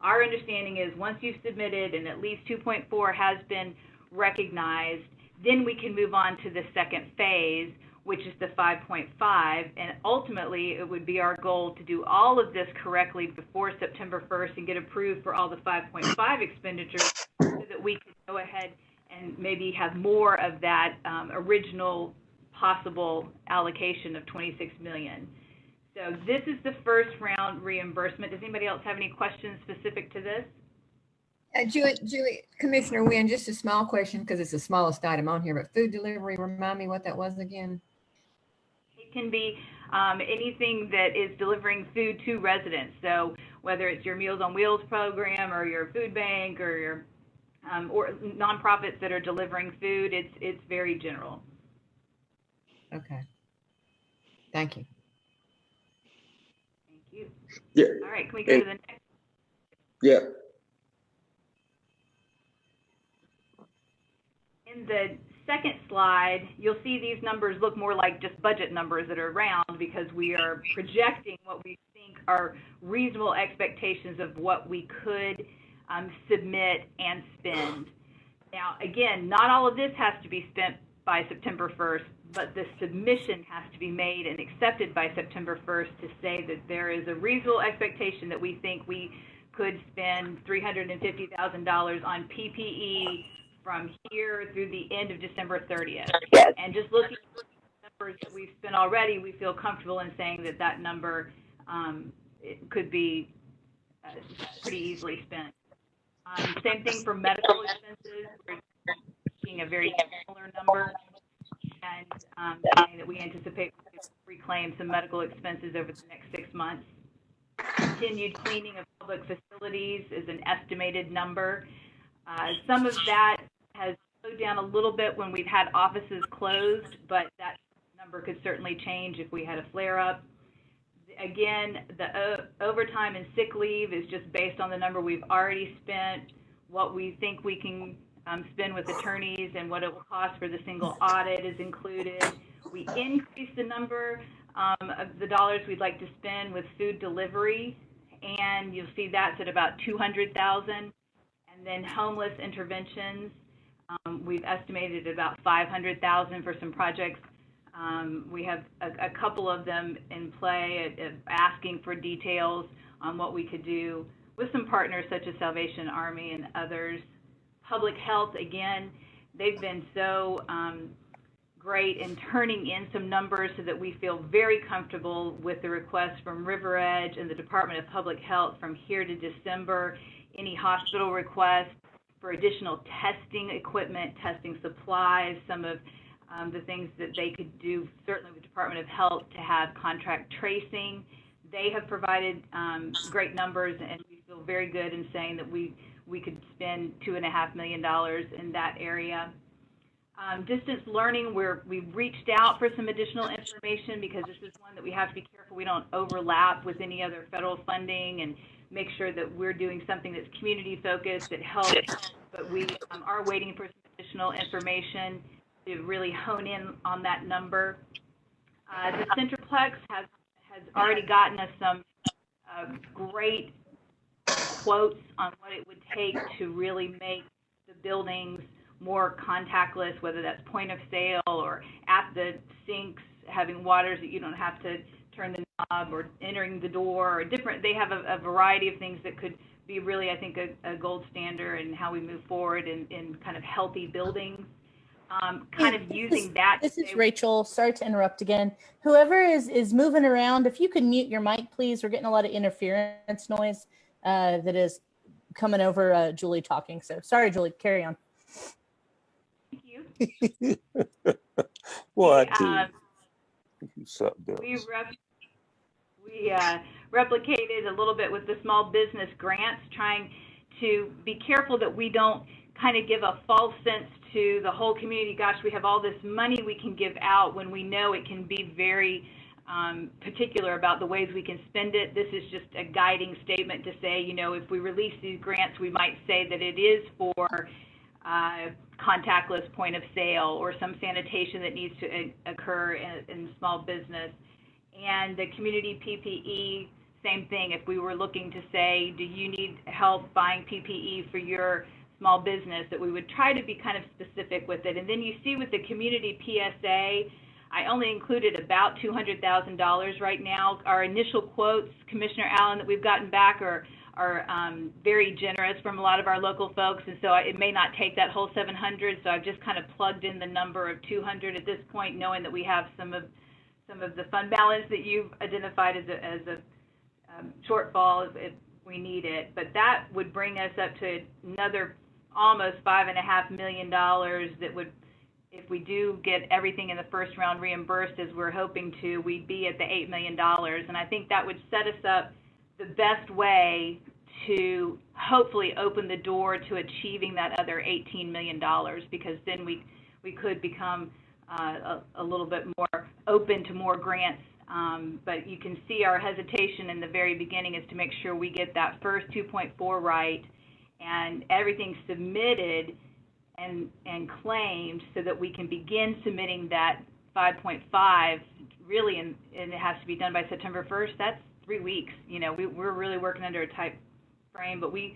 our understanding is once you've submitted and at least 2.4 has been recognized, then we can move on to the second phase, which is the 5.5, and ultimately it would be our goal to do all of this correctly before September 1st and get approved for all the 5.5 expenditures so that we could go ahead and maybe have more of that original possible allocation of $26 million. So this is the first round reimbursement. Does anybody else have any questions specific to this? Julie, Commissioner Wynn, just a small question because it's the smallest item on here, but food delivery, remind me what that was again? It can be anything that is delivering food to residents. So whether it's your Meals on Wheels program or your food bank or your or nonprofits that are delivering food, it's very general. Okay. Thank you. Thank you. Yeah. All right, can we go to the next? Yeah. In the second slide, you'll see these numbers look more like just budget numbers that are round because we are projecting what we think are reasonable expectations of what we could submit and spend. Now, again, not all of this has to be spent by September 1st, but the submission has to be made and accepted by September 1st to say that there is a reasonable expectation that we think we could spend $350,000 on PPE from here through the end of December 30th. And just looking at the numbers that we've spent already, we feel comfortable in saying that that number it could be pretty easily spent. Same thing for medical expenses. We're seeing a very similar number, and saying that we anticipate we could reclaim some medical expenses over the next 6 months. Continued cleaning of public facilities is an estimated number. Some of that has slowed down a little bit when we've had offices closed, but that number could certainly change if we had a flare-up. Again, the overtime and sick leave is just based on the number we've already spent, what we think we can spend with attorneys, and what it will cost for the single audit is included. We increased the number of the dollars we'd like to spend with food delivery, and you'll see that's at about $200,000. And then homeless interventions, we've estimated about $500,000 for some projects. We have a couple of them in play, asking for details on what we could do with some partners such as Salvation Army and others. Public health, again, they've been so great in turning in some numbers so that we feel very comfortable with the request from River Edge and the Department of Public Health from here to December. Any hospital requests for additional testing equipment, testing supplies, some of the things that they could do, certainly with the Department of Health, to have contract tracing. They have provided great numbers, and we feel very good in saying that we could spend $2.5 million in that area. Distance learning, we've reached out for some additional information because this is one that we have to be careful we don't overlap with any other federal funding, and make sure that we're doing something that's community focused that helps, but we are waiting for some additional information to really hone in on that number. The Centerplex has already gotten us some great quotes on what it would take to really make the buildings more contactless, whether that's point of sale or at the sinks, having waters that you don't have to turn the knob, or entering the door, or different. They have a variety of things that could be really, I think, a gold standard in how we move forward in kind of healthy buildings. This is Rachel. Sorry to interrupt again. Whoever is moving around, if you could mute your mic, please. We're getting a lot of interference noise that is coming over Julie talking. So sorry, Julie. Carry on. Thank you. What? We replicated a little bit with the small business grants, trying to be careful that we don't kind of give a false sense to the whole community, gosh, we have all this money we can give out, when we know it can be very particular about the ways we can spend it. This is just a guiding statement to say, you know, if we release these grants, we might say that it is for contactless point of sale or some sanitation that needs to occur in small business. And the community PPE, same thing. If we were looking to say, do you need help buying PPE for your small business, that we would try to be kind of specific with it. And then you see with the community PSA, I only included about $200,000 right now. Our initial quotes, Commissioner Allen, that we've gotten back are very generous from a lot of our local folks, and so it may not take that whole 700. So I've just kind of plugged in the number of 200 at this point, knowing that we have some of the fund balance that you've identified as a shortfall if we need it. But that would bring us up to another almost $5.5 million that would, if we do get everything in the first round reimbursed as we're hoping to, we'd be at the $8 million. And I think that would set us up the best way to hopefully open the door to achieving that other $18 million, because then we could become a little bit more open to more grants. But you can see our hesitation in the very beginning is to make sure we get that first 2.4 right and everything submitted and claimed, so that we can begin submitting that 5.5 really, and it has to be done by September 1st. That's 3 weeks. You know, we're really working under a tight frame, but we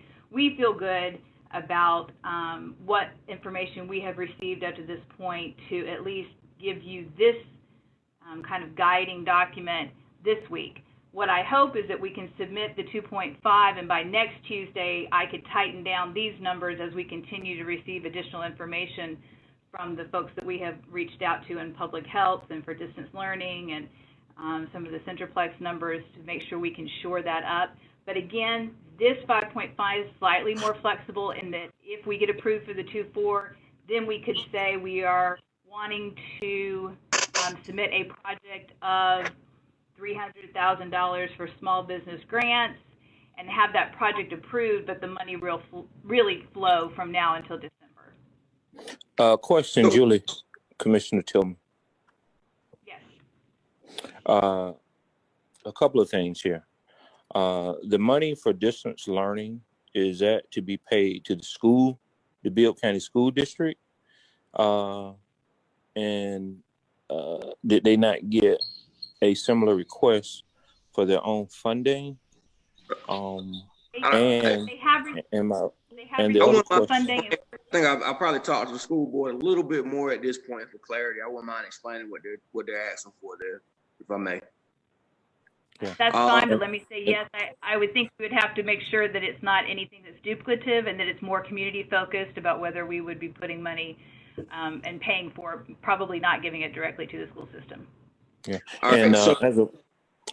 feel good about what information we have received up to this point to at least give you this kind of guiding document this week. what I hope is that we can submit the 2.5, and by next Tuesday, I could tighten down these numbers as we continue to receive additional information from the folks that we have reached out to in public health and for distance learning and some of the Centerplex numbers to make sure we can shore that up. But again, this 5.5 is slightly more flexible in that if we get approved for the 2.4, then we could say we are wanting to submit a project of $300,000 for small business grants and have that project approved, but the money really flow from now until December. Question, Julie, Commissioner Tillman. Yes. A couple of things here. The money for distance learning, is that to be paid to the school, the Bibb County School District? And did they not get a similar request for their own funding? And the other question, I think I'll probably talk to the school board a little bit more at this point for clarity. I wouldn't mind explaining what they're asking for there, if I may. Yeah. That's fine, but let me say yes. I would think we would have to make sure that it's not anything that's duplicative and that it's more community focused about whether we would be putting money and paying for, probably not giving it directly to the school system. Yeah. And so,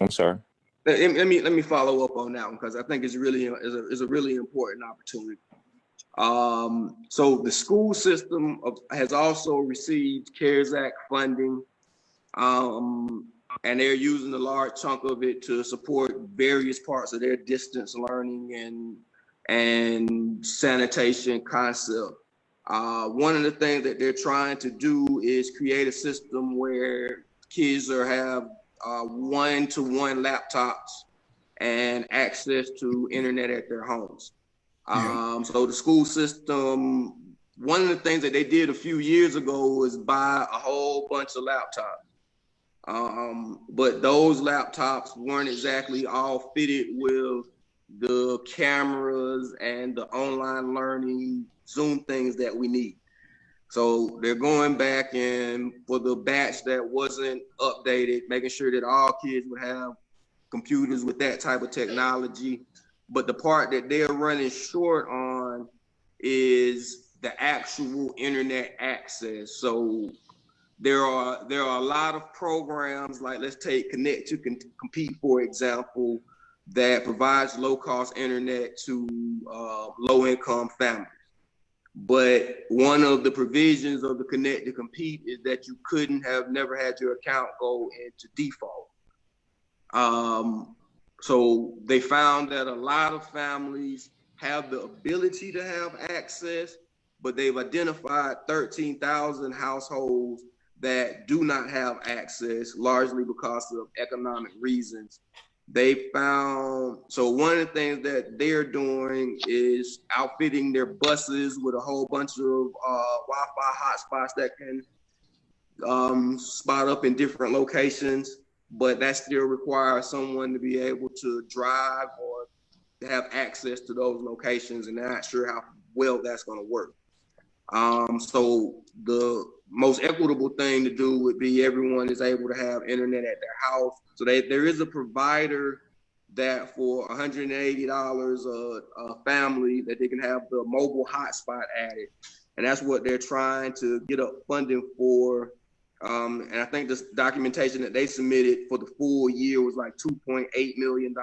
I'm sorry. Let me follow up on that one because I think it's really is a really important opportunity. So the school system has also received CARES Act funding, and they're using a large chunk of it to support various parts of their distance learning and sanitation concept. One of the things that they're trying to do is create a system where kids have one-to-one laptops and access to internet at their homes. So the school system, one of the things that they did a few years ago was buy a whole bunch of laptops. But those laptops weren't exactly all fitted with the cameras and the online learning Zoom things that we need. So they're going back and for the batch that wasn't updated, making sure that all kids would have computers with that type of technology. But the part that they're running short on is the actual internet access. So there are a lot of programs, like let's take Connect to Compete, for example, that provides low-cost internet to low-income families. But one of the provisions of the Connect to Compete is that you never had your account go into default. So they found that a lot of families have the ability to have access, but they've identified 13,000 households that do not have access, largely because of economic reasons. They found, so one of the things that they're doing is outfitting their buses with a whole bunch of Wi-Fi hotspots that can spot up in different locations, but that still requires someone to be able to drive or to have access to those locations, and they're not sure how well that's going to work. So the most equitable thing to do would be everyone is able to have internet at their house. So there is a provider that for $180 a family that they can have the mobile hotspot added. And that's what they're trying to get up funding for. And I think this documentation that they submitted for the full year was like $2.8 million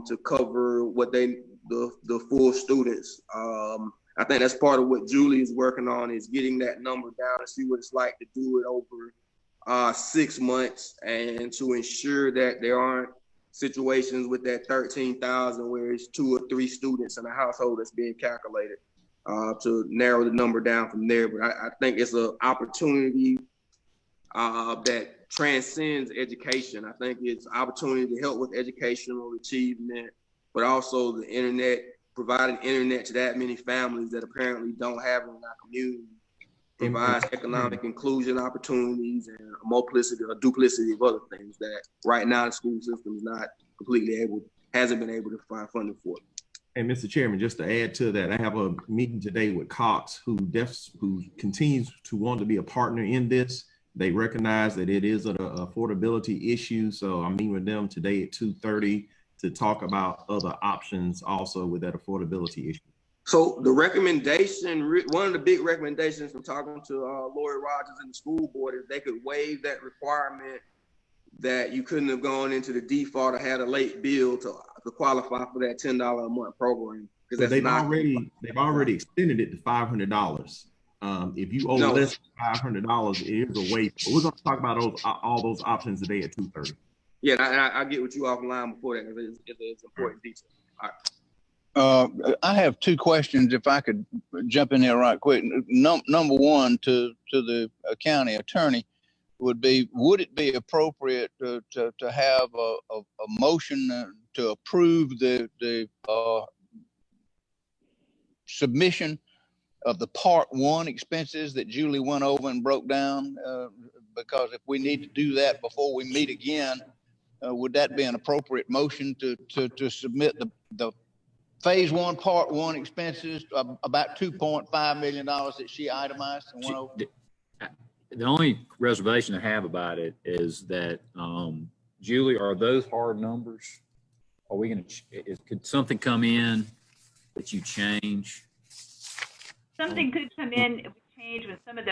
to cover what the full students. I think that's part of what Julie is working on, is getting that number down and see what it's like to do it over 6 months, and to ensure that there aren't situations with that 13,000 where it's 2 or 3 students in a household that's being calculated, to narrow the number down from there. But I think it's an opportunity that transcends education. I think it's an opportunity to help with educational achievement, but also the internet, providing internet to that many families that apparently don't have it in our community, provides economic inclusion opportunities and a duplicity of other things that right now the school system is not hasn't been able to find funding for. And Mr. Chairman, just to add to that, I have a meeting today with Cox, who continues to want to be a partner in this. They recognize that it is an affordability issue. So I'm meeting with them today at 2:30 to talk about other options also with that affordability issue. So the recommendation, one of the big recommendations from talking to Lori Rogers and the school board is they could waive that requirement that you couldn't have gone into the default or had a late bill to qualify for that $10 a month program. So they've already extended it to $500. If you owe less than $500, it is a waiver. But we're going to talk about all those options today at 2:30. Yeah, I get what you offline before that because it's important detail. All right. I have two questions, if I could jump in here right quick. Number one, to the county attorney, would it be appropriate to have a motion to approve the submission of the part one expenses that Julie went over and broke down? Because if we need to do that before we meet again, would that be an appropriate motion to submit the phase one, part one expenses, about $2.5 million that she itemized and went over? The only reservation I have about it is that, Julie, are those hard numbers? Are we going to, could something come in that you change? Something could come in, it would change with some of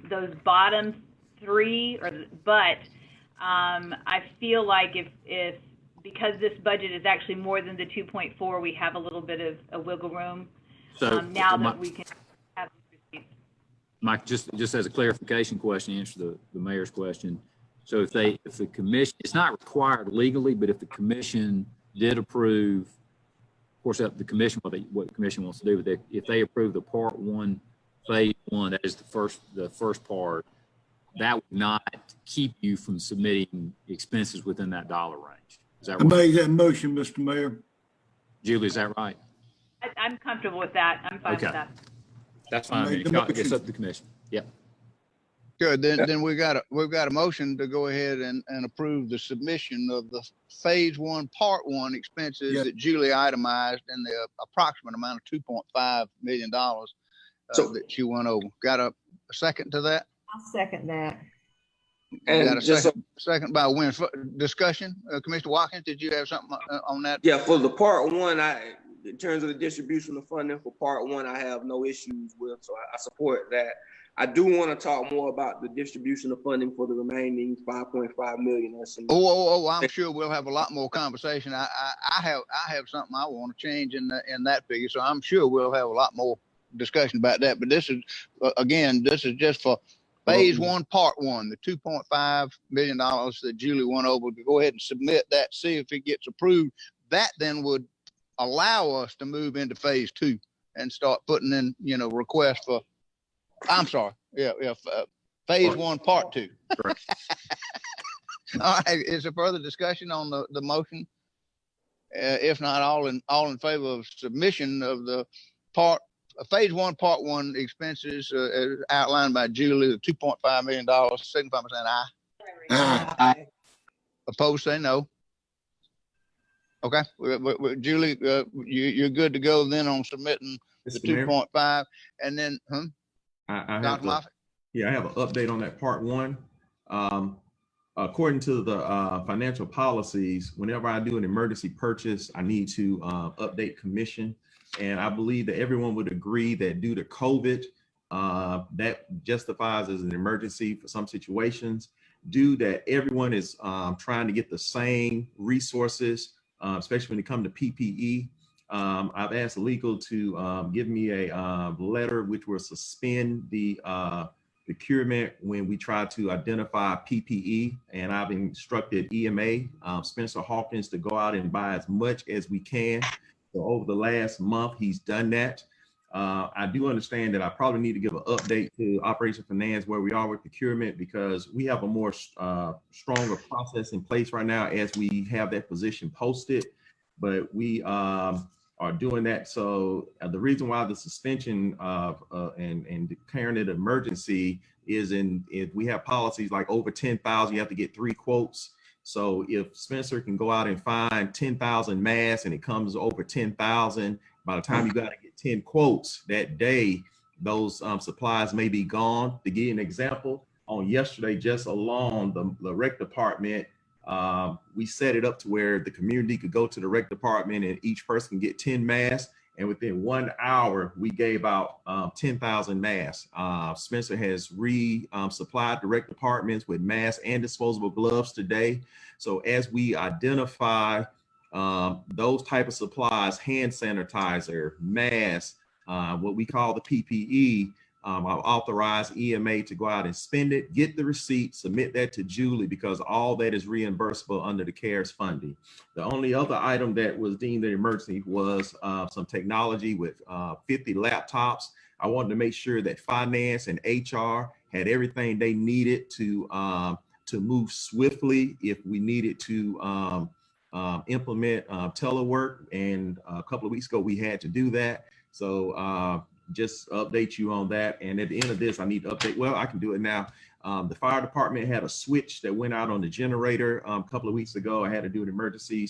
those bottom three, but I feel like if because this budget is actually more than the 2.4, we have a little bit of a wiggle room. So now that we can have receipts. Mike, just as a clarification question, answer the mayor's question. So if the commission, it's not required legally, but if the commission did approve, of course, the commission, what the commission wants to do, but if they approve the part one, phase one, that is the first part, that would not keep you from submitting expenses within that dollar range. Is that right? I make that motion, Mr. Mayor. Julie, is that right? I'm comfortable with that. I'm fine with that. That's fine. It's up to the commission. Yep. Good. Then we've got a motion to go ahead and approve the submission of the phase one, part one expenses that Julie itemized in the approximate amount of $2.5 million that she went over. Got a second to that? I'll second that. And got a second by Wynn. Discussion. Commissioner Watkins, did you have something on that? Yeah, for the part one, in terms of the distribution of funding for part one, I have no issues with, so I support that. I do want to talk more about the distribution of funding for the remaining 5.5 million. I'm sure we'll have a lot more conversation. I have something I want to change in that figure, so I'm sure we'll have a lot more discussion about that. But this is just for phase one, part one, the $2.5 million that Julie went over. To go ahead and submit that, see if it gets approved. That then would allow us to move into phase two and start putting in, requests for. I'm sorry. Phase one, part two. Correct. All right. Is there further discussion on the motion? If not, all in favor of submission of the phase one, part one expenses as outlined by Julie, the $2.5 million, 75% aye. Aye. Opposed, say no. Okay. Julie, you're good to go then on submitting the 2.5, and then, I have an update on that part one. According to the financial policies, whenever I do an emergency purchase, I need to update commission. And I believe that everyone would agree that due to COVID, that justifies as an emergency for some situations. Due that everyone is trying to get the same resources, especially when it comes to PPE. I've asked legal to give me a letter which will suspend the procurement when we try to identify PPE, and I've instructed EMA, Spencer Hawkins, to go out and buy as much as we can. So over the last month, he's done that. I do understand that I probably need to give an update to Operation Finance where we are with procurement, because we have a more stronger process in place right now as we have that position posted, but we are doing that. So the reason why the suspension and declaring it emergency is if we have policies like over 10,000, you have to get 3 quotes. So if Spencer can go out and find 10,000 masks and it comes over 10,000, by the time you got to get 10 quotes that day, those supplies may be gone. To give you an example, on yesterday, just along the rec department, we set it up to where the community could go to the rec department and each person can get 10 masks. And within 1 hour, we gave out 10,000 masks. Spencer has supplied the rec departments with masks and disposable gloves today. So as we identify those type of supplies, hand sanitizer, masks, what we call the PPE, I've authorized EMA to go out and spend it, get the receipt, submit that to Julie, because all that is reimbursable under the CARES funding. The only other item that was deemed an emergency was some technology with 50 laptops. I wanted to make sure that finance and HR had everything they needed to move swiftly if we needed to implement telework. And a couple of weeks ago, we had to do that. So just update you on that. And at the end of this, I need to update. Well, I can do it now. The fire department had a switch that went out on the generator a couple of weeks ago. I had to do an emergency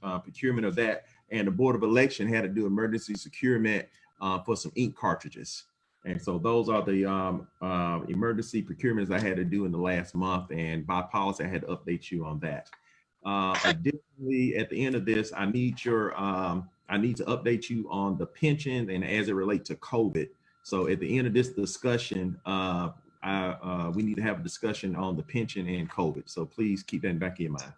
procurement of that. And the Board of Election had to do emergency procurement for some ink cartridges. And so those are the emergency procurements I had to do in the last month. And by policy, I had to update you on that. Additionally, at the end of this, I need to update you on the pension and as it relates to COVID. So at the end of this discussion, we need to have a discussion on the pension and COVID. So please keep that back in mind.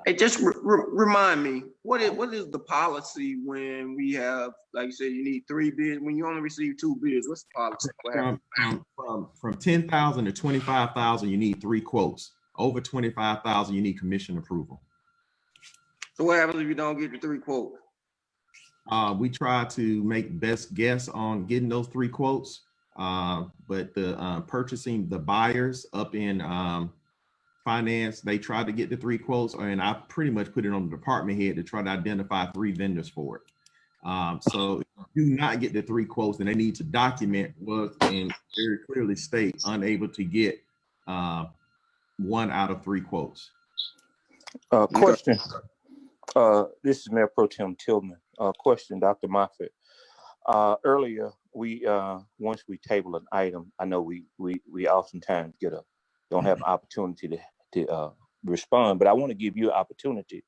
Hey, just remind me, what is the policy when we have, like you said, you need 3 bids, when you only receive 2 bids, what's the policy? From 10,000 to 25,000, you need 3 quotes. Over 25,000, you need commission approval. So what happens if you don't get the 3 quotes? We try to make best guess on getting those 3 quotes, but the purchasing, the buyers up in finance, they tried to get the 3 quotes, and I pretty much put it on the department head to try to identify 3 vendors for it. So if you do not get the 3 quotes, then they need to document what and very clearly state unable to get 1 out of 3 quotes. Question. This is Mayor Pro Tem Tillman. Question, Dr. Moffitt. Earlier, once we table an item, I know we oftentimes don't have an opportunity to respond, but I want to give you an opportunity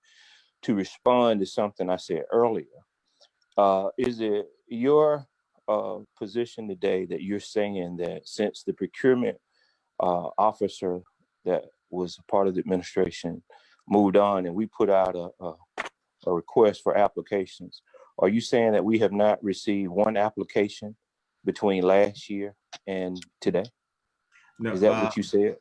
to respond to something I said earlier. Is it your position today that you're saying that since the procurement officer that was a part of the administration moved on and we put out a request for applications, are you saying that we have not received 1 application between last year and today? No, is that what you said?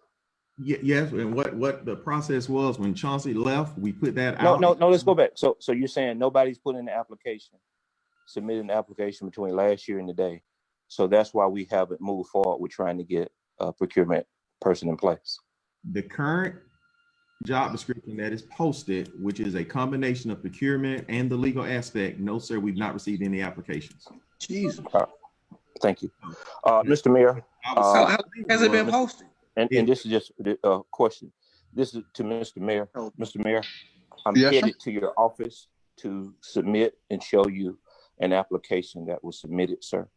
Yes, and what the process was when Chauncey left, we put that out. No, let's go back. So you're saying nobody's put in the application, submitted an application between last year and today. So that's why we haven't moved forward with trying to get a procurement person in place. The current job description that is posted, which is a combination of procurement and the legal aspect, no, sir, we've not received any applications. Jesus. Thank you. Mr. Mayor. How has it been posted? And this is just a question. This is to Mr. Mayor. Mr. Mayor, I'm Yes, headed sir. to your office to submit and show you an application that was submitted, sir.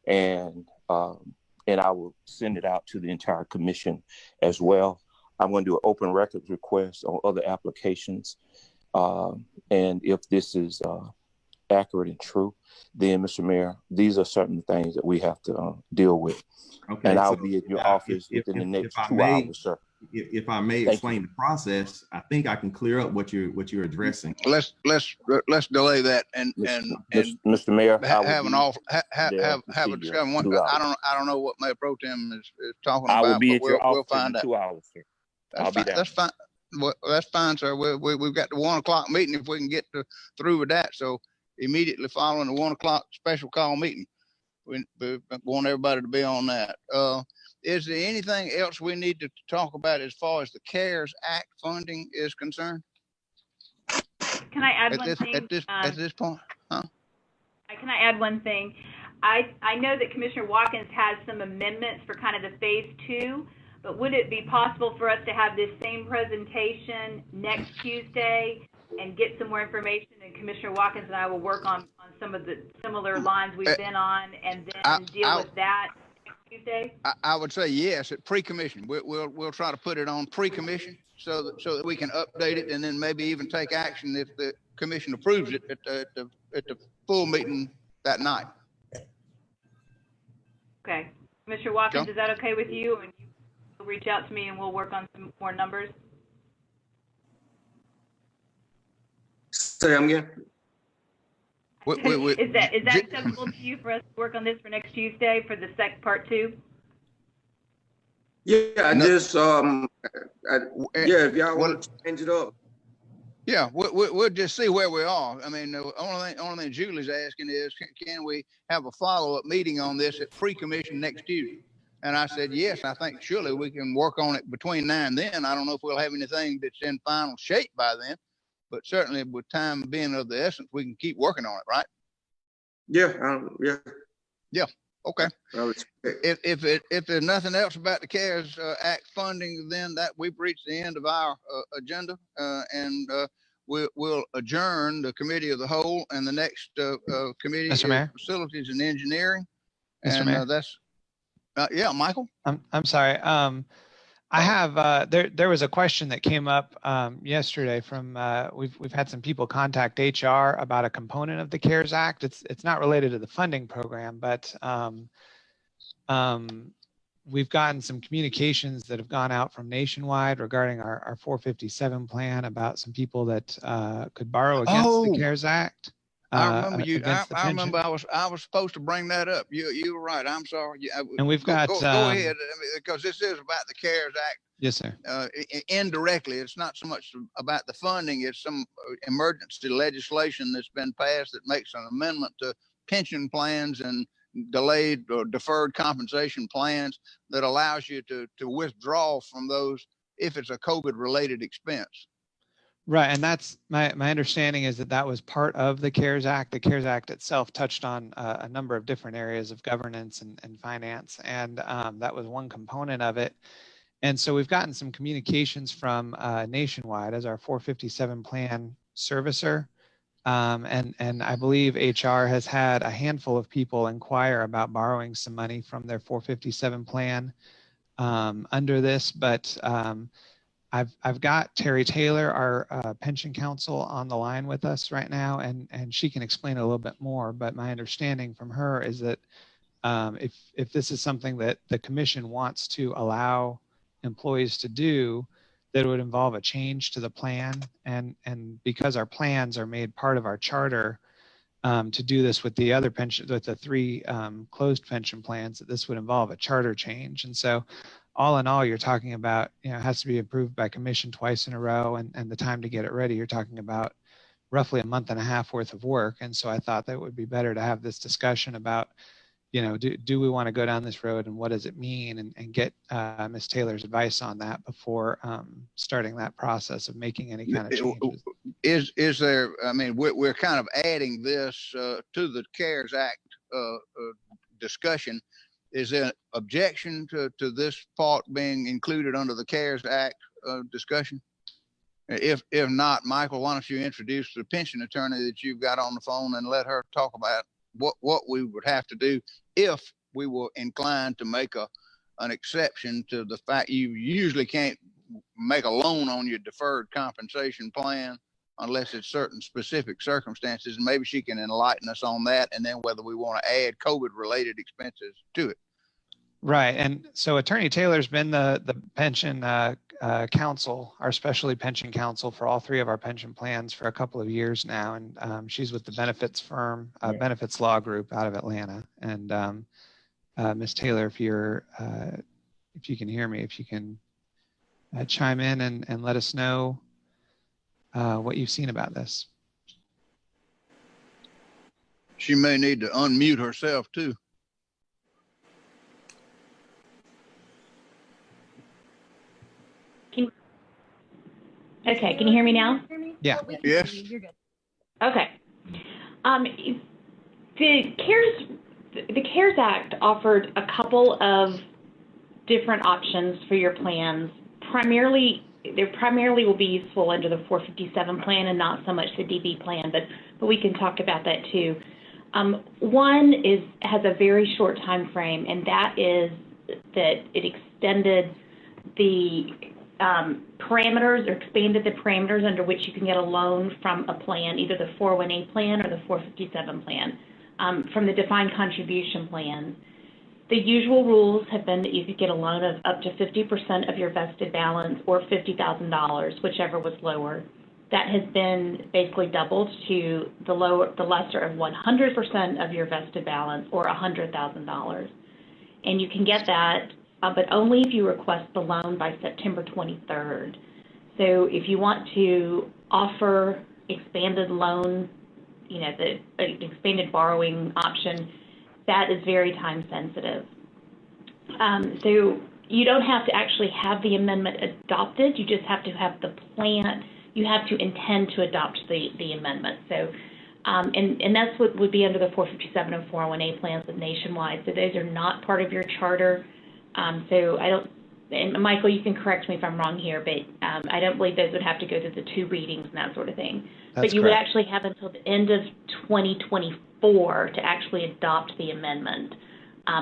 And I will send it out to the entire commission as well. I'm going to do an open records request on other applications. And if this is accurate and true, then Mr. Mayor, these are certain things that we have to deal with. Okay, and I'll so be at your office within the next 2 hours, sir. If I may explain the process, I think I can clear up what you're addressing. Let's delay that and Mr. Mayor, have a discussion. I don't know what Mayor Pro Tem is talking about. I will be at your we'll office find in out. 2 hours, sir. That's fine. That's fine. Well, that's fine, sir. We've got the 1 o'clock meeting if we can get through with that. So immediately following the 1 o'clock special call meeting, we want everybody to be on that. Is there anything else we need to talk about as far as the CARES Act funding is concerned? Can I add one thing? At this point, huh? Can I add one thing? I know that Commissioner Watkins has some amendments for kind of the phase 2, but would it be possible for us to have this same presentation next Tuesday and get some more information, and Commissioner Watkins and I will work on some of the similar lines we've been on, and then deal with that Tuesday? I would say yes at pre-commission. We'll try to put it on pre-commission so that we can update it and then maybe even take action if the commission approves it at the full meeting that night. Okay. Mr. Watkins, Okay. is that okay with you? And you'll reach out to me and we'll work on some more numbers? Say them again. Is that acceptable to you for us to work on this for next Tuesday for the part 2? Yeah, if y'all want to change it up. Yeah, we'll just see where we are. I mean, the only thing Julie's asking is, can we have a follow-up meeting on this at pre-commission next Tuesday? And I said, yes, I think surely we can work on it between now and then. I don't know if we'll have anything that's in final shape by then, but certainly with time being of the essence, we can keep working on it, right? Yeah, Yeah. Okay. If there's nothing else about the CARES Act funding, then that we've reached the end of our agenda, and we'll adjourn the committee of the whole and the next committee is facilities and engineering. Mr. Mayor. That's yeah, Michael. I'm sorry. I have there was a question that came up yesterday from we've had some people contact HR about a component of the CARES Act. It's not related to the funding program, but we've gotten some communications that have gone out from Nationwide regarding our 457 plan about some people that could borrow against the CARES Act. I remember you. I remember I was supposed to bring that up. You were right. I'm sorry. And we've got go ahead, because this is about the CARES Act. Yes, sir. Indirectly, it's not so much about the funding. It's some emergency legislation that's been passed that makes an amendment to pension plans and delayed or deferred compensation plans that allows you to withdraw from those if it's a COVID-related expense. Right, and that's my understanding is that was part of the CARES Act. The CARES Act itself touched on a number of different areas of governance and finance, and that was one component of it. And so we've gotten some communications from Nationwide as our 457 plan servicer, and I believe HR has had a handful of people inquire about borrowing some money from their 457 plan under this, but I've got Terry Taylor, our pension counsel, on the line with us right now, and she can explain a little bit more. But my understanding from her is that if this is something that the commission wants to allow employees to do, that it would involve a change to the plan, and because our plans are made part of our charter to do this with the other pension, with the 3 closed pension plans, that this would involve a charter change. And so all in all, you're talking about, it has to be approved by commission twice in a row, and the time to get it ready, you're talking about roughly a month and a half worth of work. And so I thought that it would be better to have this discussion about, do we want to go down this road, and what does it mean, and get Ms. Taylor's advice on that before starting that process of making any kind of changes. Is there, I mean, we're kind of adding this to the CARES Act discussion. Is there an objection to this part being included under the CARES Act discussion? If not, Michael, why don't you introduce the pension attorney that you've got on the phone and let her talk about what we would have to do if we were inclined to make an exception to the fact you usually can't make a loan on your deferred compensation plan unless it's certain specific circumstances. And maybe she can enlighten us on that, and then whether we want to add COVID-related expenses to it. Right. And so Attorney Taylor's been the pension counsel, our specialty pension counsel for all 3 of our pension plans for a couple of years now. And she's with the benefits firm, Benefits Law Group out of Atlanta. And Ms. Taylor, if you can hear me, if you can chime in and let us know what you've seen about this. She may need to unmute herself too. Okay, can you hear me now? Yeah. Yes. You're good. Okay. The CARES Act offered a couple of different options for your plans. They primarily will be useful under the 457 plan and not so much the DB plan, but we can talk about that too. One has a very short time frame, and that is that it extended the parameters or expanded the parameters under which you can get a loan from a plan, either the 401A plan or the 457 plan, from the defined contribution plan. The usual rules have been that you could get a loan of up to 50% of your vested balance or $50,000, whichever was lower. That has been basically doubled to the lesser of 100% of your vested balance or $100,000. And you can get that, but only if you request the loan by September 23rd. So if you want to offer expanded loan, the expanded borrowing option, that is very time sensitive. So you don't have to actually have the amendment adopted. You just have to have the plan. You have to intend to adopt the amendment. So, and that's what would be under the 457 and 401A plans with Nationwide. So those are not part of your charter. So I don't, and Michael, you can correct me if I'm wrong here, but I don't believe those would have to go through the 2 readings and that sort of thing. That's but you correct. would actually have until the end of 2024 to actually adopt the amendment.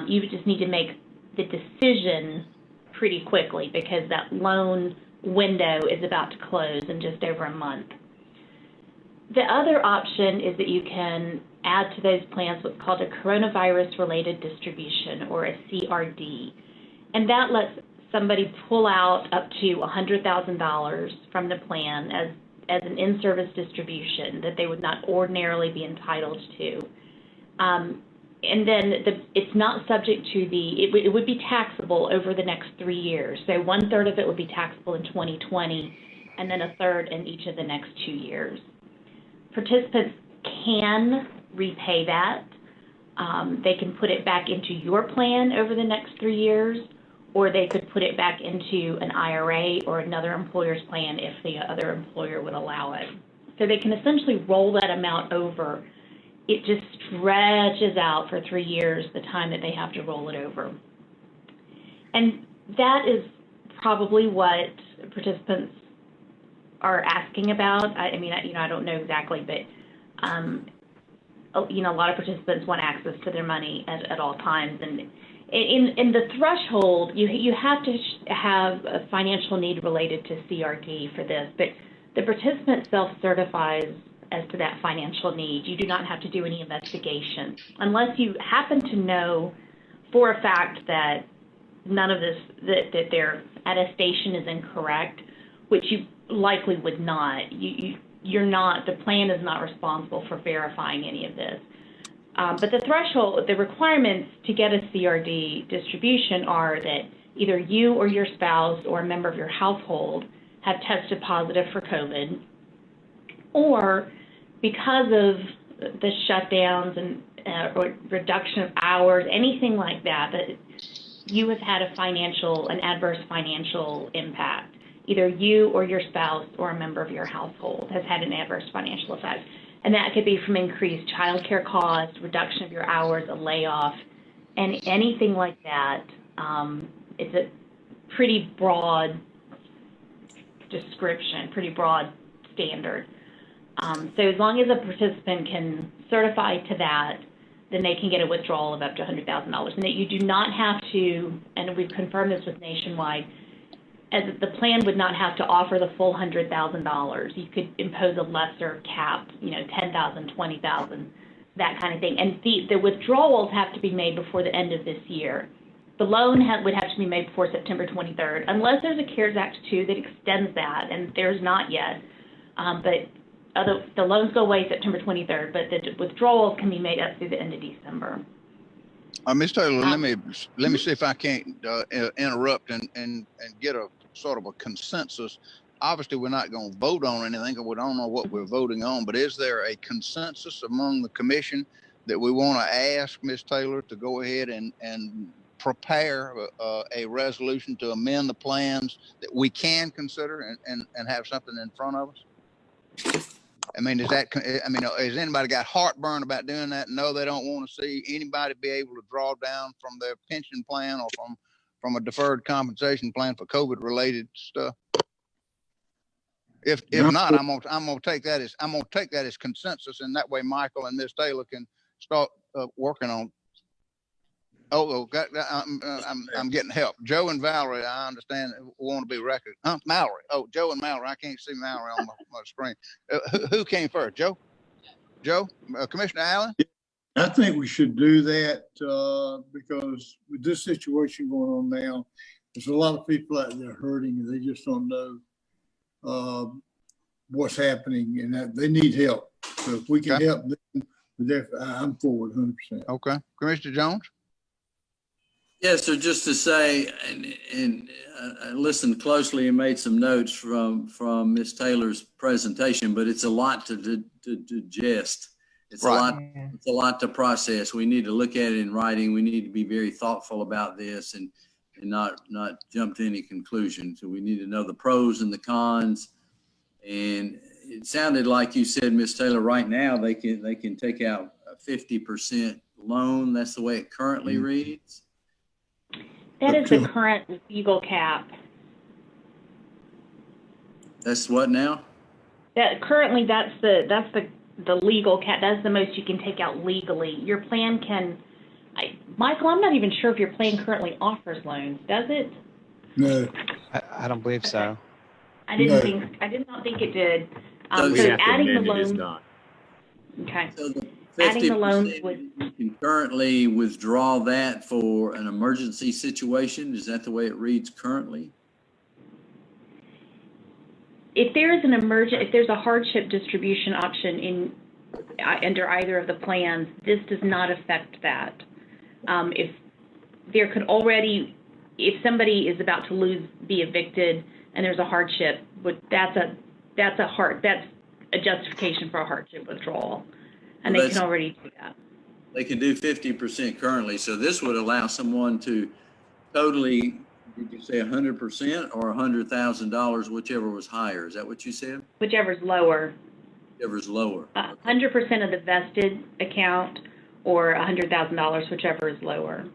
You would just need to make the decision pretty quickly because that loan window is about to close in just over a month. The other option is that you can add to those plans what's called a coronavirus-related distribution, or a CRD. And that lets somebody pull out up to $100,000 from the plan as an in-service distribution that they would not ordinarily be entitled to. And then it's not subject to it would be taxable over the next 3 years. So 1/3 of it would be taxable in 2020, and then 1/3 in each of the next 2 years. Participants can repay that. They can put it back into your plan over the next 3 years, or they could put it back into an IRA or another employer's plan if the other employer would allow it. So they can essentially roll that amount over. It just stretches out for 3 years, the time that they have to roll it over. And that is probably what participants are asking about. I mean, I don't know exactly, but, a lot of participants want access to their money at all times. And in the threshold, you have to have a financial need related to CRD for this, but the participant self-certifies as to that financial need. You do not have to do any investigation unless you happen to know for a fact that none of this, that their attestation is incorrect, which you likely would not. You're not, the plan is not responsible for verifying any of this. But the threshold, the requirements to get a CRD distribution are that either you or your spouse or a member of your household have tested positive for COVID, or because of the shutdowns and or reduction of hours, anything like that, that you have had an adverse financial impact. Either you or your spouse or a member of your household has had an adverse financial effect. And that could be from increased child care costs, reduction of your hours, a layoff, and anything like that. It's a pretty broad description, pretty broad standard. So as long as a participant can certify to that, then they can get a withdrawal of up to $100,000. And that you do not have to, and we've confirmed this with Nationwide, as the plan would not have to offer the full $100,000. You could impose a lesser cap, $10,000, $20,000, that kind of thing. And the withdrawals have to be made before the end of this year. The loan would have to be made before September 23rd, unless there's a CARES Act 2 that extends that, and there's not yet. But the loans go away September 23rd, but the withdrawals can be made up through the end of December. Ms. Taylor, let me see if I can't interrupt and get a sort of a consensus. Obviously, we're not going to vote on anything, and we don't know what we're voting on. But is there a consensus among the commission that we want to ask Ms. Taylor to go ahead and prepare a resolution to amend the plans that we can consider and have something in front of us? I mean, has anybody got heartburn about doing that? No, they don't want to see anybody be able to draw down from their pension plan or from a deferred compensation plan for COVID related stuff. If not, I'm gonna take that as consensus, and that way Michael and Ms. Taylor can start working on. I'm getting help. Joe and Valerie, I understand, want to be record. Mallory. Oh, Joe and Mallory. I can't see Mallory on my screen. Who came first? Joe? Commissioner Allen? I think we should do that because with this situation going on now, there's a lot of people out there hurting and they just don't know what's happening and that they need help. So if we can help them, I'm forward 100%. Okay. Commissioner Jones? Yes, sir. Just to say, and I listened closely and made some notes from Ms. Taylor's presentation, but it's a lot to digest. It's a lot to process. We need to look at it in writing. We need to be very thoughtful about this and not jump to any conclusion. So we need to know the pros and the cons. And it sounded like you said, Ms. Taylor, right now they can take out a 50% loan. That's the way it currently reads. That is the current legal cap. That's what now? That currently that's the legal cap. That's the most you can take out legally. Your plan can, Michael, I'm not even sure if your plan currently offers loans. Does it? No, I don't believe so. I did not think it did. So adding the loans. Okay. So the adding the loans would. You can currently withdraw that for an emergency situation. Is that the way it reads currently? If there is if there's a hardship distribution option under either of the plans, this does not affect that. If there could already, if somebody is about to be evicted, and there's a hardship, but that's a justification for a hardship withdrawal, and they can already do that. They can do 50% currently, so this would allow someone to totally. Did you say 100% or $100,000, whichever was higher? Is that what you said? Whichever's lower. Whichever's lower. 100% of the vested account or $100,000, whichever is lower.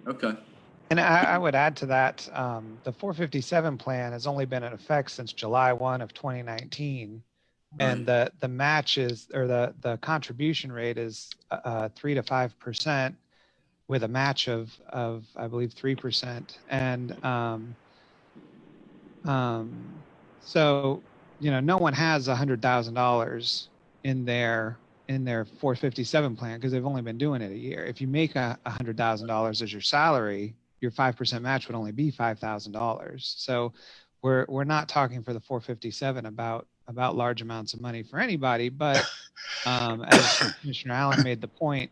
Okay. And I would add to that, the 457 plan has only been in effect since July 1 of 2019. Right. And the match is, or the contribution rate is 3 to 5%. With a match of I believe 3%, and so no one has $100,000 in their 457 plan because they've only been doing it a year. If you make $100,000 as your salary, your 5% match would only be $5,000. So we're not talking for the 457 about large amounts of money for anybody, but as Commissioner Allen made the point.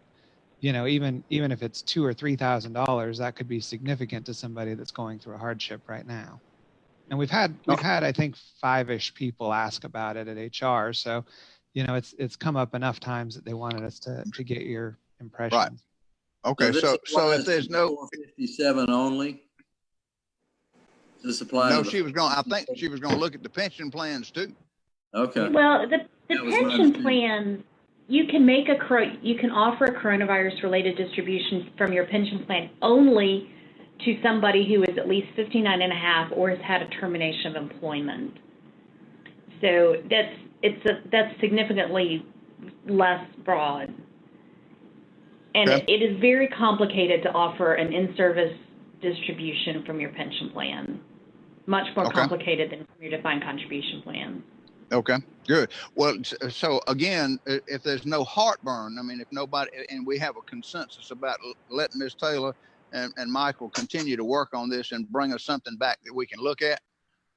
Even if it's $2,000 or $3,000, that could be significant to somebody that's going through a hardship right now. And we've had I think 5-ish people ask about it at HR. So, it's come up enough times that they wanted us to get your impression. Right. Okay. So if there's no 457 only, does this apply? No, I think she was going to look at the pension plans too. Okay. Well, the pension plans. You can offer a coronavirus-related distribution from your pension plan only to somebody who is at least 59 and a half or has had a termination of employment. So that's significantly less broad. And it is very complicated to offer an in-service distribution from your pension plan. Much more complicated than from your defined contribution plan. Okay, good. Well, so again, if there's no heartburn, if nobody, and we have a consensus about letting Ms. Taylor and Michael continue to work on this and bring us something back that we can look at,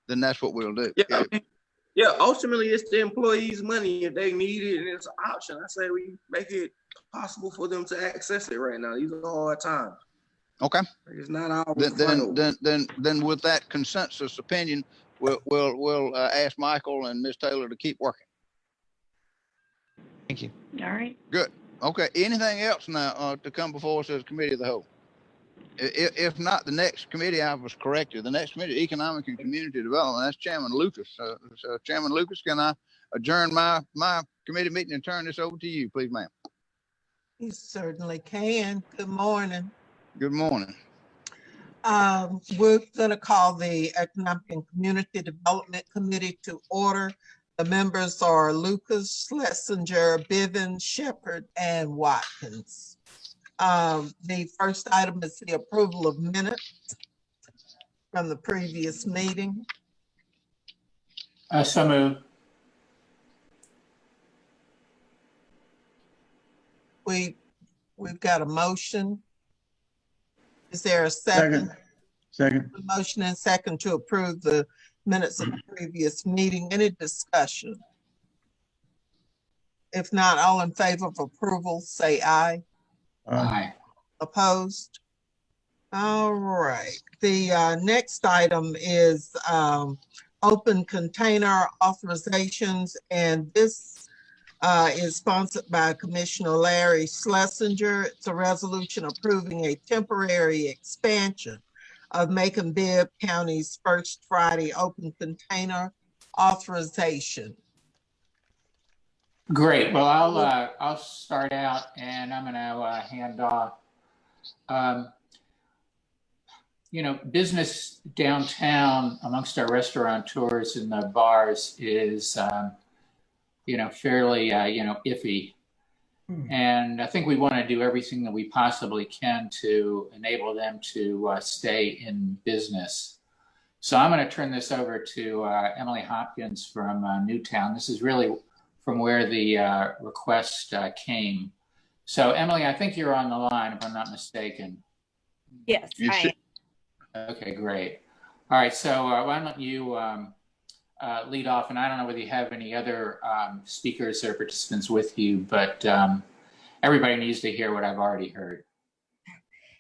then that's what we'll do. Yeah, ultimately it's the employees' money. If they need it and it's an option, I say we make it possible for them to access it right now. These are hard times. Okay. It's not our then with that consensus opinion, We'll ask Michael and Ms. Taylor to keep working. Thank you. All right. Good. Okay. Anything else now to come before us as committee of the whole? If not, the next committee, I was corrected. The next committee, Economic and Community Development, that's Chairman Lucas. So Chairman Lucas, can I adjourn my committee meeting and turn this over to you, please, ma'am? You certainly can. Good morning. Good morning. We're going to call the Economic and Community Development Committee to order. The members are Lucas, Schlesinger, Bivens, Shepherd, and Watkins. The first item is the approval of minutes from the previous meeting. So moved. We've got a motion. Is there a second? Second. A motion and second to approve the minutes of the previous meeting. Any discussion? If not, all in favor of approval, say aye. Aye. Opposed? All right. The next item is open container authorizations, and this is sponsored by Commissioner Larry Schlesinger. It's a resolution approving a temporary expansion of Macon-Bibb County's first Friday open container authorization. Great. Well, I'll start out, and I'm going to hand off. You know, business downtown amongst our restaurateurs and the bars is, you know, fairly, you know, iffy. And I think we want to do everything that we possibly can to enable them to stay in business. So I'm going to turn this over to Emily Hopkins from Newtown. This is really from where the request came. So Emily, I think you're on the line, if I'm not mistaken. Yes, I am. Okay, great. All right, so why don't you lead off, and I don't know whether you have any other speakers or participants with you, but everybody needs to hear what I've already heard.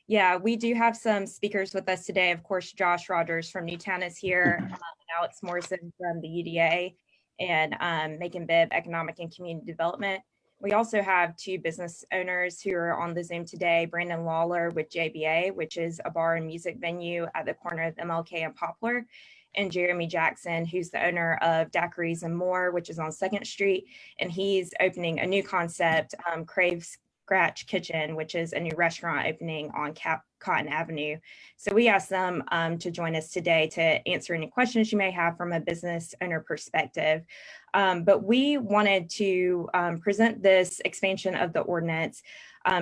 Yeah, we do have some speakers with us today. Of course, Josh Rogers from Newtown is here, and Alex Morrison from the UDA, and Macon-Bibb Economic and Community Development. We also have two business owners who are on the Zoom today, Brandon Lawler with JBA, which is a bar and music venue at the corner of MLK and Poplar, and Jeremy Jackson, who's the owner of Daiquiris and More, which is on 2nd Street. And he's opening a new concept, Crave Scratch Kitchen, which is a new restaurant opening on Cotton Avenue. So we asked them to join us today to answer any questions you may have from a business owner perspective. But we wanted to present this expansion of the ordinance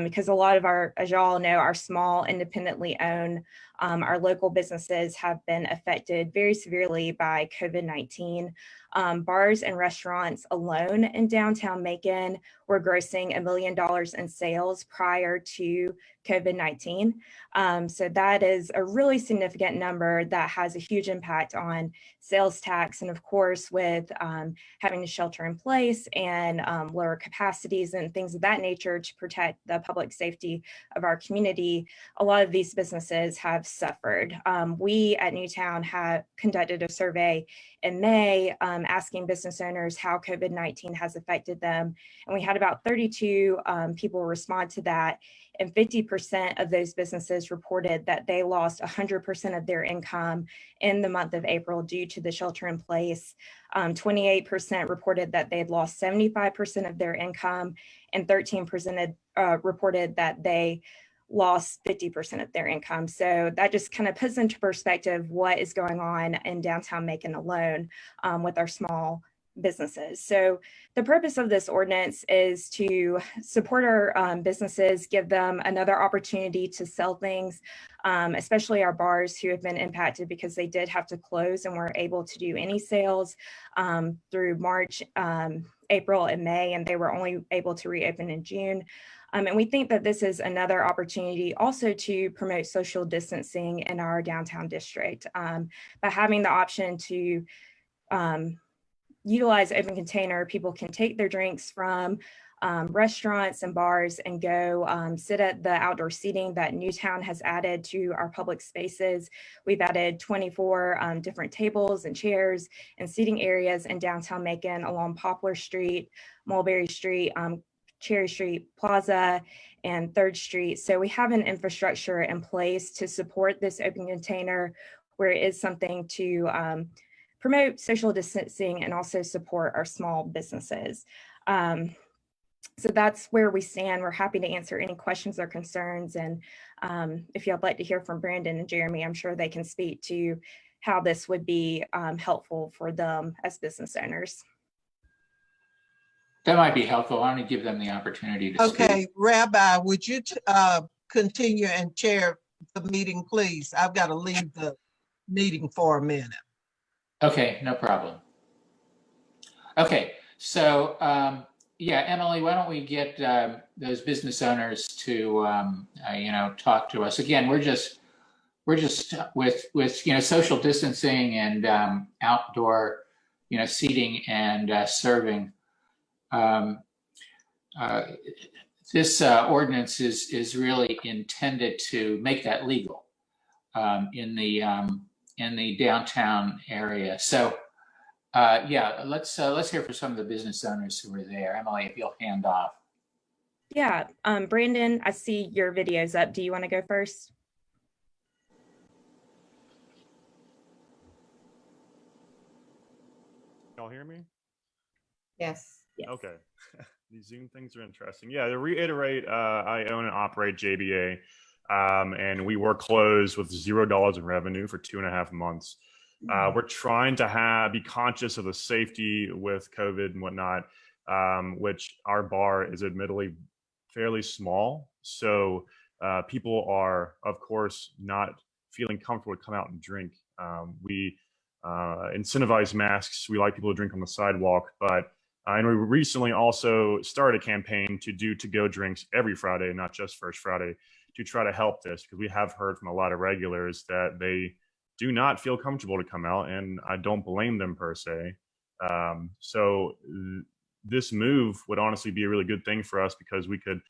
because a lot of our, as y'all know, our small independently owned, our local businesses have been affected very severely by COVID-19. Bars and restaurants alone in downtown Macon were grossing $1 million in sales prior to COVID-19. So that is a really significant number that has a huge impact on sales tax. And of course, with having to shelter in place and lower capacities and things of that nature to protect the public safety of our community, a lot of these businesses have suffered. We at Newtown have conducted a survey in May asking business owners how COVID-19 has affected them. And we had about 32 people respond to that. And 50% of those businesses reported that they lost 100% of their income in the month of April due to the shelter in place. 28% reported that they'd lost 75% of their income, and 13% reported that they lost 50% of their income. So that just kind of puts into perspective what is going on in downtown Macon alone with our small businesses. So the purpose of this ordinance is to support our businesses, give them another opportunity to sell things, especially our bars who have been impacted because they did have to close and weren't able to do any sales through March, April, and May, and they were only able to reopen in June. And we think that this is another opportunity also to promote social distancing in our downtown district by having the option to utilize open container. People can take their drinks from restaurants and bars and go sit at the outdoor seating that Newtown has added to our public spaces. We've added 24 different tables and chairs and seating areas in downtown Macon along Poplar Street, Mulberry Street, Cherry Street Plaza, and 3rd Street. So we have an infrastructure in place to support this open container where it is something to promote social distancing and also support our small businesses. So that's where we stand. We're happy to answer any questions or concerns. And if you'd like to hear from Brandon and Jeremy, I'm sure they can speak to how this would be helpful for them as business owners. That might be helpful. I want to give them the opportunity to speak. Okay, Rabbi, would you continue and chair the meeting, please? I've got to leave the meeting for a minute. Okay, no problem. Okay, so yeah, Emily, why don't we get those business owners to talk to us again? We're just with social distancing and outdoor seating and serving. This ordinance is really intended to make that legal in the downtown area. So yeah, let's hear from some of the business owners who were there. Emily, if you'll hand off. Yeah, Brandon, I see your video's up. Do you want to go first? Y'all hear me? Yes. Okay. These Zoom things are interesting. Yeah, to reiterate, I own and operate JBA, and we were closed with $0 in revenue for 2.5 months. We're trying to be conscious of the safety with COVID and whatnot, which our bar is admittedly fairly small. So people are, of course, not feeling comfortable to come out and drink. We incentivize masks. We like people to drink on the sidewalk, but and we recently also started a campaign to do to-go drinks every Friday, not just First Friday, to try to help this, because we have heard from a lot of regulars that they do not feel comfortable to come out, and I don't blame them per se. So this move would honestly be a really good thing for us, because we could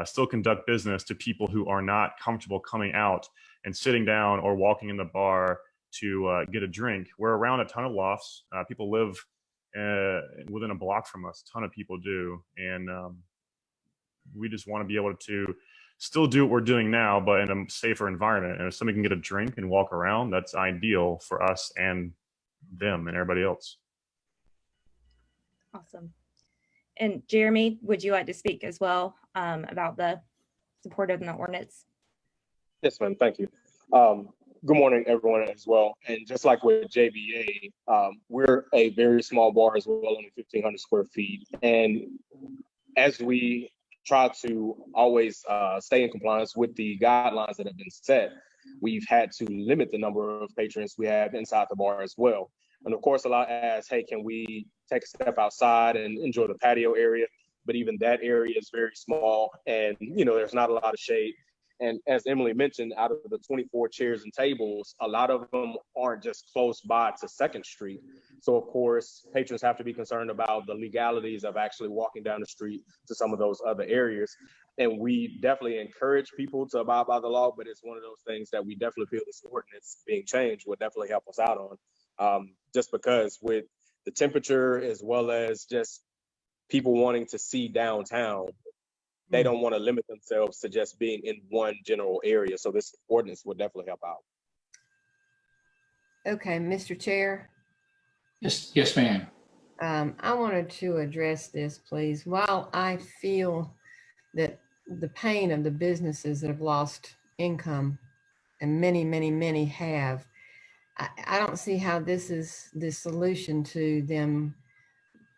still conduct business to people who are not comfortable coming out and sitting down or walking in the bar to get a drink. We're around a ton of lofts. People live within a block from us. A ton of people do, and we just want to be able to still do what we're doing now, but in a safer environment. And if somebody can get a drink and walk around, that's ideal for us and them and everybody else. Awesome. And Jeremy, would you like to speak as well about the support of the ordinance? Yes, ma'am. Thank you. Good morning, everyone, as well. And just like with JBA, we're a very small bar as well, only 1,500 square feet. And as we try to always stay in compliance with the guidelines that have been set, we've had to limit the number of patrons we have inside the bar as well. And of course, a lot ask, hey, can we take a step outside and enjoy the patio area? But even that area is very small, and there's not a lot of shade. And as Emily mentioned, out of the 24 chairs and tables, a lot of them aren't just close by to 2nd Street. So of course, patrons have to be concerned about the legalities of actually walking down the street to some of those other areas. And we definitely encourage people to abide by the law, but it's one of those things that we definitely feel this ordinance being changed would definitely help us out on. Just because with the temperature, as well as just people wanting to see downtown, they don't want to limit themselves to just being in one general area. So this ordinance would definitely help out. Okay, Mr. Chair. Yes, ma'am. I wanted to address this, please. While I feel that the pain of the businesses that have lost income, and many, many, many have, I don't see how this is the solution to them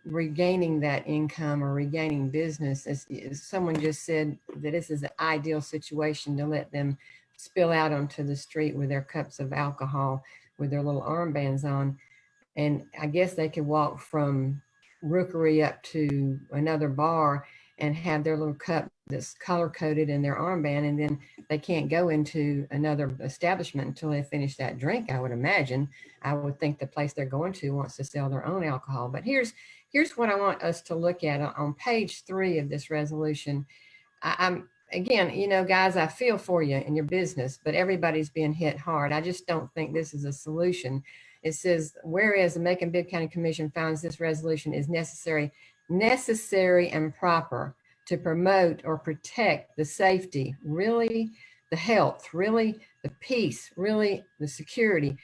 regaining that income or regaining business. As someone just said, that this is the ideal situation to let them spill out onto the street with their cups of alcohol with their little armbands on. And I guess they could walk from Rookery up to another bar and have their little cup that's color coded in their armband, and then they can't go into another establishment until they finish that drink, I would imagine. I would think the place they're going to wants to sell their own alcohol. But here's what I want us to look at on page 3 of this resolution. I'm again, guys, I feel for you in your business, but everybody's being hit hard. I just don't think this is a solution. It says, whereas the Macon-Bibb County Commission finds this resolution is necessary and proper to promote or protect the safety, really the health, really the peace, really the security,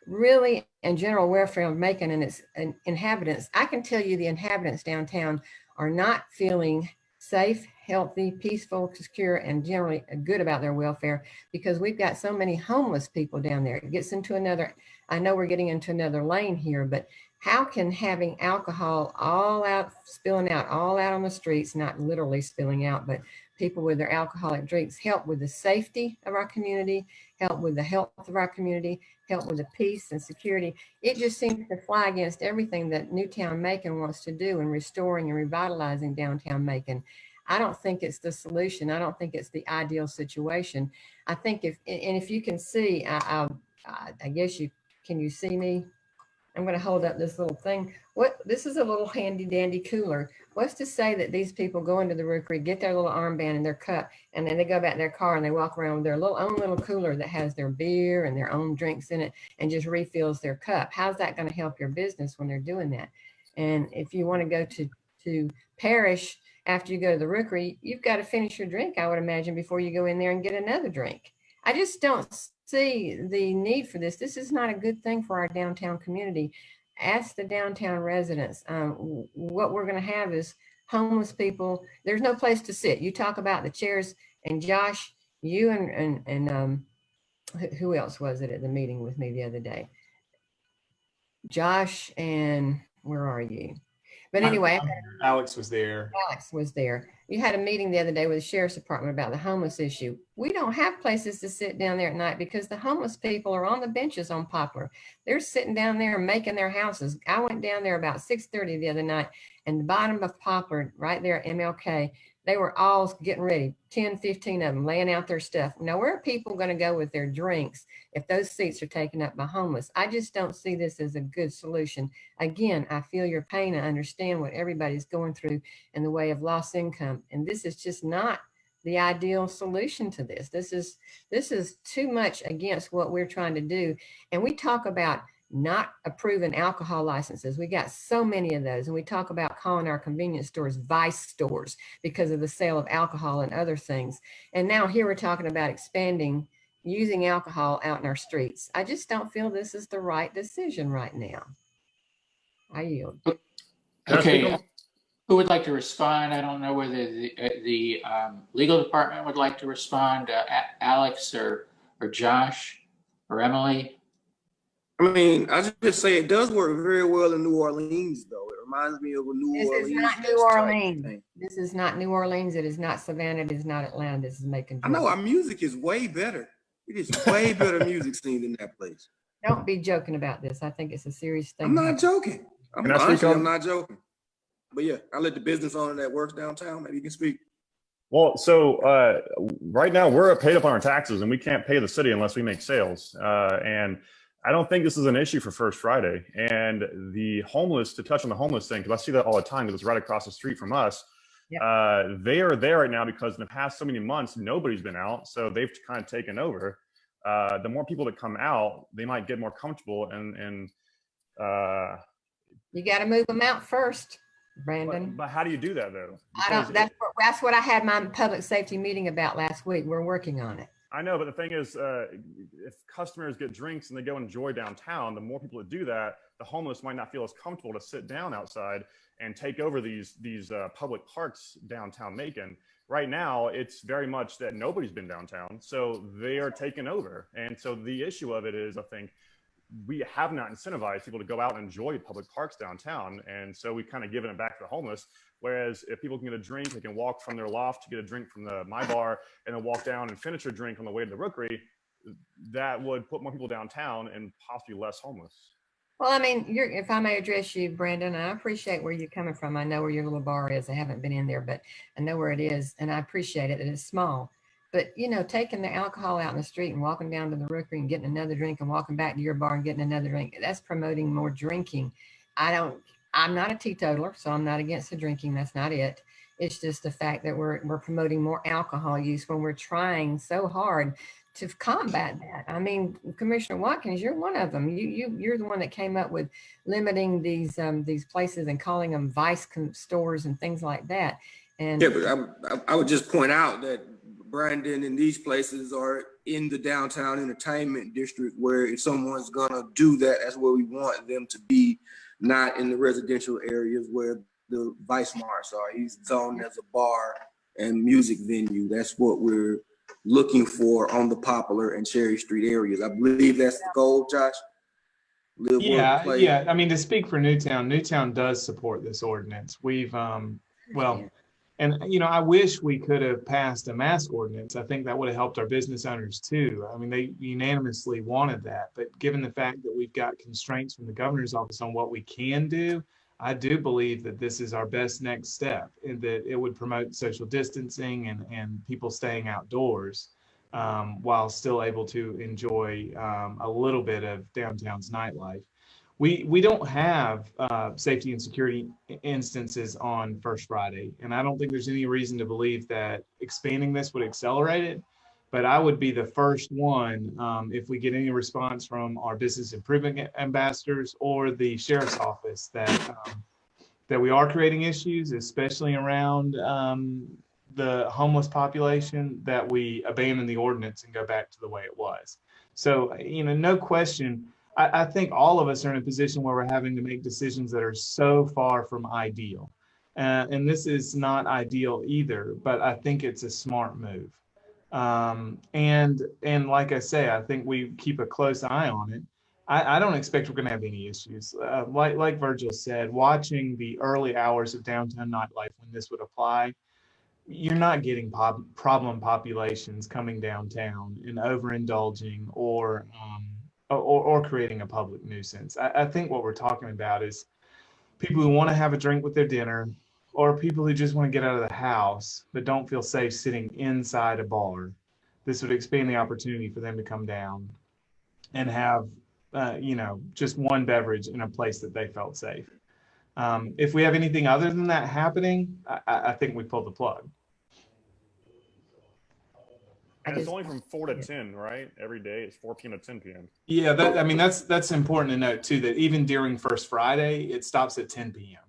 really and general welfare of Macon and its inhabitants. I can tell you the inhabitants downtown are not feeling safe, healthy, peaceful, secure, and generally good about their welfare, because we've got so many homeless people down there. It gets into another, I know we're getting into another lane here, but How can having alcohol all out, spilling out all out on the streets, not literally spilling out, but people with their alcoholic drinks help with the safety of our community, help with the health of our community, help with the peace and security? It just seems to fly against everything that Newtown Macon wants to do in restoring and revitalizing downtown Macon. I don't think it's the solution. I don't think it's the ideal situation. I think if you can see, I guess can you see me? I'm going to hold up this little thing. This is a little handy dandy cooler. What's to say that these people go into the rookery, get their little armband and their cup, and then they go back in their car and they walk around with their own little cooler that has their beer and their own drinks in it and just refills their cup? How's that going to help your business when they're doing that? And if you want to go to Parish after you go to the rookery, you've got to finish your drink, I would imagine, before you go in there and get another drink. I just don't see the need for this. This is not a good thing for our downtown community. Ask the downtown residents. What we're going to have is homeless people. There's no place to sit. You talk about the chairs, and Josh, you and who else was it at the meeting with me the other day? Josh and where are you? But anyway, Alex was there. Alex was there. You had a meeting the other day with the sheriff's department about the homeless issue. We don't have places to sit down there at night because the homeless people are on the benches on Poplar. They're sitting down there making their houses. I went down there about 6:30 the other night, and the bottom of Poplar, right there at MLK, they were all getting ready, 10, 15 of them laying out their stuff. Now, where are people going to go with their drinks if those seats are taken up by homeless? I just don't see this as a good solution. Again, I feel your pain. I understand what everybody's going through in the way of lost income. And this is just not the ideal solution to this. This is too much against what we're trying to do. And we talk about not approving alcohol licenses. We got so many of those. And we talk about calling our convenience stores vice stores because of the sale of alcohol and other things. And now here we're talking about expanding using alcohol out in our streets. I just don't feel this is the right decision right now. I yield. Okay. Who would like to respond? I don't know whether the legal department would like to respond, Alex or Josh or Emily. I mean, I just say it does work very well in New Orleans, though. It reminds me of a New Orleans. This is not New Orleans. This is not New Orleans. It is not Savannah. It is not Atlanta. This is Macon. I know our music is way better. It is way better music scene in that place. Don't be joking about this. I think it's a serious thing. I'm not joking. I'm not joking. But yeah, I'll let the business owner that works downtown, maybe you can speak. Well, so right now we're paid up on our taxes and we can't pay the city unless we make sales. And I don't think this is an issue for First Friday. And the homeless, to touch on the homeless thing, because I see that all the time because it's right across the street from us. Yep. They are there right now because in the past so many months, nobody's been out. So they've kind of taken over. The more people that come out, they might get more comfortable and you got to move them out first, Brandon. But how do you do that though? That's what I had my public safety meeting about last week. We're working on it. I know, but the thing is, if customers get drinks and they go enjoy downtown, the more people that do that, the homeless might not feel as comfortable to sit down outside and take over these public parks downtown Macon. Right now, it's very much that nobody's been downtown, so they are taking over. And so the issue of it is, I think, we have not incentivized people to go out and enjoy public parks downtown. And so we kind of given it back to the homeless. Whereas if people can get a drink, they can walk from their loft to get a drink from my bar and then walk down and finish their drink on the way to the rookery. That would put more people downtown and possibly less homeless. Well, I mean, if I may address you, Brandon, I appreciate where you're coming from. I know where your little bar is. I haven't been in there, but I know where it is. And I appreciate it. It's small. But, you know, taking the alcohol out in the street and walking down to the rookery and getting another drink and walking back to your bar and getting another drink, that's promoting more drinking. I'm not a teetotaler, so I'm not against the drinking. That's not it. It's just the fact that we're promoting more alcohol use when we're trying so hard to combat that. I mean, Commissioner Watkins, you're one of them. You're the one that came up with limiting these places and calling them vice stores and things like that. And yeah, but I would just point out that Brandon and these places are in the downtown entertainment district, where if someone's gonna do that, that's where we want them to be, not in the residential areas where the vice marts are. He's zoned as a bar and music venue. That's what we're looking for on the Poplar and Cherry Street areas. I believe that's the goal, Josh. live, work, Yeah, play. yeah. I mean, to speak for Newtown, Newtown does support this ordinance. We've, well, and I wish we could have passed a mask ordinance. I think that would have helped our business owners too. I mean, they unanimously wanted that. But given the fact that we've got constraints from the governor's office on what we can do, I do believe that this is our best next step, and that it would promote social distancing and people staying outdoors, while still able to enjoy a little bit of downtown's nightlife. We don't have safety and security instances on First Friday, and I don't think there's any reason to believe that expanding this would accelerate it. But I would be the first one, if we get any response from our business improvement ambassadors or the sheriff's office, that we are creating issues, especially around the homeless population, that we abandon the ordinance and go back to the way it was. So, no question. I think all of us are in a position where we're having to make decisions that are so far from ideal. And this is not ideal either, but I think it's a smart move. And like I say, I think we keep a close eye on it. I don't expect we're going to have any issues. Like Virgil said, watching the early hours of downtown nightlife when this would apply, you're not getting problem populations coming downtown and overindulging or creating a public nuisance. I think what we're talking about is people who want to have a drink with their dinner, or people who just want to get out of the house but don't feel safe sitting inside a bar. This would expand the opportunity for them to come down and have, just one beverage in a place that they felt safe. If we have anything other than that happening, I think we pull the plug. And it's only from 4 to 10, right? Every day it's 4 p.m. to 10 p.m. Yeah, that's important to note too, that even during First Friday, it stops at 10 p.m.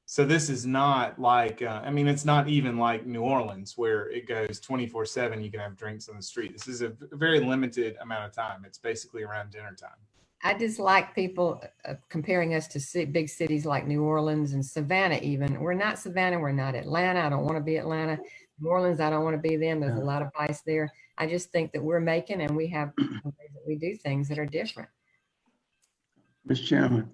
So this is not like, it's not even like New Orleans where it goes 24/7. You can have drinks on the street. This is a very limited amount of time. It's basically around dinner time. I dislike people comparing us to big cities like New Orleans and Savannah even. We're not Savannah. We're not Atlanta. I don't want to be Atlanta. New Orleans, I don't want to be them. There's a lot of vice there. I just think that we're Macon and we have ways that we do things that are different. Mr. Chairman.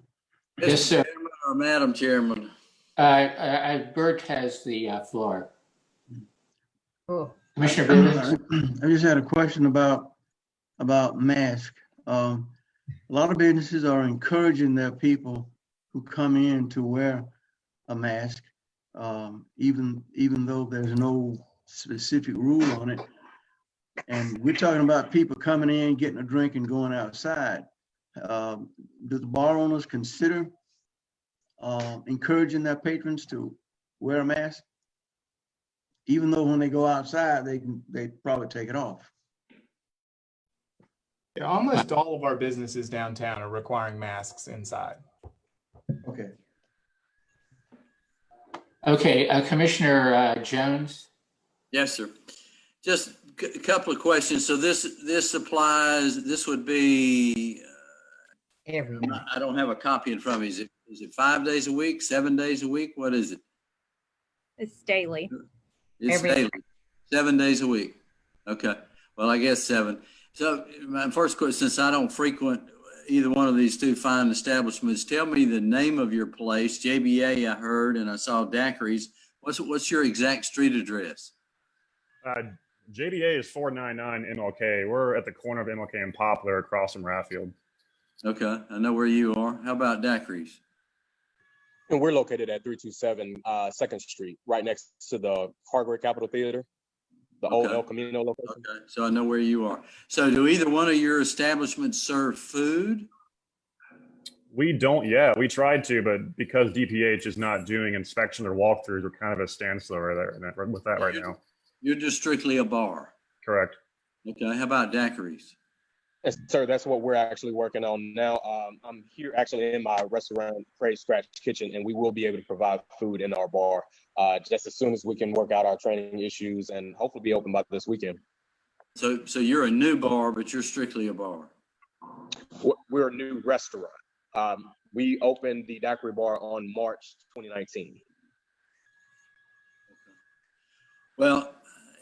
Yes, sir. Chairman or Madam Chairman? Bert has the floor. Cool. Commissioner Bivens? I just had a question about masks. A lot of businesses are encouraging their people who come in to wear a mask, even though there's no specific rule on it. And we're talking about people coming in, getting a drink and going outside. Do the bar owners consider encouraging their patrons to wear a mask? Even though when they go outside, they probably take it off. Yeah, almost all of our businesses downtown are requiring masks inside. Okay. Okay, Commissioner Jones? Yes, sir. Just a couple of questions. So this applies, this would be, I don't have a copy in front of me. Is it 5 days a week, 7 days a week? What is it? It's daily. It's daily, 7 days a week. Okay. Well, I guess 7. So my first question, since I don't frequent either one of these two fine establishments, tell me the name of your place. JBA, I heard, and I saw Daiquiris. What's your exact street address? JBA is 499 MLK. We're at the corner of MLK and Poplar across from Rafield. Okay, I know where you are. How about Daiquiris? And we're located at 327 2nd Street, right next to the Hardware Capitol Theater, the old El Camino location. Okay, so I know where you are. So do either one of your establishments serve food? We don't yet. We tried to, but because DPH is not doing inspection or walkthroughs, we're kind of at a standstill with that right now. You're just strictly a bar? Correct. Okay, how about Daiquiris? Yes, sir, that's what we're actually working on now. I'm here actually in my restaurant, Praise Scratch Kitchen, and we will be able to provide food in our bar just as soon as we can work out our training issues and hopefully be open by this weekend. So you're a new bar, but you're strictly a bar? We're a new restaurant. We opened the Daiquiri Bar on March 2019. Well,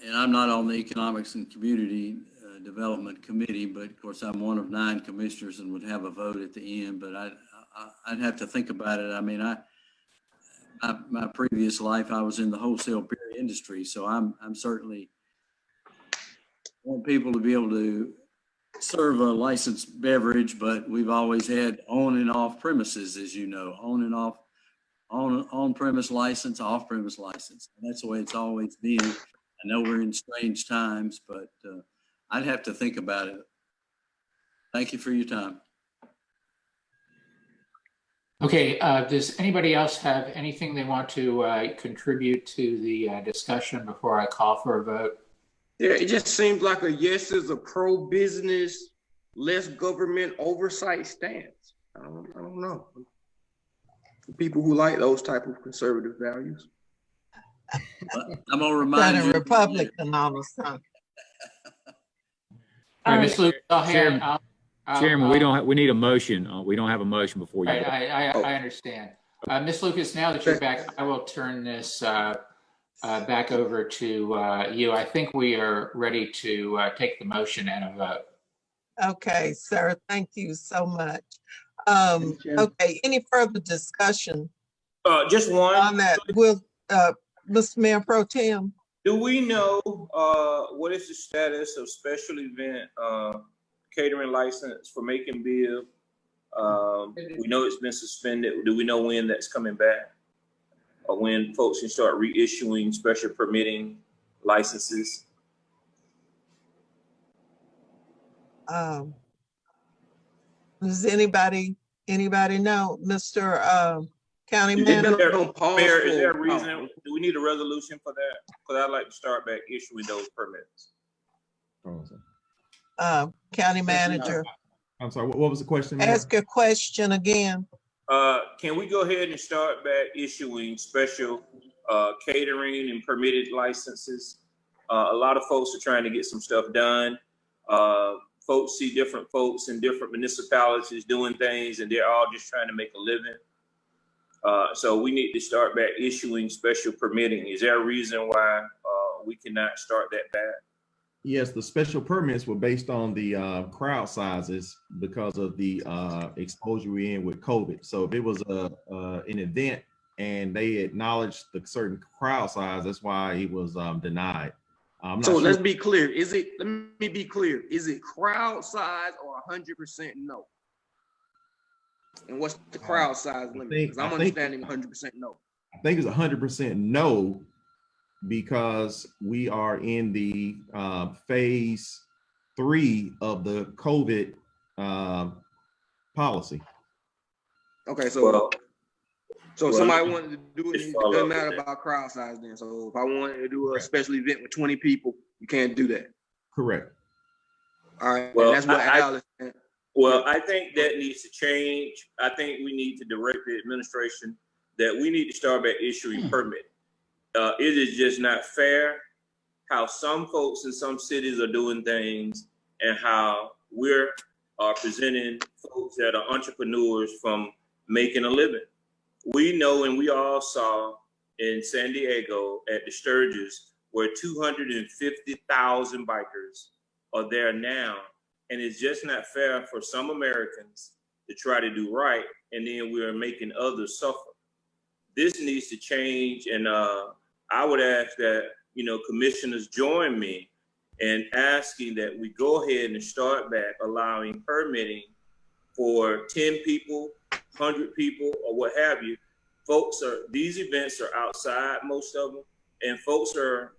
and I'm not on the Economics and Community Development Committee, but of course I'm one of 9 commissioners and would have a vote at the end, but I'd have to think about it. I mean, my previous life, I was in the wholesale beer industry, so I'm certainly want people to be able to serve a licensed beverage, but we've always had on and off premises, as you know, on premise license, off premise license. And that's the way it's always been. I know we're in strange times, but I'd have to think about it. Thank you for your time. Okay, does anybody else have anything they want to contribute to the discussion before I call for a vote? Yeah, it just seems like a yes is a pro-business, less government oversight stance. I don't know. People who like those type of conservative values. I'm gonna remind you. Republican on us, huh? All right, Ms. Luke, go ahead. Chairman, we need a motion. We don't have a motion before you. Right, I understand. Ms. Lucas, now that you're back, I will turn this back over to you. I think we are ready to take the motion and a vote. Okay, sir. Thank you so much. Okay, any further discussion? Just one. On that, will Mr. Mayor Pro Tem? Do we know what is the status of special event catering license for Macon-Bibb? We know it's been suspended. Do we know when that's coming back? Or when folks can start reissuing special permitting licenses? Does anybody know, Mr. County Manager? Mayor, is there a reason? Do we need a resolution for that? Because I'd like to start back issuing those permits. County Manager. I'm sorry, what was the question? Ask your question again. Can we go ahead and start back issuing special catering and permitted licenses? A lot of folks are trying to get some stuff done. Folks see different folks in different municipalities doing things, and they're all just trying to make a living. So we need to start back issuing special permitting. Is there a reason why we cannot start that back? Yes, the special permits were based on the crowd sizes because of the exposure we're in with COVID. So if it was an event and they acknowledged the certain crowd size, that's why it was denied. So let's be clear. Let me be clear. Is it crowd size or 100% no? And what's the crowd size limit? Because I'm understanding 100% no. I think it's 100% no, because we are in the phase 3 of the COVID policy. Okay, so somebody wanted to do it, it doesn't matter about crowd size then. So if I wanted to do a special event with 20 people, you can't do that. Correct. All right, well, and that's what Alice said. Well, I think that needs to change. I think we need to direct the administration that we need to start back issuing permits. It is just not fair how some folks in some cities are doing things and how we're presenting folks that are entrepreneurs from making a living. We know, and we all saw in San Diego at the Sturgis where 250,000 bikers are there now. And it's just not fair for some Americans to try to do right, and then we are making others suffer. This needs to change, and I would ask that, commissioners join me in asking that we go ahead and start back allowing permitting for 10 people, 100 people, or what have you. These events are outside, most of them, and folks have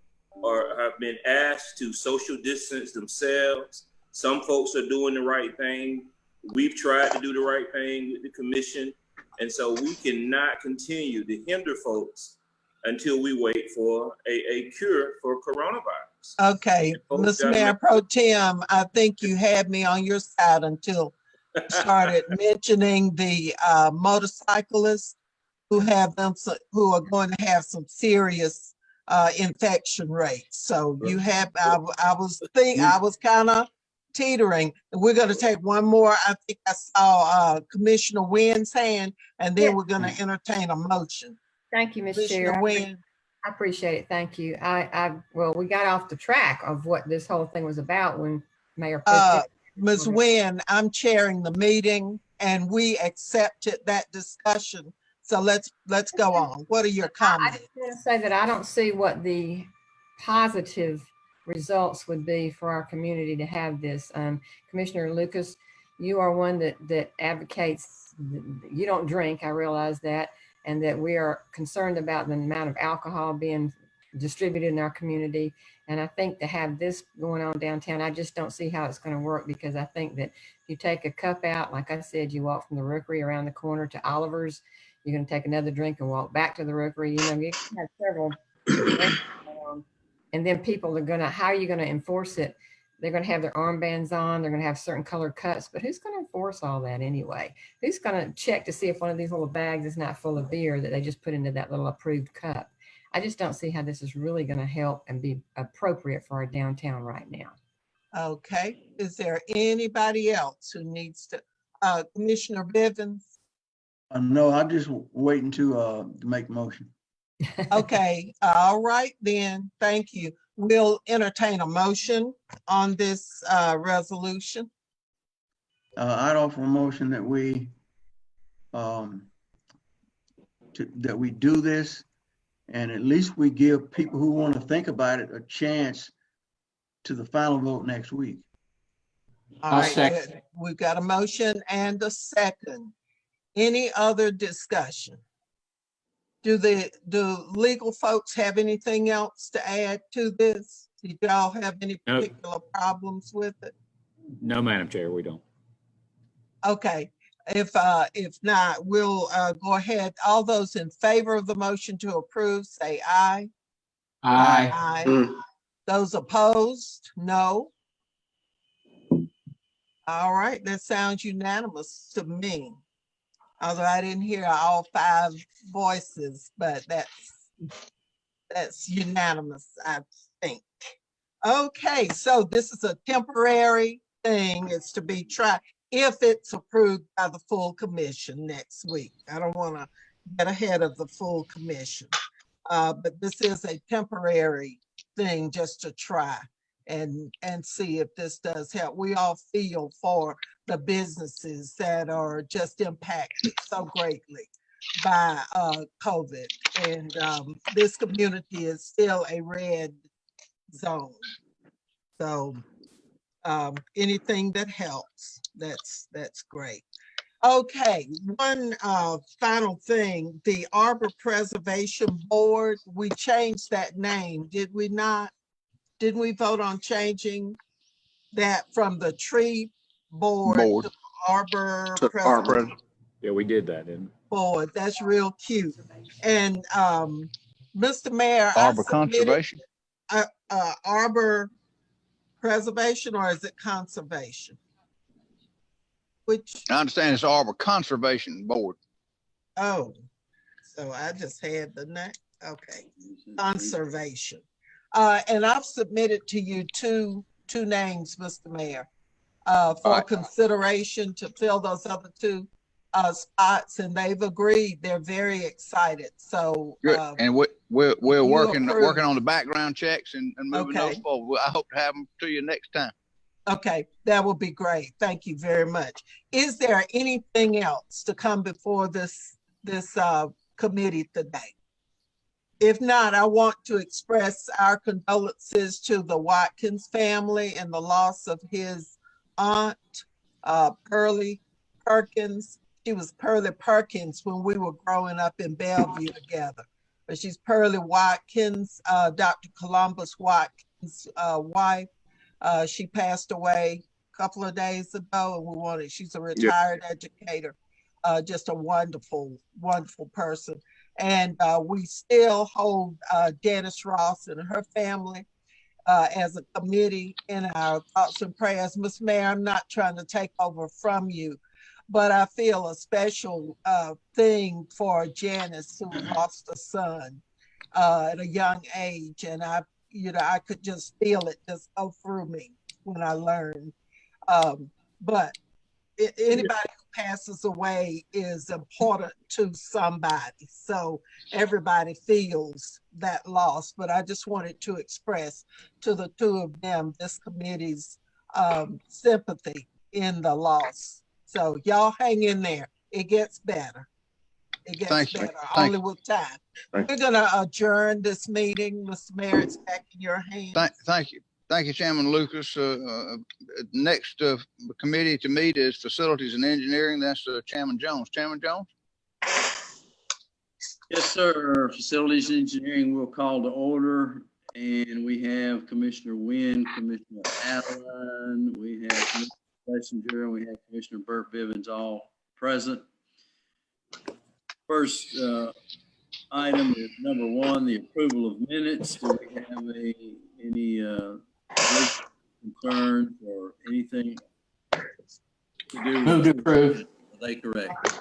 been asked to social distance themselves. Some folks are doing the right thing. We've tried to do the right thing with the commission. And so we cannot continue to hinder folks until we wait for a cure for coronavirus. Okay, Mr. Mayor Pro Tem, I think you had me on your side until you started mentioning the motorcyclists who are going to have some serious infection rates. So you have, I was kind of teetering. We're going to take one more. I think I saw Commissioner Wynn's hand, and then we're going to entertain a motion. Thank you, Ms. Chair. I appreciate it. Thank you. Well, we got off the track of what this whole thing was about when Mayor Pro Tem. Ms. Nguyen, I'm chairing the meeting and we accepted that discussion. So let's go on. What are your I comments? just want to say that I don't see what the positive results would be for our community to have this. Commissioner Lucas, you are one that advocates, you don't drink, I realize that, and that we are concerned about the amount of alcohol being distributed in our community. And I think to have this going on downtown, I just don't see how it's going to work, because I think that if you take a cup out, like I said, you walk from the Rookery around the corner to Oliver's, you're going to take another drink and walk back to the Rookery. You know, you can have several drinks going on. And then people are going to, how are you going to enforce it? They're going to have their armbands on. They're going to have certain colored cuts, but who's going to enforce all that anyway? Who's going to check to see if one of these little bags is not full of beer that they just put into that little approved cup? I just don't see how this is really going to help and be appropriate for our downtown right now. Okay, is there anybody else who needs to, Commissioner Bivens? No, I'm just waiting to make a motion. Okay, all right then, thank you. We'll entertain a motion on this resolution. I'd offer a motion that we do this, and at least we give people who want to think about it a chance to the final vote next week. All right, good. We've got a motion and a second. Any other discussion? Do legal folks have anything else to add to this? Did y'all have any particular problems with it? No, Madam Chair, we don't. Okay, if not, we'll go ahead. All those in favor of the motion to approve, say aye. Aye. Aye. Those opposed, no. All right, that sounds unanimous to me. Although I didn't hear all 5 voices, but that's unanimous, I think. Okay, so this is a temporary thing. It's to be tried if it's approved by the full commission next week. I don't want to get ahead of the full commission, but this is a temporary thing just to try and see if this does help. We all feel for the businesses that are just impacted so greatly by COVID. And this community is still a red zone. So anything that helps, that's great. Okay, one final thing, the Arbor Preservation Board, we changed that name, did we not? Didn't we vote on changing that from the tree board to Arbor Preservation? Yeah, we did that, didn't we? Board? That's real cute. And Mr. Mayor, Arbor Conservation? Arbor Preservation, or is it Conservation? Which? I understand it's Arbor Conservation Board. Oh, so I just had the name. Okay, Conservation. And I've submitted to you two names, Mr. Mayor, for consideration to fill those other 2 spots, and they've agreed. They're very excited. So good. And we're working approve. on the background checks and moving those forward. I hope to have them to you next time. Okay, that would be great. Thank you very much. Is there anything else to come before this committee today? If not, I want to express our condolences to the Watkins family and the loss of his aunt, Pearlie Perkins. She was Pearlie Perkins when we were growing up in Bellevue together. But she's Pearlie Watkins, Dr. Columbus Watkins' wife. She passed away a couple of days ago, and she's a retired educator, just a wonderful, wonderful person. And we still hold Dennis Ross and her family as a committee in our thoughts and prayers. Ms. Mayor, I'm not trying to take over from you, but I feel a special thing for Janice, who lost a son at a young age. And I could just feel it just go through me when I learned. But anybody who passes away is important to somebody. So everybody feels that loss, but I just wanted to express to the 2 of them, this committee's sympathy in the loss. So y'all hang in there. It gets better. It gets Thank you. better Thank only you. with time. We're gonna adjourn this meeting. Mr. Mayor, it's back in your hands. Thank you. Thank you, Chairman Lucas. Next committee to meet is Facilities and Engineering. That's Chairman Jones. Chairman Jones? Yes, sir. Facilities Engineering will call to order. And we have Commissioner Wynn, Commissioner Allen, we have Commissioner Schlesinger, and we have Commissioner Burt Bivens all present. First item is number 1, the approval of minutes. Do we have any concerns or anything to do with? Move to approve. Are they correct?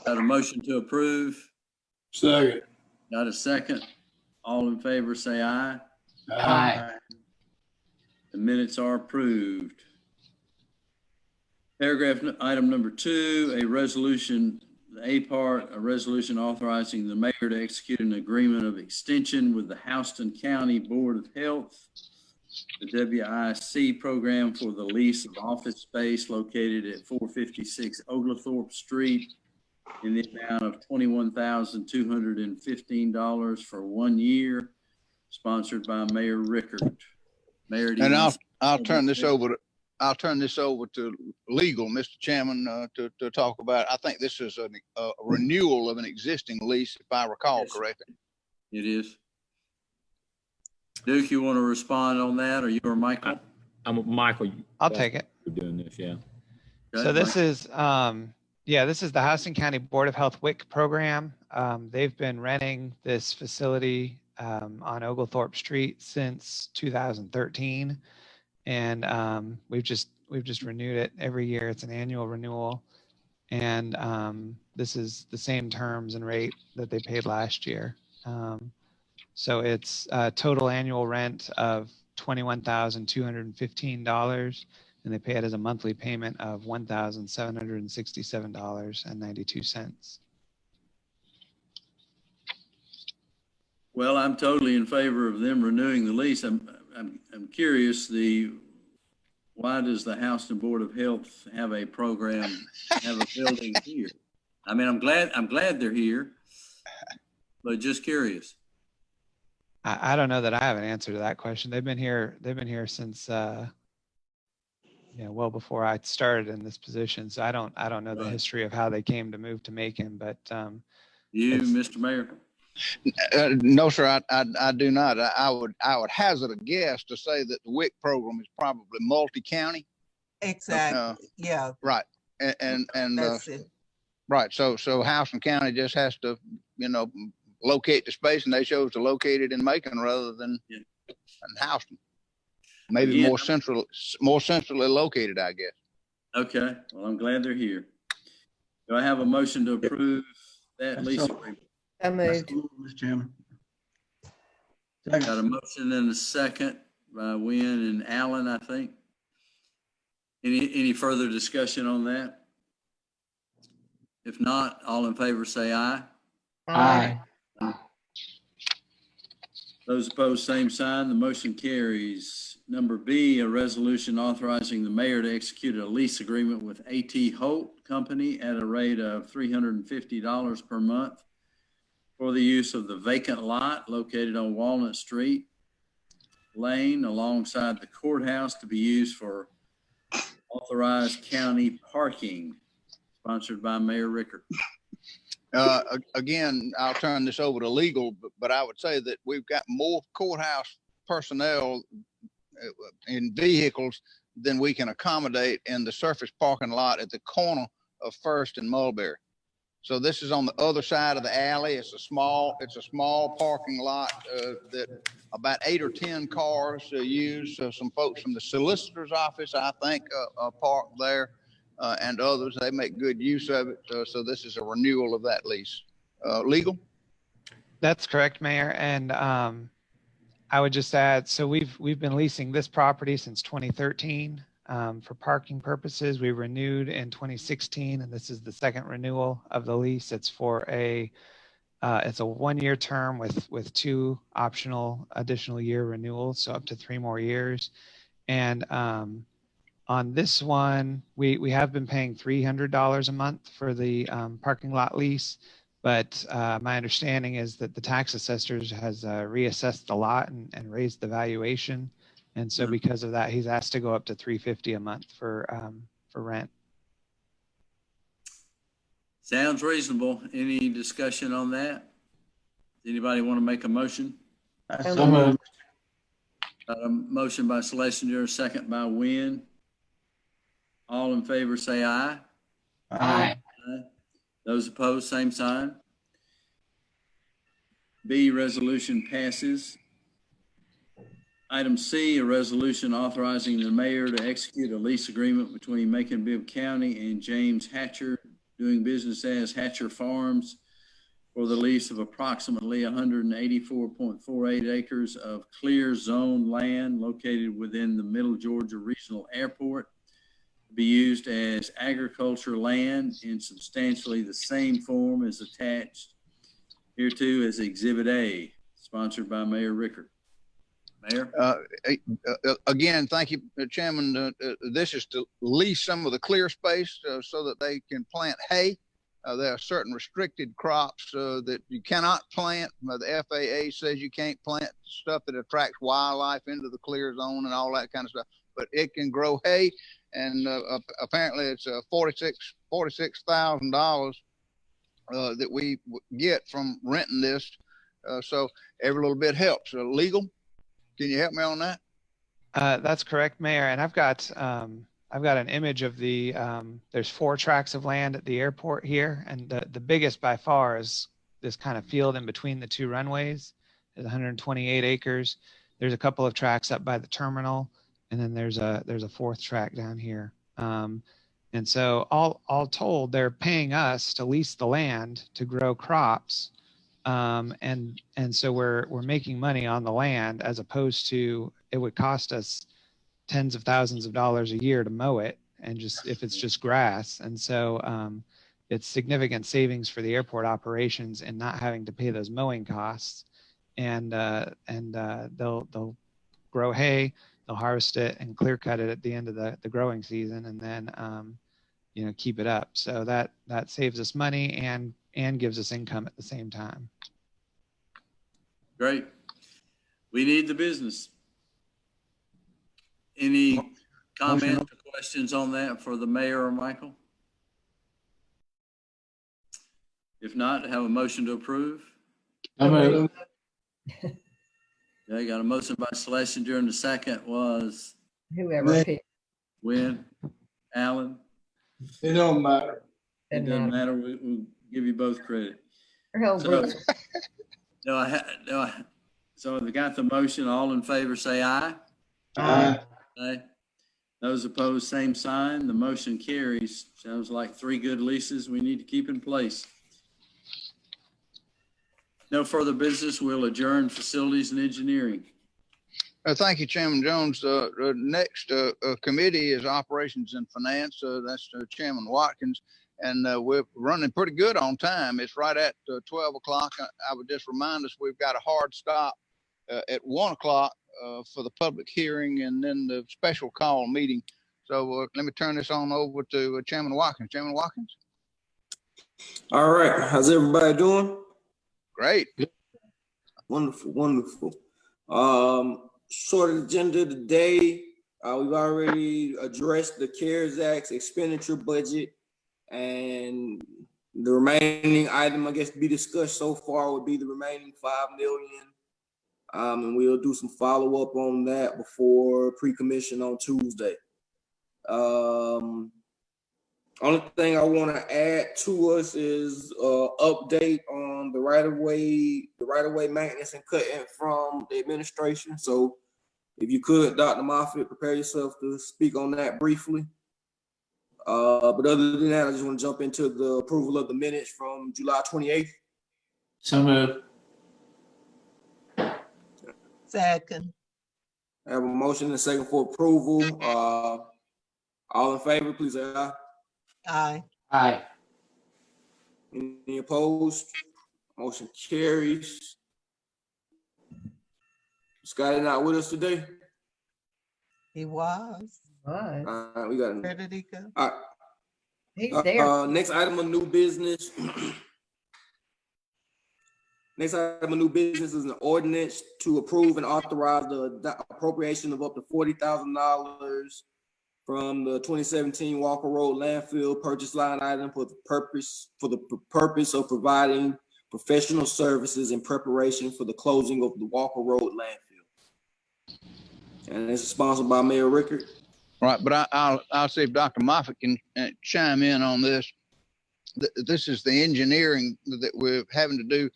Got a motion to approve? Second. Got a second? All in favor say aye. Aye. The minutes are approved. Paragraph item number 2, a resolution, the A part, a resolution authorizing the mayor to execute an agreement of extension with the Houston County Board of Health, the WIC program for the lease of office space located at 456 Oglethorpe Street in the amount of $21,215 for 1 year, sponsored by Mayor Rickard. Mayor, And I'll turn this over to legal, Mr. Chairman, to talk about. I think this is a renewal of an existing lease, if I recall correctly. It is. Duke, you want to respond on that, or you or Michael? I'm Michael. I'll take it. We're doing this, yeah. So this is, this is the Houston County Board of Health WIC program. They've been renting this facility on Oglethorpe Street since 2013, and we've just renewed it every year. It's an annual renewal, and this is the same terms and rate that they paid last year. So it's a total annual rent of $21,215, and they pay it as a monthly payment of $1,767.92. Well, I'm totally in favor of them renewing the lease. I'm curious, why does the Houston Board of Health have a program, have a building here? I mean, I'm glad they're here, but just curious. I don't know that I have an answer to that question. They've been here since well before I started in this position. So I don't know the history of how they came to move to Macon, but Mr. Mayor? No, sir, I do not. I would hazard a guess to say that the WIC program is probably multi-county. Exactly. Yeah. Right. And that's it. Right. So Houston County just has to, locate the space, and they chose to locate it in Macon rather than in Houston. Maybe more centrally located, I guess. Okay. Well, I'm glad they're here. Do I have a motion to approve that lease agreement? So moved. Mr. Chairman. Got a motion and a second by Wynn and Allen, I think. Any further discussion on that? If not, all in favor say aye. Aye. Those opposed, same sign. The motion carries. Number B, a resolution authorizing the mayor to execute a lease agreement with A.T. Holt Company at a rate of $350 per month for the use of the vacant lot located on Walnut Street Lane alongside the courthouse to be used for authorized county parking, sponsored by Mayor Rickard. Again, I'll turn this over to legal, but I would say that we've got more courthouse personnel in vehicles than we can accommodate in the surface parking lot at the corner of First and Mulberry. So this is on the other side of the alley. It's a small parking lot that about 8 or 10 cars use. Some folks from the solicitor's office, I think, park there. And others, they make good use of it. So this is a renewal of that lease. Legal? That's correct, Mayor. And I would just add, so we've been leasing this property since 2013 for parking purposes. We renewed in 2016, and this is the second renewal of the lease. It's for it's a 1-year term with 2 optional additional year renewals, so up to 3 more years. And On this one, we have been paying $300 a month for the parking lot lease, but my understanding is that the tax assessors has reassessed the lot and raised the valuation. And so because of that, he's asked to go up to $350 a month for rent. Sounds reasonable. Any discussion on that? Anybody want to make a motion? So moved. A motion by Schlesinger, second by Wynn. All in favor say aye. Aye. Aye. Those opposed, same sign. B, resolution passes. Item C, a resolution authorizing the mayor to execute a lease agreement between Macon-Bibb County and James Hatcher, doing business as Hatcher Farms, for the lease of approximately 184.48 acres of clear zone land located within the Middle Georgia Regional Airport to be used as agriculture land in substantially the same form as attached hereto as Exhibit A, sponsored by Mayor Rickert. Mayor? Again, thank you, Chairman. This is to lease some of the clear space so that they can plant hay. There are certain restricted crops that you cannot plant. The FAA says you can't plant stuff that attracts wildlife into the clear zone and all that kind of stuff, but it can grow hay. And apparently it's $46,000 that we get from renting this. So every little bit helps. Legal? Can you help me on that? That's correct, Mayor. And I've got an image of the, there's 4 tracts of land at the airport here. And the biggest by far is this kind of field in between the 2 runways. It's 128 acres. There's a couple of tracts up by the terminal. And then there's a 4th tract down here. And so all told, they're paying us to lease the land to grow crops. And so we're making money on the land, as opposed to it would cost us tens of thousands of dollars a year to mow it, and just if it's just grass. And so it's significant savings for the airport operations and not having to pay those mowing costs. And they'll grow hay, they'll harvest it and clear cut it at the end of the growing season, and then keep it up. So that saves us money and gives us income at the same time. Great. We need the business. Any comments or questions on that for the mayor or Michael? If not, have a motion to approve. So Okay, got a motion by Schlesinger, and the second was Whoever picked. Wynn, Allen. It don't matter. It doesn't matter. We'll give you both credit. So we got the motion. All in favor say aye. Aye. Aye. Those opposed, same sign. The motion carries. Sounds like 3 good leases we need to keep in place. No further business. We'll adjourn facilities and engineering. Thank you, Chairman Jones. The next committee is Operations and Finance. That's Chairman Watkins. And we're running pretty good on time. It's right at 12 o'clock. I would just remind us we've got a hard stop at 1 o'clock for the public hearing and then the special call meeting. So let me turn this on over to Chairman Watkins. Chairman Watkins? All right. How's everybody doing? Great. Wonderful, wonderful. Short agenda today. We've already addressed the CARES Act expenditure budget, and the remaining item, I guess, to be discussed so far would be the remaining $5 million. And we'll do some follow-up on that before pre-commission on Tuesday. Only thing I want to add to us is update on the right-of-way maintenance and cutting from the administration. So if you could, Dr. Moffitt, prepare yourself to speak on that briefly. But other than that, I just want to jump into the approval of the minutes from July 28th. So moved. Second. I have a motion and a second for approval. All in favor, please say aye. Aye. Aye. Any opposed? Motion carries. Scotty not with us today? He was. Was. We got Where did he go? all right. He's there. Next item of new business. Next item of new business is an ordinance to approve and authorize the appropriation of up to $40,000 from the 2017 Walker Road landfill purchase line item for the purpose of providing professional services in preparation for the closing of the Walker Road landfill. And it's sponsored by Mayor Rickard. Right, but I'll see if Dr. Moffitt can chime in on this. This is the engineering that we're having to do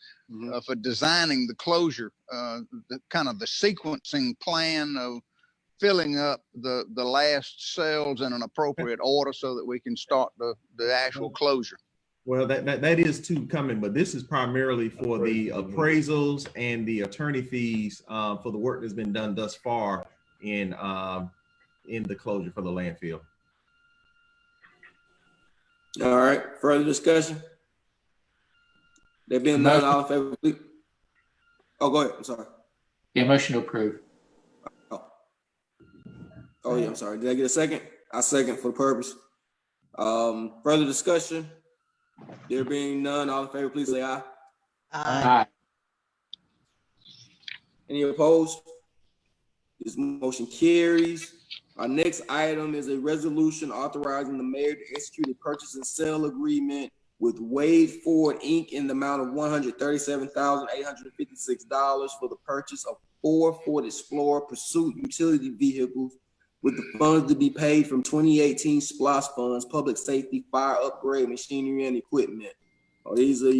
for designing the closure, the kind of the sequencing plan of filling up the last cells in an appropriate order so that we can start the actual closure. Well, that is too coming, but this is primarily for the appraisals and the attorney fees for the work that's been done thus far in the closure for the landfill. All right, further discussion? There being none, all in favor, please. Oh, go ahead, I'm sorry. Yeah, motion to approve. Oh yeah, I'm sorry. Did I get a second? I second for the purpose. Further discussion? There being none, all in favor, please say aye. Aye. Any opposed? This motion carries. Our next item is a resolution authorizing the mayor to execute a purchase and sale agreement with Wade Ford Inc. in the amount of $137,856 for the purchase of 4 Ford Explorer Pursuit utility vehicles, with the funds to be paid from 2018 SPLOST funds, public safety, fire upgrade, machinery, and equipment. These are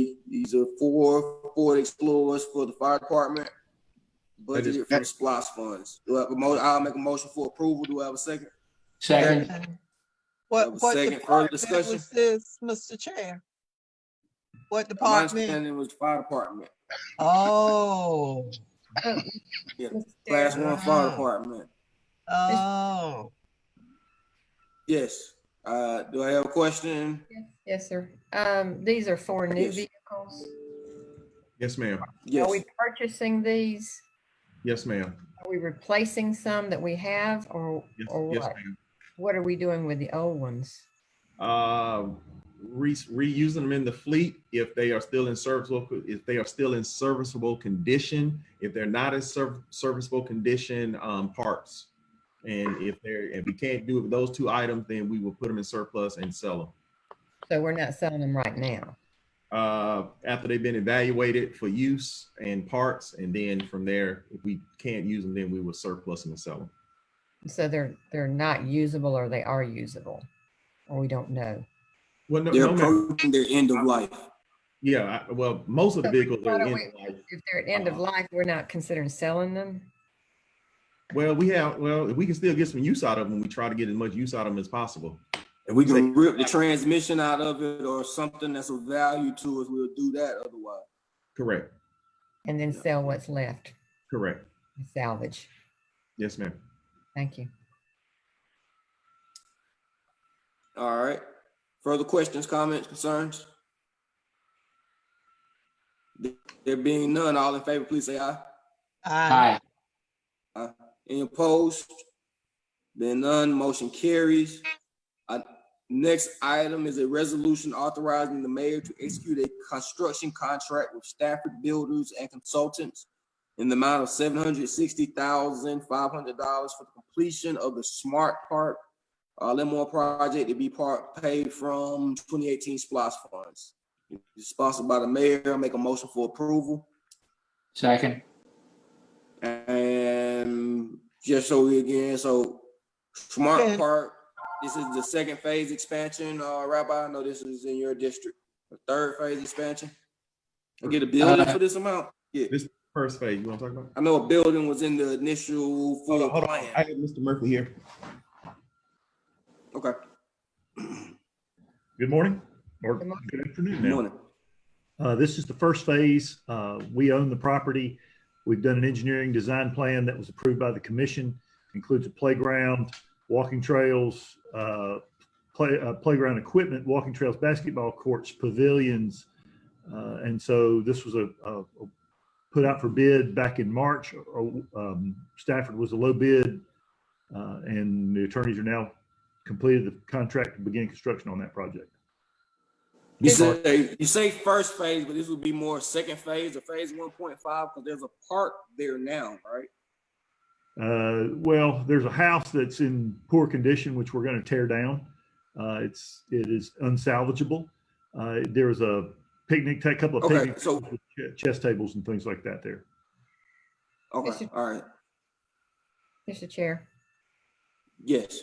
4 Ford Explorers for the fire department, budgeted from SPLOST funds. Do I have a motion? I'll make a motion for approval. Do I have a second? Second. What Second, further department discussion? was this, Mr. Chair? What My department? understanding was the fire department. Oh. Yeah, class 1 fire department. Oh. Yes. Do I have a question? Yes, sir. These are 4 new Yes. vehicles. Yes, ma'am. Yes. Are we purchasing these? Yes, ma'am. Are we replacing some that we have, or Yes, what? yes, ma'am. What are we doing with the old ones? Reusing them in the fleet if they are still in serviceable condition. If they're not in serviceable condition, parts. And if we can't do it with those 2 items, then we will put them in surplus and sell them. So we're not selling them right now. After they've been evaluated for use and parts, and then from there, if we can't use them, then we will surplus them and sell them. So they're not usable, or they are usable, or we don't know. Well, They're approaching their end of life. Yeah, well, most of the vehicles are end of life. If they're at end of life, we're not considering selling them. Well, we can still get some use out of them. We try to get as much use out of them as possible. If we can rip the transmission out of it or something that's of value to us, we'll do that otherwise. Correct. And then sell what's left. Correct. Salvage. Yes, ma'am. Thank you. All right. Further questions, comments, concerns? There being none, all in favor, please say aye. Aye. Aye. Any opposed? Being none, motion carries. Next item is a resolution authorizing the mayor to execute a construction contract with Stafford Builders and Consultants in the amount of $760,500 for the completion of the Smart Park Lemoore project to be paid from 2018 SPLOST funds. It's sponsored by the mayor. I'll make a motion for approval. Second. And just so Smart Park, this is the 2nd phase expansion, Rabbi. I know this is in your district. The 3rd phase expansion. I get a building for this amount. Yeah. This first phase, you want to talk about? I know a building was in the initial full plan. I have Mr. Murphy here. Okay. Good morning, or good afternoon now. Good morning. This is the first phase. We own the property. We've done an engineering design plan that was approved by the commission. Includes a playground, walking trails, playground equipment, walking trails, basketball courts, pavilions. And so this was put out for bid back in March. Stafford was a low bid And the attorneys are now completed the contract to begin construction on that project. You say first phase, but this would be more second phase or phase 1.5 because there's a park there now, right? Well, there's a house that's in poor condition, which we're going to tear down. It is unsalvageable. There was a couple of picnic tables with chess tables and things like that there. Okay, all right. Mr. Chair. Yes.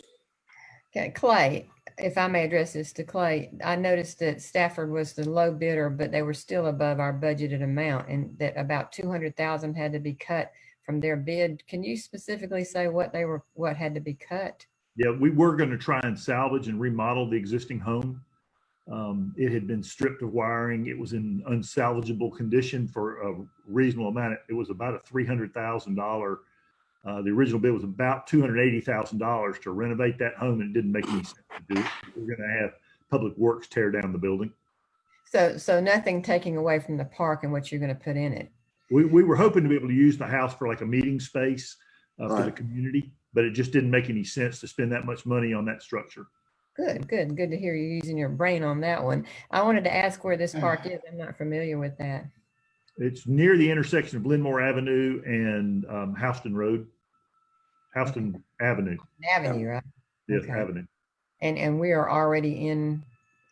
Okay, Clay, if I may address this to Clay, I noticed that Stafford was the low bidder, but they were still above our budgeted amount, and that about 200,000 had to be cut from their bid. Can you specifically say what had to be cut? Yeah, we were going to try and salvage and remodel the existing home. It had been stripped of wiring. It was in unsalvageable condition for a reasonable amount. It was about a $300,000. The original bid was about $280,000 to renovate that home, and it didn't make any sense to do it. We're going to have Public Works tear down the building. So nothing taking away from the park and what you're going to put in it. We were hoping to be able to use the house for like a meeting space for the community, but it just didn't make any sense to spend that much money on that structure. Good to hear you using your brain on that one. I wanted to ask where this park is. I'm not familiar with that. It's near the intersection of Glenmore Avenue and Houston Road. Houston Avenue. Avenue, right? Yes, okay. Avenue. And we are already in,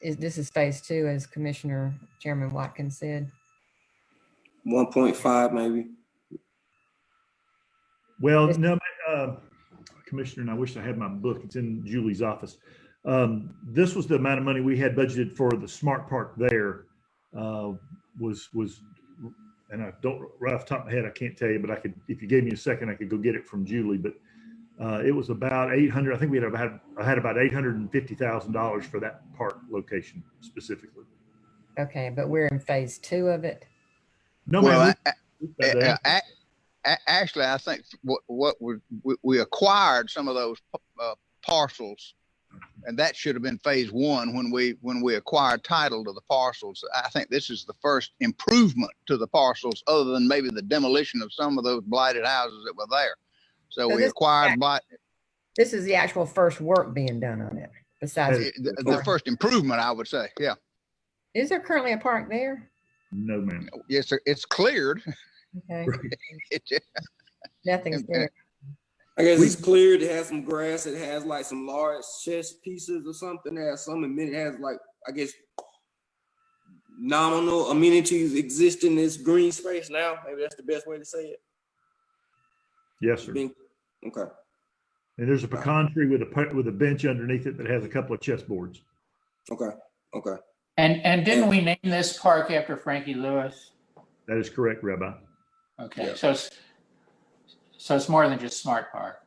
this is phase 2, as Commissioner Chairman Watkins said. 1.5 maybe. Well, no, Commissioner, and I wish I had my book. It's in Julie's office. This was the amount of money we had budgeted for the smart park there. And I don't, right off the top of my head, I can't tell you, but I could, if you gave me a second, I could go get it from Julie. But it was about 800. I think I had about $850,000 for that park location specifically. Okay, but we're in phase 2 of it. No, well, actually, I think what we acquired some of those parcels, and that should have been phase 1 when we acquired title to the parcels. I think this is the first improvement to the parcels, other than maybe the demolition of some of those blighted houses that were there. So we acquired. This is the actual first work being done on it. Besides the first improvement, I would say. Yeah. Is there currently a park there? No, ma'am. Yes, sir. It's cleared. Okay. Nothing's there. I guess it's cleared. It has some grass. It has like some large chess pieces or something. It has some amenities. It has like, I guess, nominal amenities exist in this green space now. Maybe that's the best way to say it. Yes, sir. Okay. And there's a pecan tree with a bench underneath it that has a couple of chessboards. Okay. Okay. And didn't we name this park after Frankie Lewis? That is correct, Rabbi. Okay, yeah. So it's more than just Smart Park.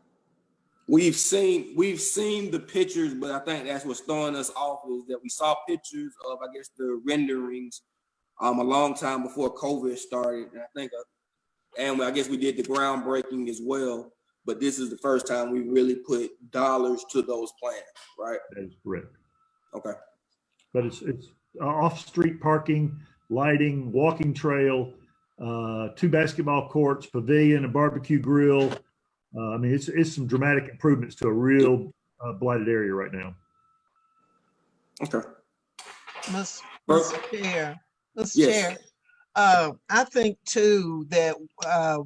We've seen the pictures, but I think that's what's throwing us off is that we saw pictures of, I guess, the renderings a long time before COVID started. And I guess we did the groundbreaking as well. But this is the first time we really put dollars to those plans, right? That is correct. Okay. But it's off-street parking, lighting, walking trail, 2 basketball courts, pavilion, a barbecue grill. I mean, it's some dramatic improvements to a real blighted area right now. Okay. Mr. Chair, Chair, I think too that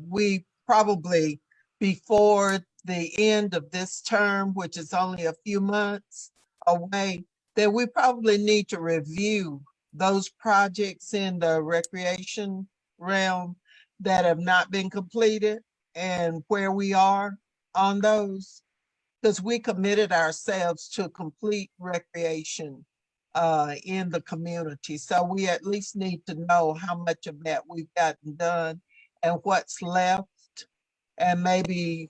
we probably before the end of this term, which is only a few months away, that we probably need to review those projects in the recreation realm that have not been completed and where we are on those, because we committed ourselves to complete recreation in the community. So we at least need to know how much of that we've gotten done and what's left, and maybe,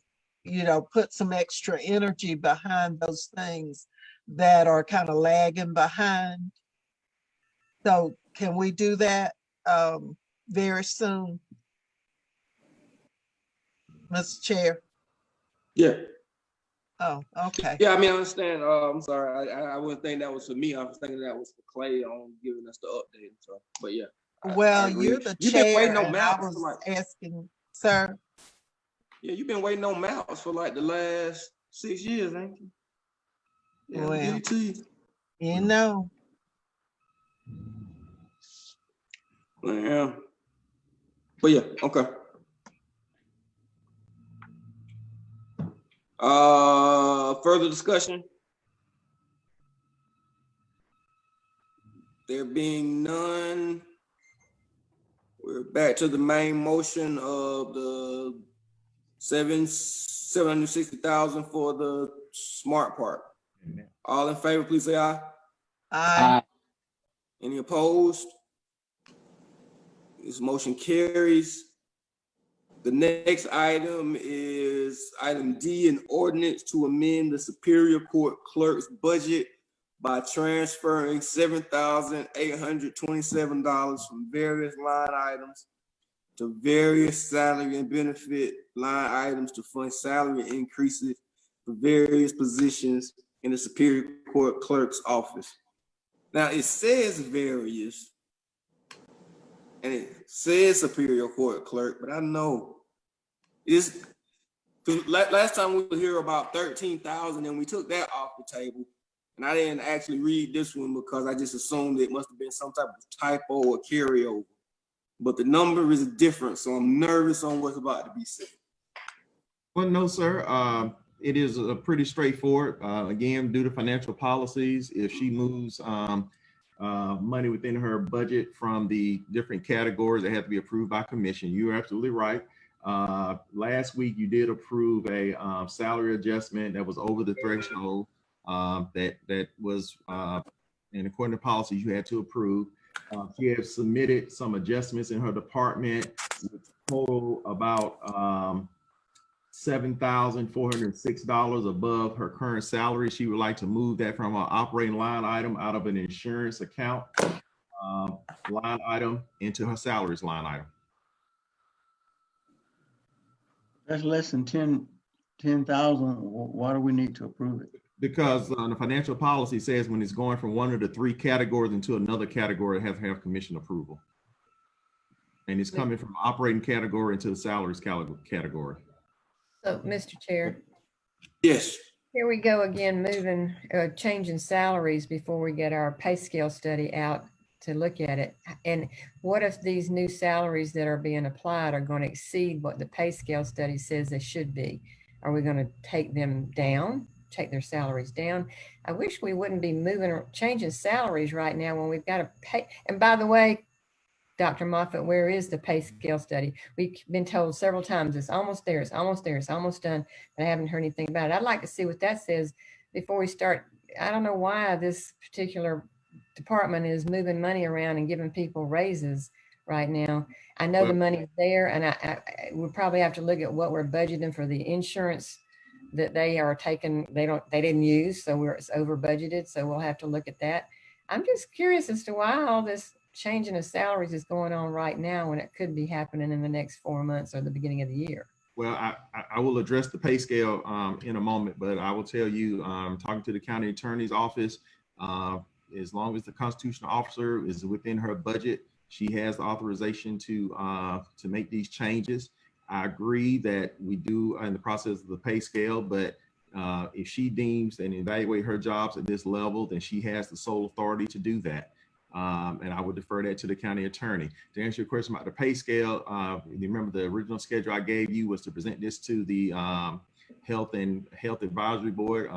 put some extra energy behind those things that are kind of lagging behind. So can we do that very soon, Mr. Chair? Yeah. Oh, okay. Yeah, I mean, I understand. I'm sorry. I wouldn't think that was for me. I was thinking that was for Clay on giving us the update. So, but yeah. Well, you're the You've chair. been waiting on and maps I was for asking, sir. Yeah, you've been waiting on maps for like the last 6 years, ain't you? Yeah, Well, give it to you. you know. Yeah. But yeah, okay. Further discussion? There being none, we're back to the main motion of the 760,000 for the smart park. All in favor, please say aye. Aye. Any opposed? This motion carries. The next item is item D, an ordinance to amend the Superior Court clerk's budget by transferring $7,827 from various line items to various salary and benefit line items to fund salary increases for various positions in the Superior Court clerk's office. Now it says various, and it says Superior Court clerk, but I know it's last time we were here about 13,000, and we took that off the table. And I didn't actually read this one because I just assumed it must have been some type of typo or carryover. But the number is different, so I'm nervous on what's about to be said. Well, no, sir. It is pretty straightforward. Again, due to financial policies, if she moves money within her budget from the different categories that have to be approved by commission, you're absolutely right. Last week, you did approve a salary adjustment that was over the threshold that was, and according to policies, you had to approve. She has submitted some adjustments in her department, which total about $7,406 above her current salary. She would like to move that from an operating line item out of an insurance account line item into her salaries line item. That's less than 10,000. Why do we need to approve it? Because the financial policy says when it's going from one of the three categories into another category, it has to have commission approval. And it's coming from operating category into the salaries category. So, Mr. Chair. Yes. Here we go again, moving, changing salaries before we get our pay scale study out to look at it. And what if these new salaries that are being applied are going to exceed what the pay scale study says they should be? Are we going to take them down, take their salaries down? I wish we wouldn't be moving or changing salaries right now when we've got to pay. And by the way, Dr. Moffitt, where is the pay scale study? We've been told several times it's almost there, it's almost there, it's almost done, but I haven't heard anything about it. I'd like to see what that says before we start. I don't know why this particular department is moving money around and giving people raises right now. I know the money's there, and I we'll probably have to look at what we're budgeting for the insurance that they are taking. They didn't use, so it's over budgeted. So we'll have to look at that. I'm just curious as to why all this changing of salaries is going on right now when it could be happening in the next 4 months or the beginning of the year. Well, I will address the pay scale in a moment, but I will tell you, talking to the county attorney's office, as long as the constitutional officer is within her budget, she has the authorization to make these changes. I agree that we do in the process of the pay scale, but if she deems and evaluate her jobs at this level, then she has the sole authority to do that. And I would defer that to the county attorney. To answer your question about the pay scale, you remember the original schedule I gave you was to present this to the Health Advisory Board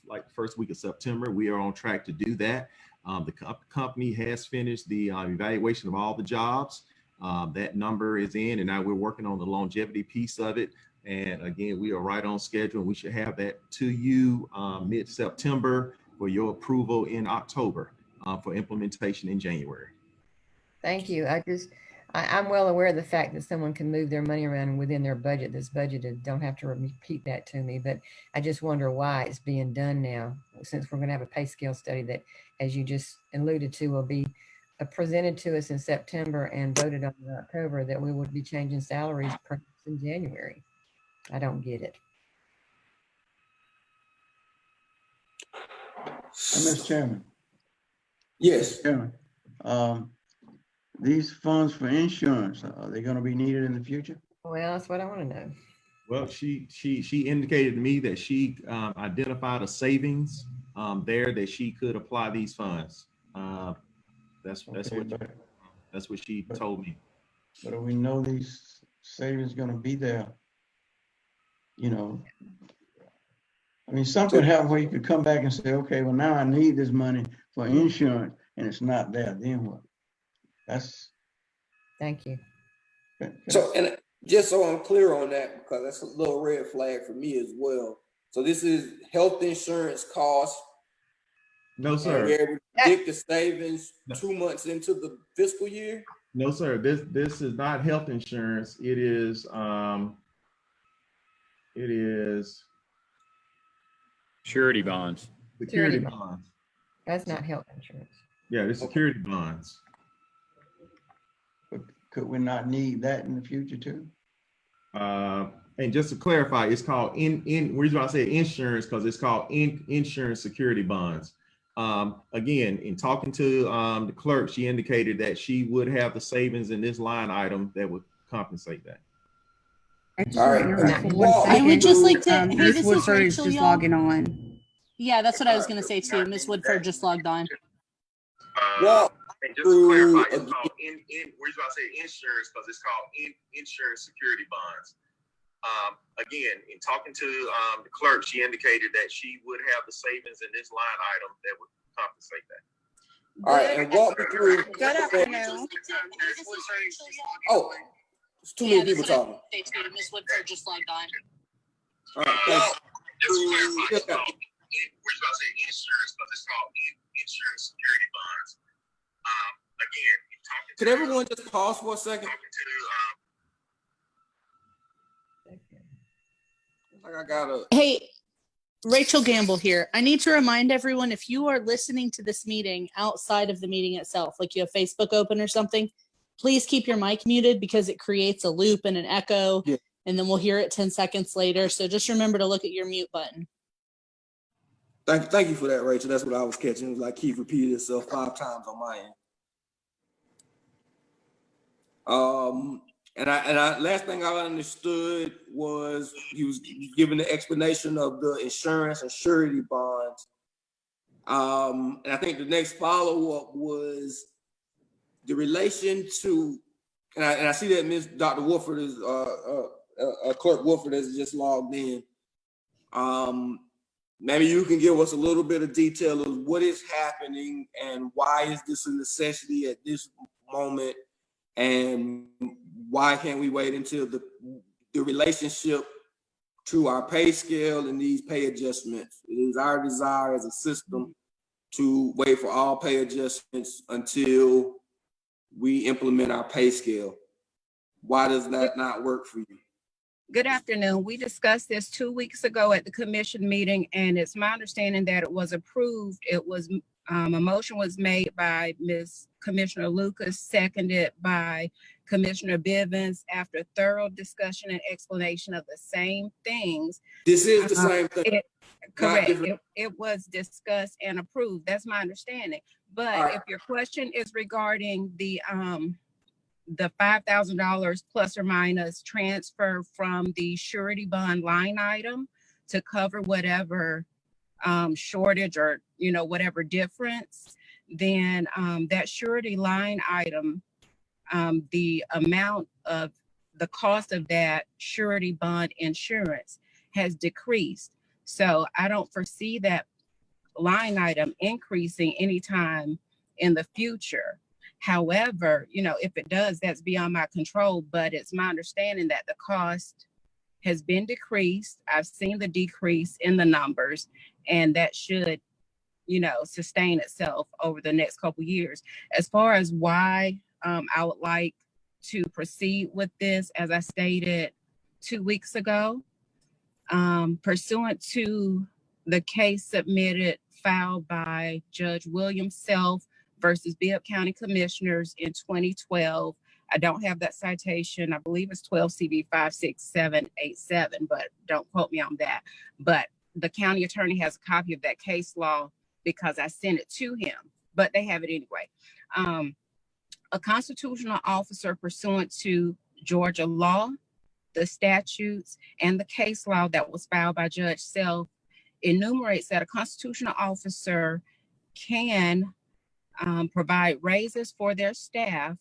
like the first week of September. We are on track to do that. The company has finished the evaluation of all the jobs. That number is in, and now we're working on the longevity piece of it. And again, we are right on schedule. We should have that to you mid-September for your approval in October. For implementation in January. Thank you. I'm well aware of the fact that someone can move their money around within their budget that's budgeted. Don't have to repeat that to me, but I just wonder why it's being done now, since we're going to have a pay scale study that, as you just alluded to, will be presented to us in September and voted on in October, that we would be changing salaries perhaps in January. I don't get it. Mr. Chairman. Yes. Chairman, these funds for insurance, are they going to be needed in the future? Well, that's what I want to know. Well, she indicated to me that she identified a savings there that she could apply these funds. That's what she told me. But we know these savings gonna be there. You know, I mean, something happen where you could come back and say, okay, well, now I need this money for insurance and it's not there. Then what? That's. Thank you. So, and just so I'm clear on that, because that's a little red flag for me as well. So this is health insurance costs. No, sir. And we're able to predict the savings 2 months into the fiscal year? No, sir. This is not health insurance. It is surety bonds. Security bonds. That's not health insurance. Yeah, it's security bonds. But could we not need that in the future too? And just to clarify, it's called reason why I say insurance, because it's called insurance security bonds. Again, in talking to the clerk, she indicated that she would have the savings in this line item that would compensate that. All right. I would just like to, hey, Ms. this Woodford is is Rachel, just y'all. logging on. Yeah, that's what I was going to say too. Ms. Woodford just logged on. Well, and just to clarify, it's called reason why I say insurance, because it's called insurance security bonds. Again, in talking to the clerk, she indicated that she would have the savings in this line item that would compensate that. All right, and walk me through. Good afternoon. Oh, it's too many people talking. Ms. Woodford just logged on. All right, thanks. Just to clarify, we're about to say insurance, because it's called insurance security bonds. Again, in talking Could everyone just pause for a second? I gotta. Hey, Rachel Gamble here. I need to remind everyone, if you are listening to this meeting outside of the meeting itself, like you have Facebook open or something, please keep your mic muted because it creates a loop and an echo, and then we'll hear it 10 seconds later. So just remember to look at your mute button. Thank you for that, Rachel. That's what I was catching. It was like Keith repeated itself 5 times on my end. And I last thing I understood was he was giving the explanation of the insurance and surety bonds. And I think the next follow-up was the relation to, and I see that Dr. Woodford is Clerk Woodford has just logged in. Maybe you can give us a little bit of detail of what is happening and why is this a necessity at this moment, and why can't we wait until the relationship to our pay scale and these pay adjustments? It is our desire as a system to wait for all pay adjustments until we implement our pay scale. Why does that not work for you? Good afternoon. We discussed this 2 weeks ago at the commission meeting, and it's my understanding that it was approved. It was a motion was made by Ms. Commissioner Lucas, seconded by Commissioner Bivens after thorough discussion and explanation of the same things. This is the same thing. Correct. It was discussed and approved. That's my understanding. But if your question is regarding the $5,000 plus or minus transfer from the surety bond line item to cover whatever shortage or whatever difference, then that surety line item, the amount of the cost of that surety bond insurance has decreased. So I don't foresee that line item increasing anytime in the future. However, if it does, that's beyond my control, but it's my understanding that the cost has been decreased. I've seen the decrease in the numbers, and that should, sustain itself over the next couple of years. As far as why I would like to proceed with this, as I stated 2 weeks ago, pursuant to the case filed by Judge William Self versus Bibb County Commissioners in 2012. I don't have that citation. I believe it's 12 CV 56787, but don't quote me on that. But the county attorney has a copy of that case law because I sent it to him, but they have it anyway. A constitutional officer pursuant to Georgia law, the statutes and the case law that was filed by Judge Self enumerates that a constitutional officer can provide raises for their staff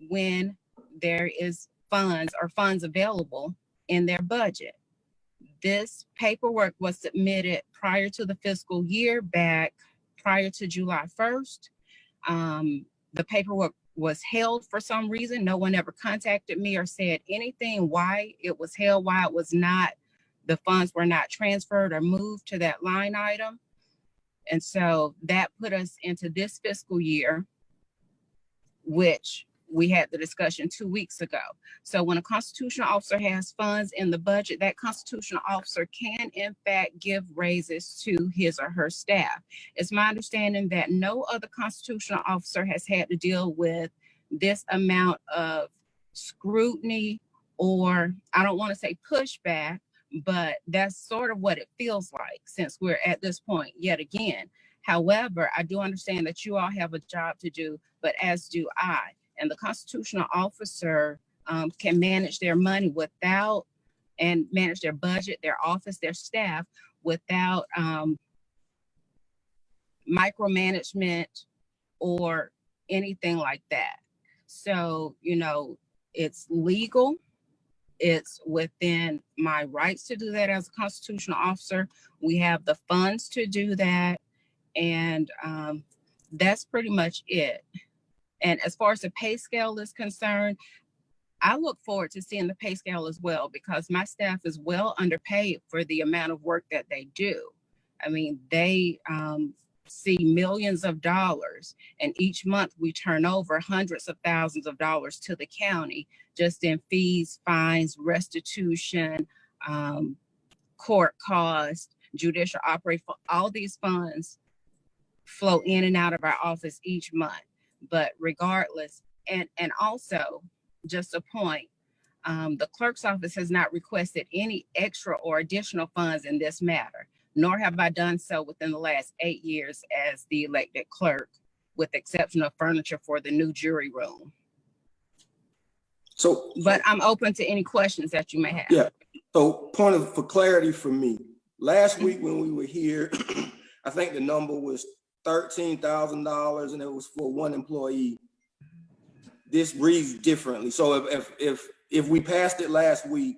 when there is funds available in their budget. This paperwork was submitted prior to the fiscal year, back prior to July 1st. The paperwork was held for some reason. No one ever contacted me or said anything why it was held, why it was not, the funds were not transferred or moved to that line item. And so that put us into this fiscal year, which we had the discussion 2 weeks ago. So when a constitutional officer has funds in the budget, that constitutional officer can in fact give raises to his or her staff. It's my understanding that no other constitutional officer has had to deal with this amount of scrutiny, or I don't want to say pushback, but that's sort of what it feels like since we're at this point yet again. However, I do understand that you all have a job to do, but as do I. And the constitutional officer can manage their money without, and manage their budget, their office, their staff without micromanagement or anything like that. So, you know, it's legal. It's within my rights to do that as a constitutional officer. We have the funds to do that. And that's pretty much it. And as far as the pay scale is concerned, I look forward to seeing the pay scale as well, because my staff is well underpaid for the amount of work that they do. I mean, they see millions of dollars, and each month we turn over hundreds of thousands of dollars to the county just in fees, fines, restitution, court costs, judicial operation. All these funds flow in and out of our office each month. But regardless, and also just a point, the clerk's office has not requested any extra or additional funds in this matter, nor have I done so within the last 8 years as the elected clerk, with exception of furniture for the new jury room. So, but I'm open to any questions that you may have. Yeah. So for clarity for me, last week when we were here, I think the number was $13,000 and it was for one employee. This reads differently. So if we passed it last week,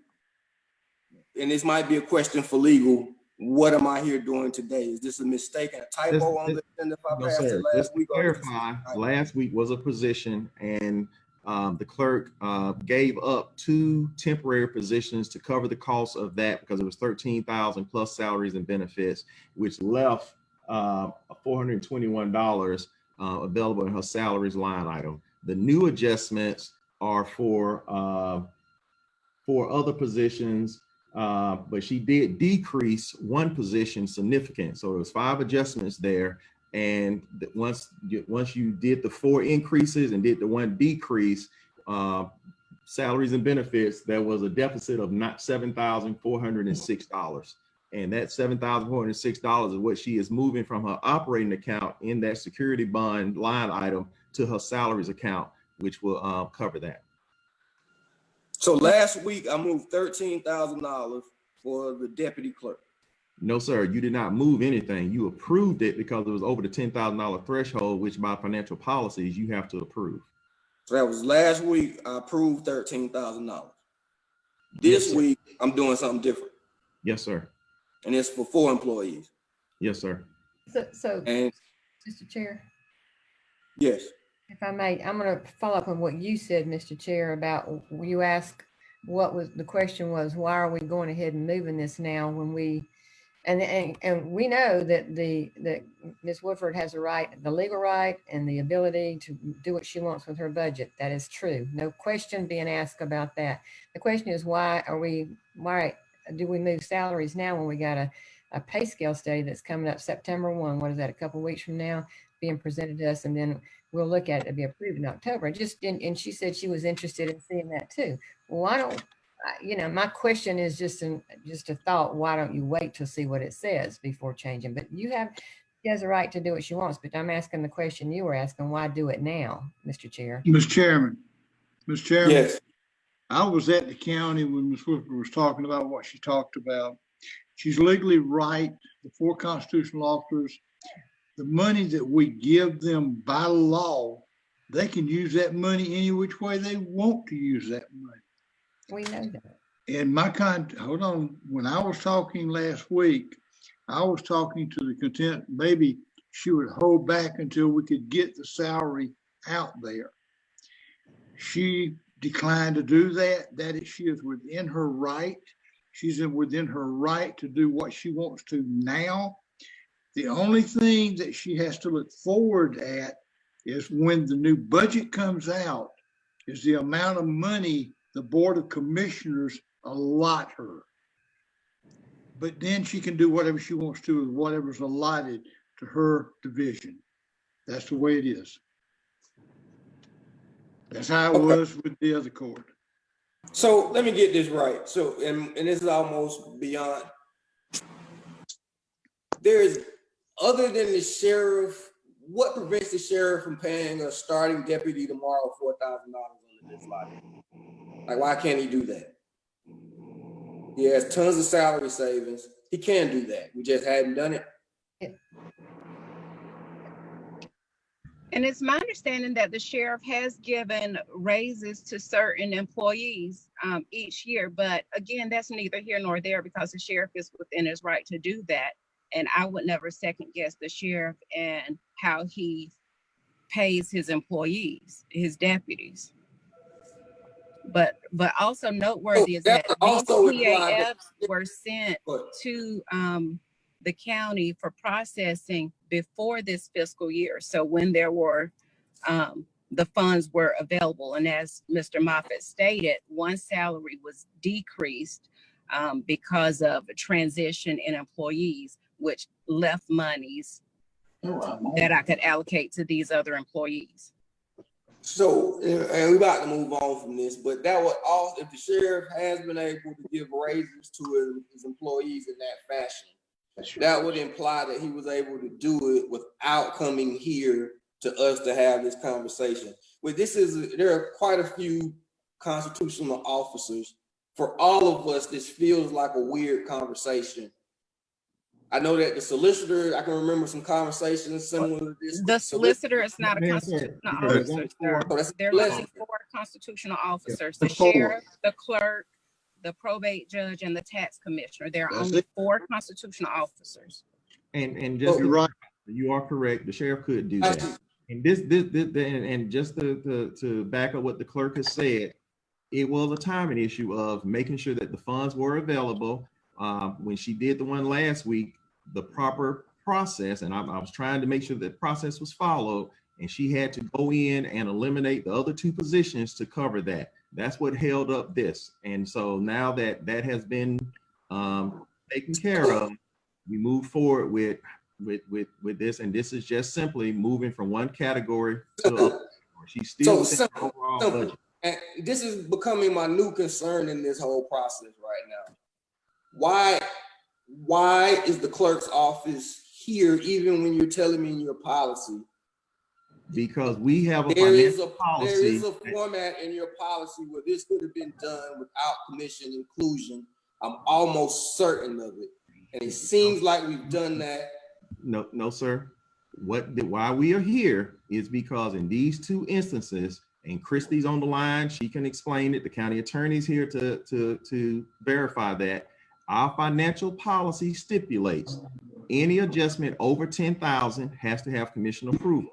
and this might be a question for legal, what am I here doing today? Is this a mistake and a typo on the agenda if I passed it last week? Clarify, last week was a position, and the clerk gave up 2 temporary positions to cover the cost of that, because it was $13,000 plus salaries and benefits, which left $421 available in her salaries line item. The new adjustments are for other positions, but she did decrease one position significant. So it was 5 adjustments there. And once you did the 4 increases and did the 1 decrease, salaries and benefits, there was a deficit of not $7,406. And that $7,406 is what she is moving from her operating account in that security bond line item to her salaries account, which will cover that. So last week I moved $13,000 for the deputy clerk. No, sir, you did not move anything. You approved it because it was over the $10,000 threshold, which by financial policies you have to approve. So that was last week. I approved $13,000. This week I'm doing something different. Yes, sir. And it's for 4 employees. Yes, sir. So and Mr. Chair, yes, if I may, I'm going to follow up on what you said, Mr. Chair, about you asked what was the question was, why are we going ahead and moving this now when we, and we know that Ms. Woodford has the legal right and the ability to do what she wants with her budget. That is true. No question being asked about that. The question is, why do we move salaries now when we got a pay scale study that's coming up September 1? What is that, a couple of weeks from now, being presented to us, and then we'll look at it to be approved in October. And she said she was interested in seeing that too. Well, why don't, my question is just a thought. Why don't you wait to see what it says before changing? But she has a right to do what she wants. But I'm asking the question you were asking, why do it now, Mr. Chair? Mr. Chairman. Yes. I was at the county when Ms. Whipper was talking about what she talked about. She's legally right. The 4 constitutional officers, the money that we give them by law, they can use that money any which way they want to use that money. We know that. And hold on, when I was talking last week, I was talking to the content, maybe she would hold back until we could get the salary out there. She declined to do that. She is within her right. She's within her right to do what she wants to now. The only thing that she has to look forward at is when the new budget comes out, is the amount of money the Board of Commissioners allot her. But then she can do whatever she wants to with whatever's allotted to her division. That's the way it is. That's how it was with the other court. So let me get this right. So, and this is almost beyond. There's, other than the sheriff, what prevents the sheriff from paying a starting deputy tomorrow $4,000 under this law? Like, why can't he do that? He has tons of salary savings. He can do that. We just hadn't done it. And it's my understanding that the sheriff has given raises to certain employees each year. But again, that's neither here nor there because the sheriff is within his right to do that. And I would never second guess the sheriff and how he pays his employees, his deputies. But also noteworthy is that these PAFs were sent to the county for processing before this fiscal year. So when there were, the funds were available. And as Mr. Moffitt stated, one salary was decreased because of a transition in employees, which left monies that I could allocate to these other employees. So, and we're about to move on from this, but that would all, if the sheriff has been able to give raises to his employees in that fashion, that would imply that he was able to do it without coming here to us to have this conversation. But there are quite a few constitutional officers. For all of us, this feels like a weird conversation. I know that the solicitor, I can remember some conversations similar to this. The solicitor is not a constitutional officer, sir. There are only 4 constitutional officers, the sheriff, the clerk, the probate judge, and the tax commissioner. There are only 4 constitutional officers. And just right, you are correct. The sheriff could do that. And and just to back up what the clerk has said, it was a timing issue of making sure that the funds were available. When she did the one last week, the proper process, and I was trying to make sure that process was followed, and she had to go in and eliminate the other 2 positions to cover that. That's what held up this. And so now that that has been taken care of, we move forward with this, and this is just simply moving from one category to the other. She's still within the overall budget. And this is becoming my new concern in this whole process right now. Why is the clerk's office here even when you're telling me in your policy? Because we have a There is policy. a format in your policy where this could have been done without commission inclusion. I'm almost certain of it. And it seems like we've done that. No, sir. Why we are here is because in these 2 instances, and Christy's on the line, she can explain it. The county attorney's here to verify that. Our financial policy stipulates any adjustment over 10,000 has to have commission approval.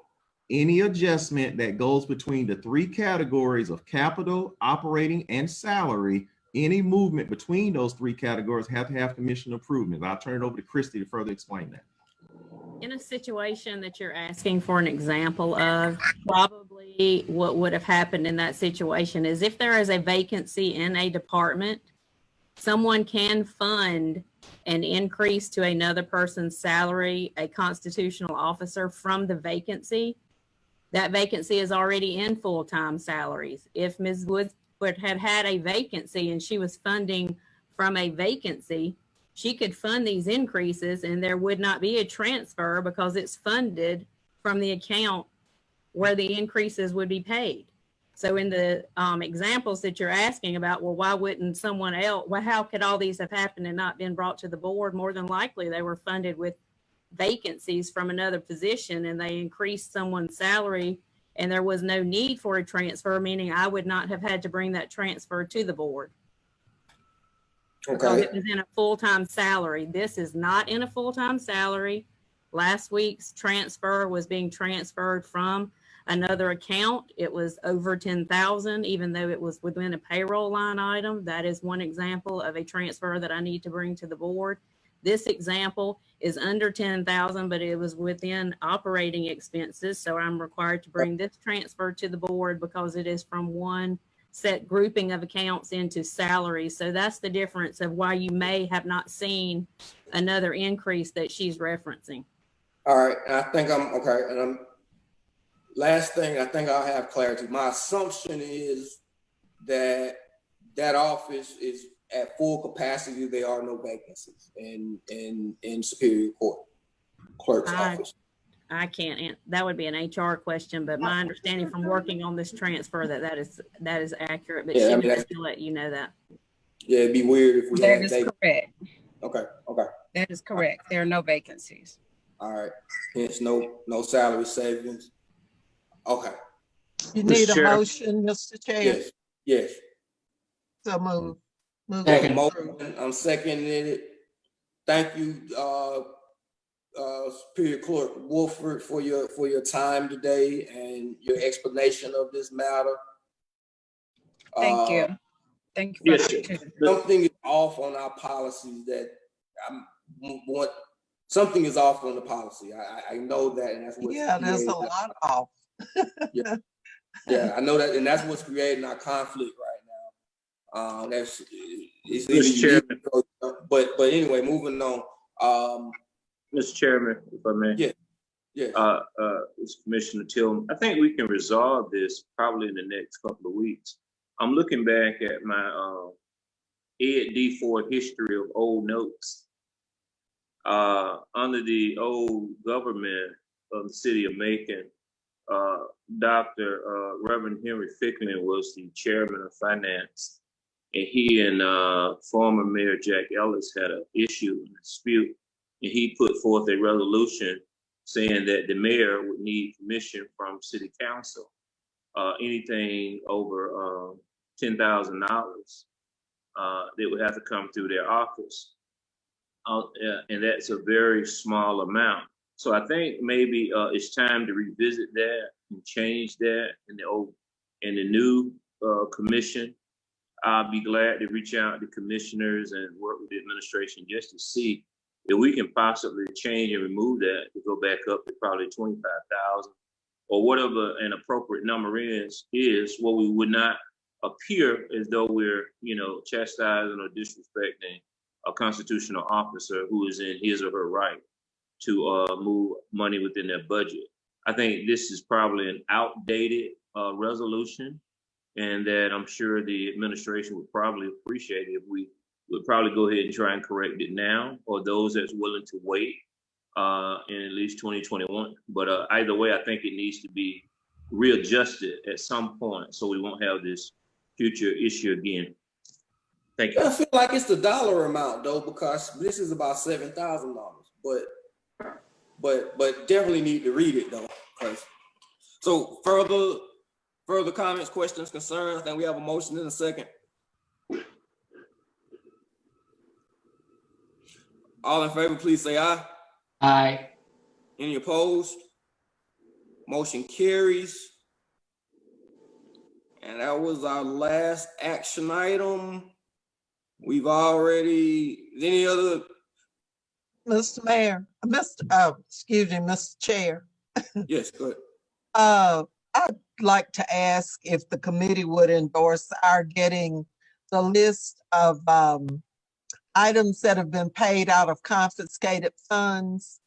Any adjustment that goes between the 3 categories of capital, operating, and salary, any movement between those 3 categories have to have commission approval. I'll turn it over to Christy to further explain that. In a situation that you're asking for an example of, probably what would have happened in that situation is if there is a vacancy in a department, someone can fund an increase to another person's salary, a constitutional officer, from the vacancy. That vacancy is already in full-time salaries. If Ms. Woodward had a vacancy and she was funding from a vacancy, she could fund these increases and there would not be a transfer because it's funded from the account where the increases would be paid. So in the examples that you're asking about, well, why wouldn't someone else, well, how could all these have happened and not been brought to the board? More than likely, they were funded with vacancies from another position and they increased someone's salary and there was no need for a transfer, meaning I would not have had to bring that transfer to the board. Because Okay. it was in a full-time salary. This is not in a full-time salary. Last week's transfer was being transferred from another account. It was over 10,000, even though it was within a payroll line item. That is one example of a transfer that I need to bring to the board. This example is under 10,000, but it was within operating expenses. So I'm required to bring this transfer to the board because it is from one set grouping of accounts into salaries. So that's the difference of why you may have not seen another increase that she's referencing. All right, and I think I'm okay. And last thing, I think I'll have clarity. My assumption is that that office is at full capacity. There are no vacancies in Superior Court Clerk's office. I can't. That would be an HR question, but my understanding from working on this transfer that is accurate. But Yeah, she needs to let you know that. Yeah, it'd be weird if we That had is correct. Okay, okay. That is correct. There are no vacancies. All right. Hence no salary savings. Okay. You need a motion, Mr. Chair? Yes, yes. So move. I'm seconding it. Thank you, Superior Clerk Wolford, for your time today and your explanation of this matter. Thank you. Thank you. Yes, something is off on our policies that something is off on the policy. I know that, and that's what. Yeah, there's a lot off. Yeah, I know that, and that's what's creating our conflict right now. That's it's Mr. Chairman. But anyway, moving on. Mr. Chairman, if I may. Yeah. Yeah. It's Commissioner Tillman. I think we can resolve this probably in the next couple of weeks. I'm looking back at my Ed D4 history of old notes. Under the old government of the city of Macon, Dr. Reverend Henry Ficklin was the chairman of finance, and he and former Mayor Jack Ellis had an issue, a dispute, and he put forth a resolution saying that the mayor would need permission from city council. Anything over $10,000, they would have to come through their office. And that's a very small amount. So I think maybe it's time to revisit that and change that in the new commission. I'll be glad to reach out to commissioners and work with the administration just to see if we can possibly change and remove that to go back up to probably 25,000 or whatever an appropriate number is where we would not appear as though we're, chastising or disrespecting a constitutional officer who is in his or her right to move money within their budget. I think this is probably an outdated resolution, and that I'm sure the administration would probably appreciate it if we would probably go ahead and try and correct it now, or those that's willing to wait in at least 2021. But either way, I think it needs to be readjusted at some point so we won't have this future issue again. Thank you. I feel like it's the dollar amount though, because this is about $7,000. But definitely need to read it though. So further comments, questions, concerns. I think we have a motion in a second. All in favor, please say aye. Aye. Any opposed? Motion carries. And that was our last action item. We've already, any other? Mr. Mayor, Mr. Chair. Yes, go ahead. I'd like to ask if the committee would endorse our getting the list of items that have been paid out of confiscated funds.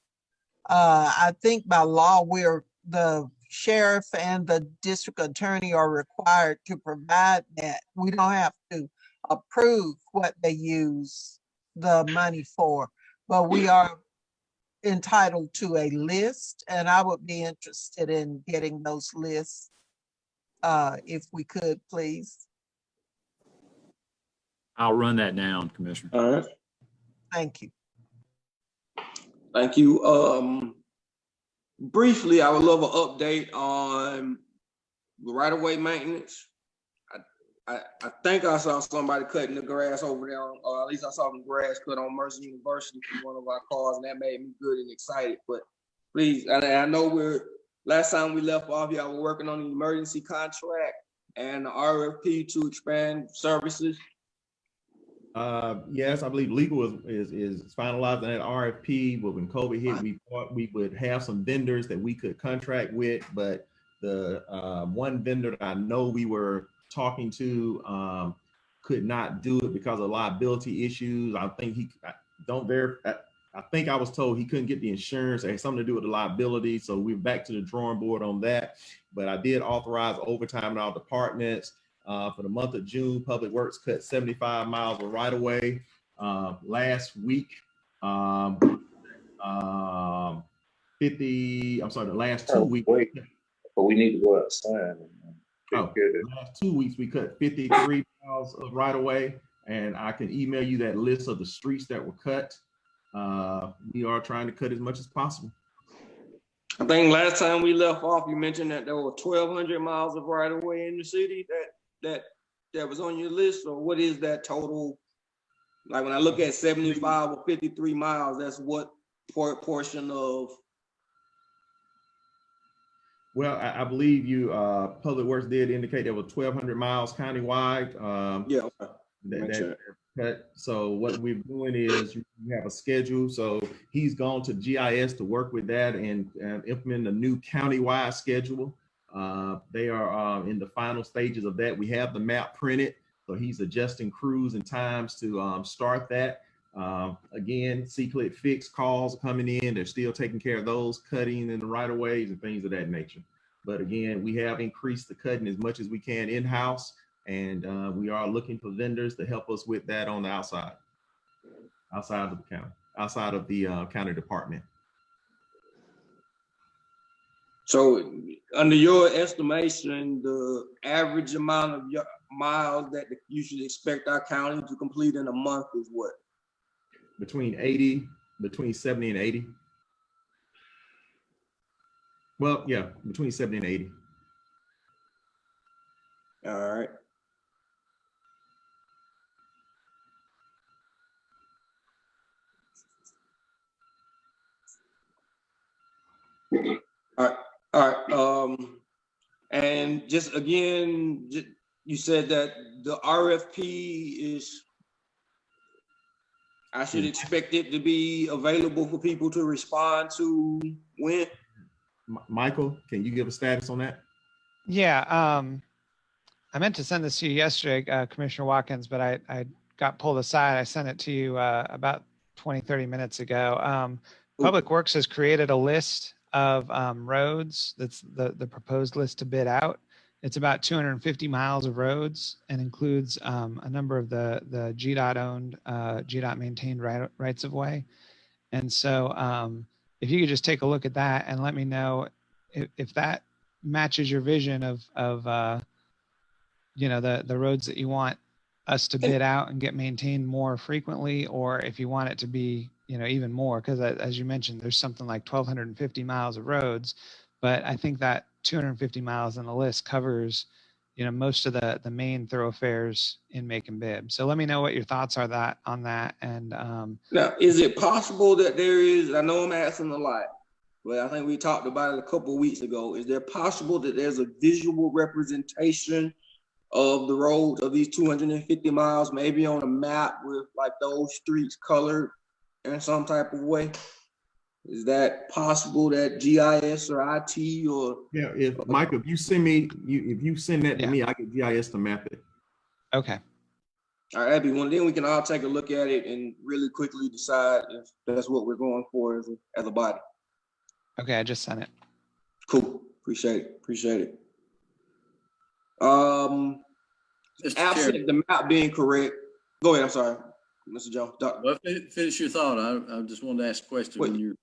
I think by law, the sheriff and the district attorney are required to provide that. We don't have to approve what they use the money for, but we are entitled to a list, and I would be interested in getting those lists. if we could, please. I'll run that down, Commissioner. All right. Thank you. Thank you. Briefly, I would love an update on the right-of-way maintenance. I think I saw somebody cutting the grass over there, or at least I saw the grass cut on Mercer University from one of our cars, and that made me good and excited. But please, I know last time we left off, y'all were working on the emergency contract and the RFP to expand services. Yes, I believe legal is finalizing that RFP. But when COVID hit, we thought we would have some vendors that we could contract with, but the one vendor that I know we were talking to could not do it because of liability issues. I think I think I was told he couldn't get the insurance. It had something to do with the liability. So we're back to the drawing board on that. But I did authorize overtime in our departments. For the month of June, Public Works cut 75 miles of right of way. Last week, the last 2 weeks. But we need to go outside. Last 2 weeks, we cut 53 miles of right of way. And I can email you that list of the streets that were cut. We are trying to cut as much as possible. I think last time we left off, you mentioned that there were 1,200 miles of right of way in the city that was on your list, or what is that total? Like when I look at 75 or 53 miles, that's what portion of? Well, I believe you, Public Works did indicate there were 1,200 miles countywide. Yeah. That cut. So what we're doing is we have a schedule. So he's gone to GIS to work with that and implement a new countywide schedule. They are in the final stages of that. We have the map printed, so he's adjusting crews and times to start that. Again, C-click fix calls are coming in. They're still taking care of those, cutting in the right of ways and things of that nature. But again, we have increased the cutting as much as we can in-house, and we are looking for vendors to help us with that on the outside of the county, outside of the county department. So under your estimation, the average amount of miles that you should expect our county to complete in a month is what? Between 70 and 80. Well, yeah, between 70 and 80. All right. All right. And just again, you said that the RFP is, I should expect it to be available for people to respond to when? Michael, can you give a status on that? Yeah, I meant to send this to you yesterday, Commissioner Watkins, but I got pulled aside. I sent it to you about 20, 30 minutes ago. Public Works has created a list of roads. That's the proposed list to bid out. It's about 250 miles of roads and includes a number of the GDOT owned, GDOT maintained rights of way. And so if you could just take a look at that and let me know if that matches your vision of you know, the roads that you want us to bid out and get maintained more frequently, or if you want it to be, you know, even more, because as you mentioned, there's something like 1,250 miles of roads, but I think that 250 miles on the list covers, you know, most of the main thoroughfares in Macon-Bibb. So let me know what your thoughts are on that. And now, is it possible that there is, I know I'm asking a lot, but I think we talked about it a couple of weeks ago. Is there possible that there's a visual representation of the roads of these 250 miles, maybe on a map with like those streets colored in some type of way? Is that possible, that GIS or IT or? Yeah, Michael, if you send that to me, I get GIS to map it. Okay. All right, that'd be one. Then we can all take a look at it and really quickly decide if that's what we're going for as a body. Okay, I just sent it. Cool. Appreciate it. Absent the map being correct. Go ahead. I'm sorry, Mr. Jones. Well, finish your thought. I just wanted to ask a question.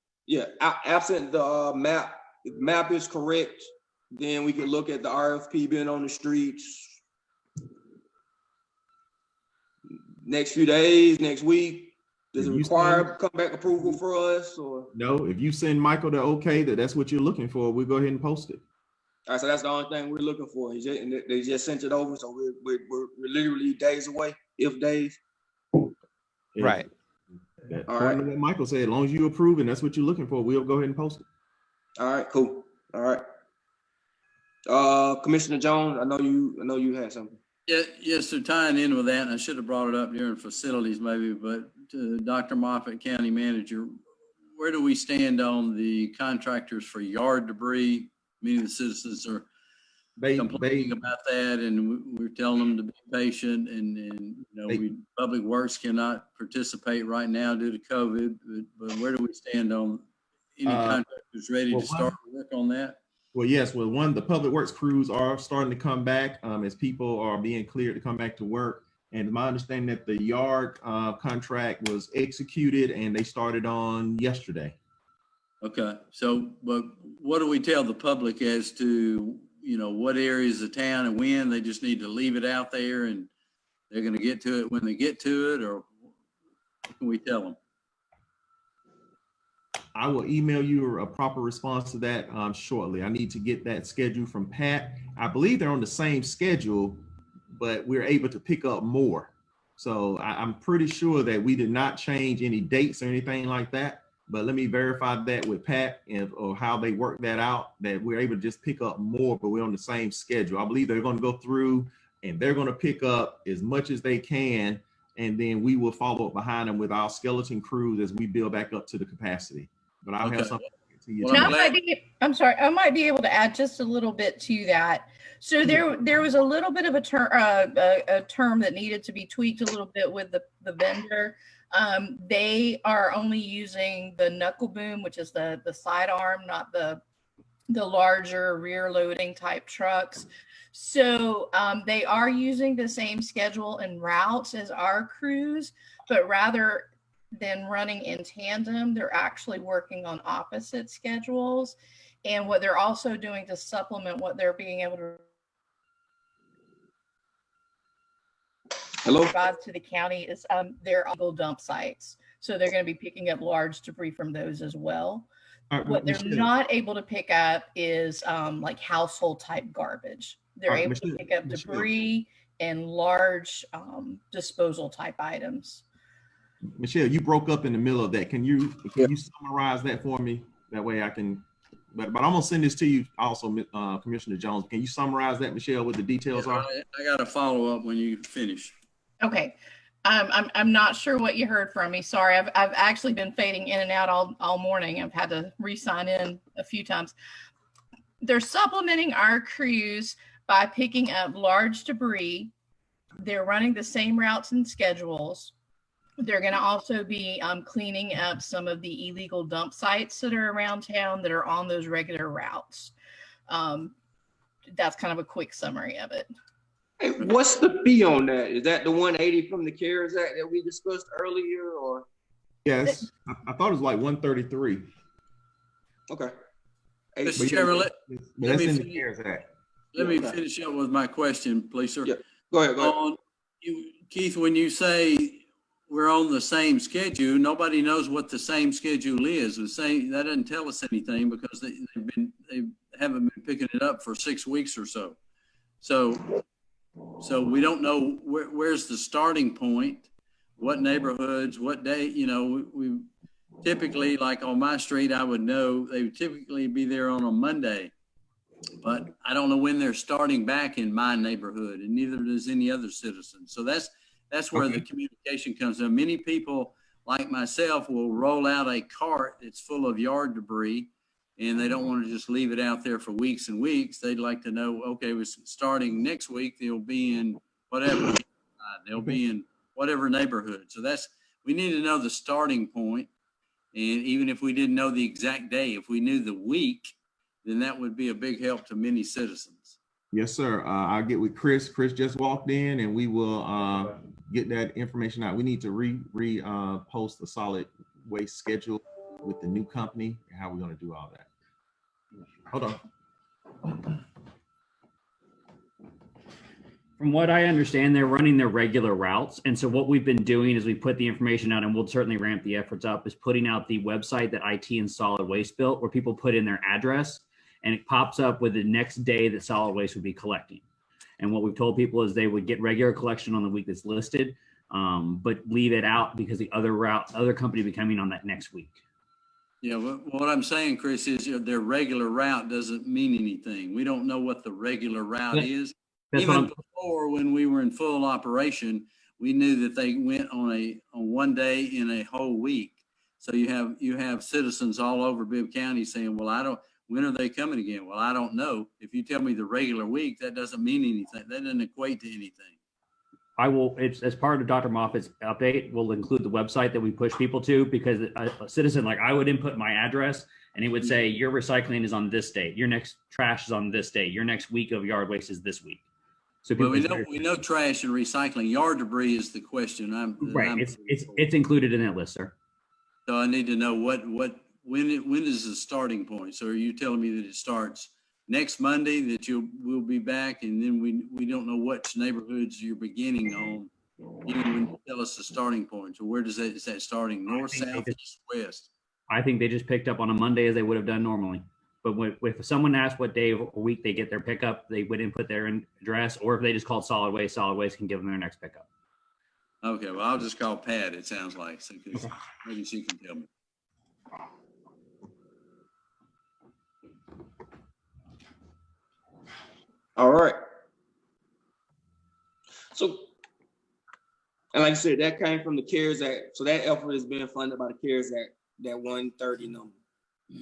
Absent the map, if map is correct, Then we can look at the RFP being on the streets next few days, next week. Does it require comeback approval for us, or? No, if you send Michael the okay that's what you're looking for, we'll go ahead and post it. All right, so that's the only thing we're looking for. And they just sent it over, so we're literally days away, if days. Right. According to what Michael said, as long as you approve and that's what you're looking for, we'll go ahead and post it. All right, cool. All right. Commissioner Jones, I know you had something. Yeah, yes, so tying in with that, and I should have brought it up during facilities maybe, but Dr. Moffitt, County Manager, where do we stand on the contractors for yard debris? Many of the citizens are complaining about that, and we're telling them to be patient, and you know, Public Works cannot participate right now due to COVID, but where do we stand on any contractors ready to start work on that? Well, yes. Well, the Public Works crews are starting to come back as people are being cleared to come back to work. And my understanding that the yard contract was executed and they started on yesterday. Okay. So, but what do we tell the public as to, you know, what areas of town and when? They just need to leave it out there and they're going to get to it when they get to it, or what can we tell them? I will email you a proper response to that shortly. I need to get that schedule from Pat. I believe they're on the same schedule, but we're able to pick up more. So I'm pretty sure that we did not change any dates or anything like that. But let me verify that with Pat or how they work that out, that we're able to just pick up more, but we're on the same schedule. I believe they're going to go through and they're going to pick up as much as they can. And then we will follow up behind them with our skeleton crews as we build back up to the capacity. But I'll have something to you. I'm sorry, I might be able to add just a little bit to that. So there was a little bit of a term that needed to be tweaked a little bit with the vendor. They are only using the knuckle boom, which is the sidearm, not the larger rear loading type trucks. So they are using the same schedule and routes as our crews, but rather than running in tandem, they're actually working on opposite schedules. And what they're also doing to supplement what they're being able to provide to the county is their illegal dump sites. So they're going to be picking up large debris from those as well. What they're not able to pick up is like household type garbage. They're able to pick up debris and large disposal type items. Michelle, you broke up in the middle of that. Can you summarize that for me? That way I can, but I'm gonna send this to you also, Commissioner Jones. Can you summarize that, Michelle, what the details are? I got to follow up when you finish. Okay. I'm not sure what you heard from me. Sorry, I've actually been fading in and out all morning. I've had to re-sign in a few times. They're supplementing our crews by picking up large debris. They're running the same routes and schedules. They're going to also be cleaning up some of the illegal dump sites that are around town that are on those regular routes. That's kind of a quick summary of it. Hey, what's the fee on that? Is that the 180 from the CARES Act that we discussed earlier, or? Yes, I thought it was like 133. Okay. Mr. Chairman, let me finish up with my question, please, sir. Yeah. Go ahead. Keith, when you say we're on the same schedule, nobody knows what the same schedule is. That doesn't tell us anything because they haven't been picking it up for 6 weeks or so. So we don't know where's the starting point, what neighborhoods, what day. You know, we typically, like on my street, I would know they would typically be there on a Monday, but I don't know when they're starting back in my neighborhood, and neither does any other citizen. So that's where the communication comes in. Many people like myself will roll out a cart that's full of yard debris, and they don't want to just leave it out there for weeks and weeks. They'd like to know, okay, starting next week, they'll be in whatever, they'll be in whatever neighborhood. So we need to know the starting point. And even if we didn't know the exact day, if we knew the week, then that would be a big help to many citizens. Yes, sir. I'll get with Chris. Chris just walked in, and we will get that information out. We need to post the solid waste schedule with the new company and how we're going to do all that. Hold on. From what I understand, they're running their regular routes. And so what we've been doing is we put the information out, and we'll certainly ramp the efforts up, is putting out the website that IT and Solid Waste built, where people put in their address and it pops up with the next day that Solid Waste would be collecting. And what we've told people is they would get regular collection on the week that's listed, but leave it out because the other company will be coming on that next week. Yeah, what I'm saying, Chris, is their regular route doesn't mean anything. We don't know what the regular route is. That's Even before, when we were in full operation, we knew that they went on one day in a whole week. So you have citizens all over Bibb County saying, "Well, when are they coming again?" Well, I don't know. If you tell me the regular week, that doesn't mean anything. That doesn't equate to anything. I will, it's as part of Dr. Moffitt's update, we'll include the website that we push people to, because a citizen, like I would input my address and it would say, your recycling is on this date. Your next trash is on this date. Your next week of yard waste is this week. So Well, we know trash and recycling. Yard debris is the question. It's included in that list, sir. So I need to know when is the starting point? So are you telling me that it starts next Monday, that we'll be back, and then we don't know which neighborhoods you're beginning on, even when you tell us the starting point? So where is that starting? North, south, east, west? I think they just picked up on a Monday as they would have done normally. But if someone asked what day of a week they get their pickup, they would input their address, or if they just called Solid Waste can give them their next pickup. Okay, well, I'll just call Pat, it sounds like, so, 'cause maybe she can tell me. All right. So, and like I said, that came from the CARES Act. So that effort is being funded by the CARES Act, that 130 number.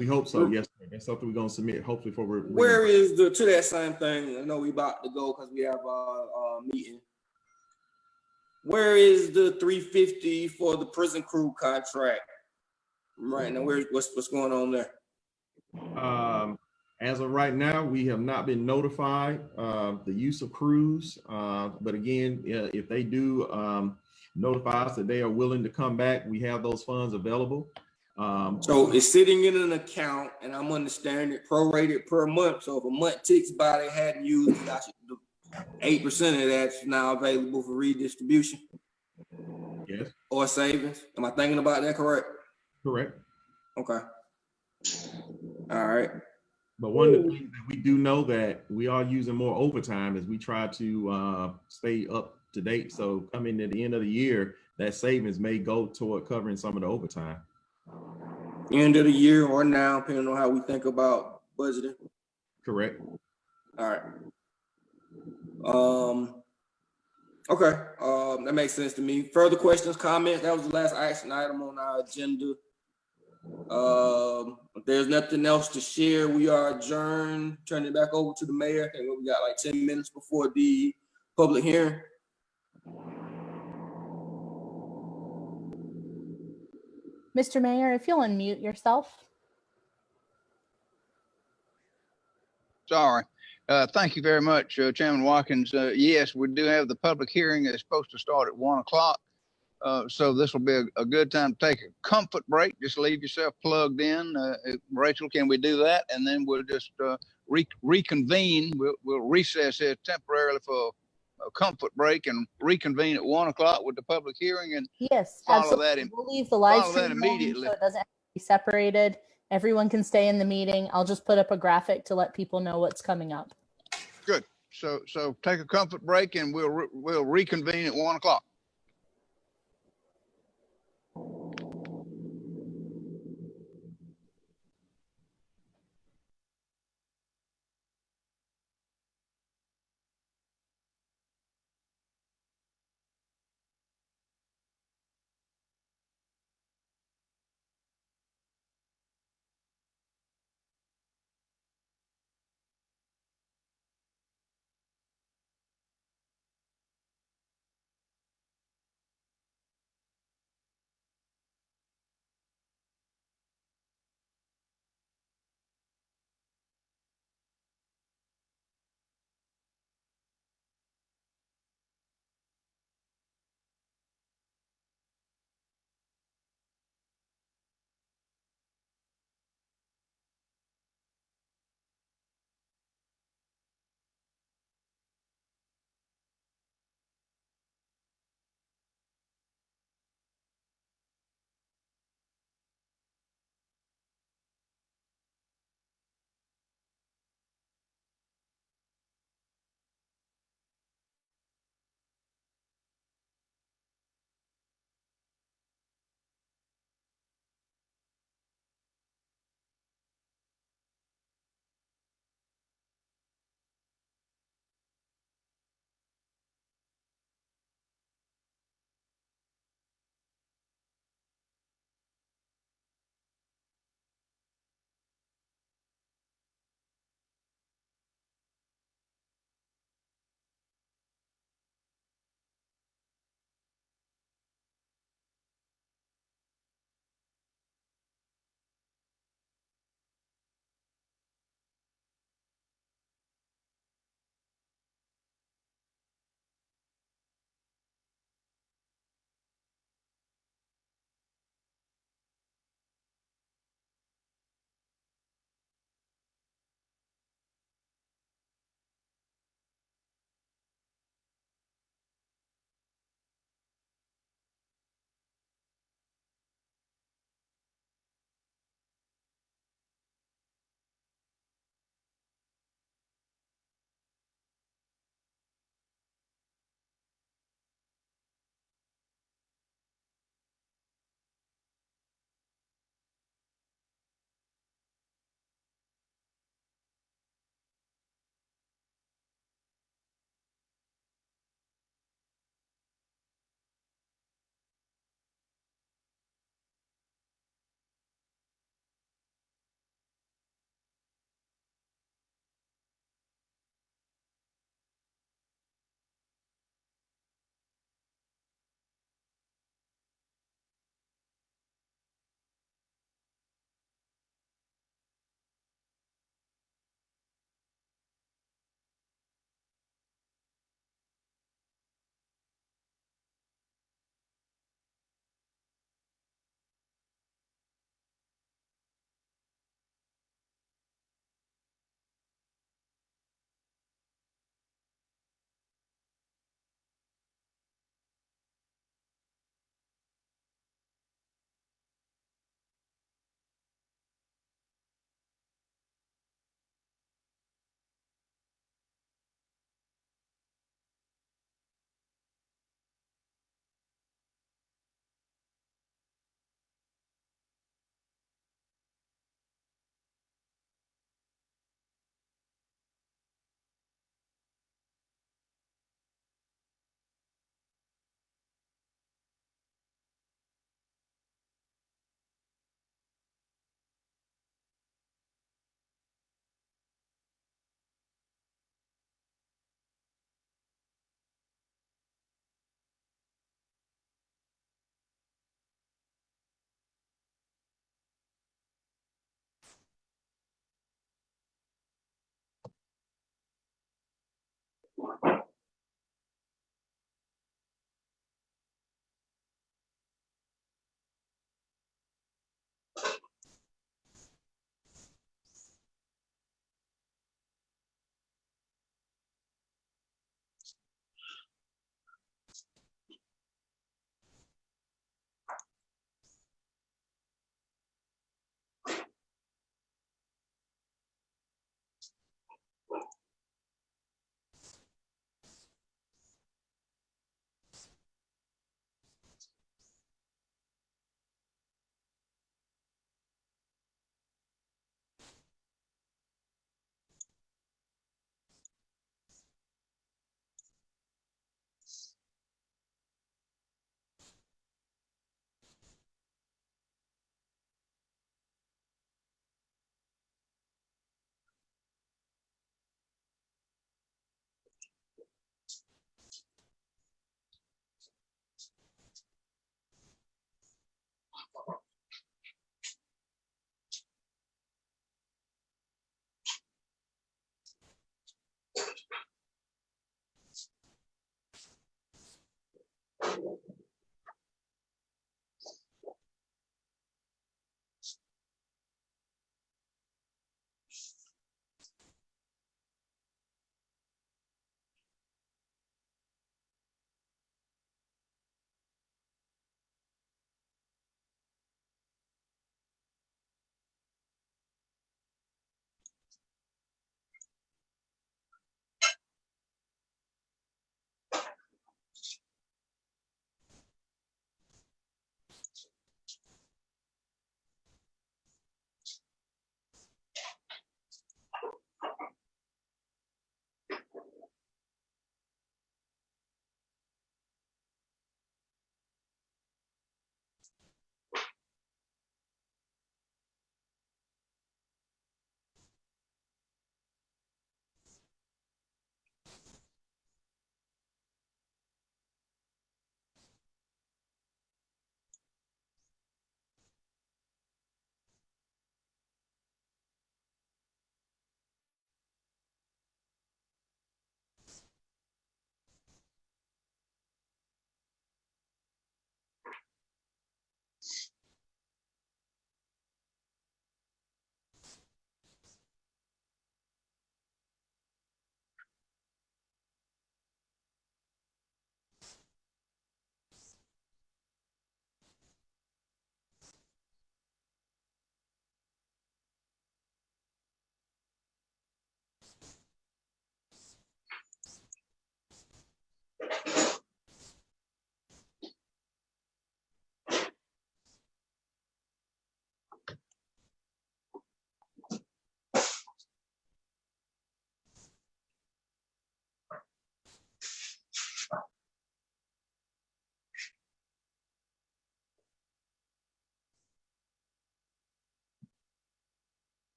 We hope so. Yes, sir. That's something we're gonna submit. Hopefully, for where is to that same thing? I know we about to go because we have a meeting. Where is the 350 for the prison crew contract? Right now, what's going on there? As of right now, we have not been notified of the use of crews. But again, if they do notify us that they are willing to come back, we have those funds available. So it's sitting in an account, and I'm understanding it prorated per month. So if a month ticks by, they hadn't used it, 8% of that's now available for redistribution. Yes. Or savings. Am I thinking about that correct? Correct. Okay. All right. But one of the things that we do know that we are using more overtime as we try to stay up to date. So coming at the end of the year, that savings may go toward covering some of the overtime. End of the year or now, depending on how we think about budgeting. Correct. All right. Okay. That makes sense to me. Further questions, comments? That was the last action item on our agenda. If there's nothing else to share, we are adjourned. Turn it back over to the mayor. I think we got like 10 minutes before the public hearing. Mr. Mayor, if you'll unmute yourself. Sorry. Thank you very much, Chairman Watkins. Yes, we do have the public hearing. It's supposed to start at 1 o'clock. So this will be a good time to take a comfort break. Just leave yourself plugged in. Rachel, can we do that? And then we'll just reconvene. We'll recess here temporarily for a comfort break and reconvene at 1 o'clock with the public hearing, and yes, follow that. We'll leave the live stream immediately, so it doesn't have to be separated. Everyone can stay in the meeting. I'll just put up a graphic to let people know what's coming up. Good. So take a comfort break, and we'll reconvene at 1 o'clock.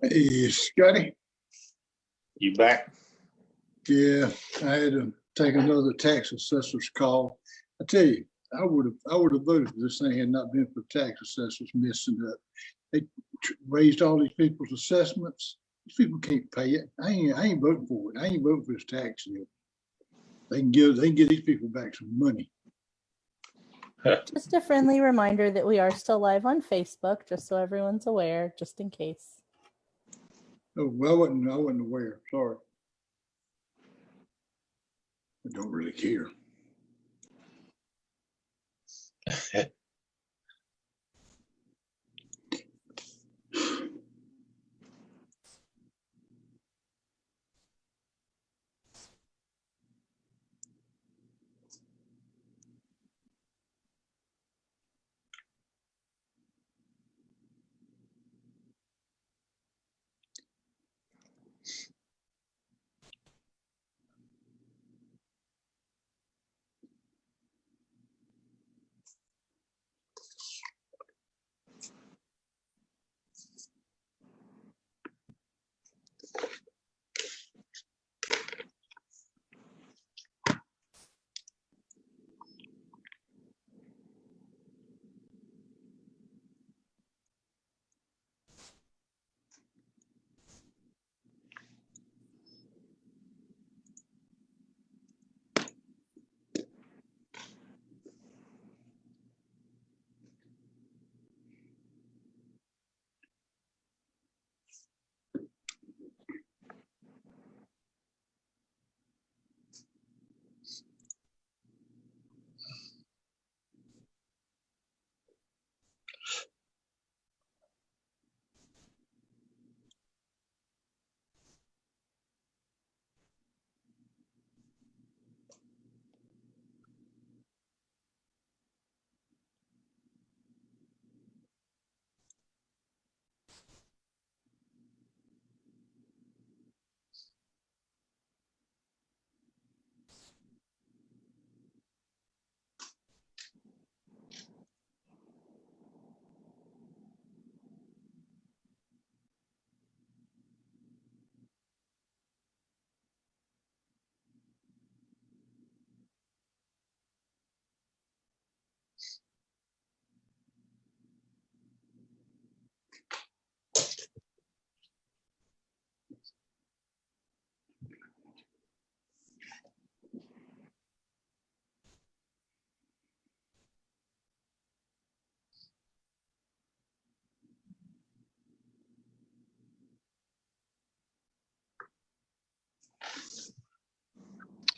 Hey, Scotty. You back? Yeah, I had to take another tax assessor's call. I tell you, I would have voted for this thing had not been for tax assessors messing up. They raised all these people's assessments. These people can't pay it. I ain't voting for it. I ain't voting for this tax deal. They can give these people back some money. Just a friendly reminder that we are still live on Facebook, just so everyone's aware, just in case. Oh, well, I wasn't aware. Sorry. I don't really care.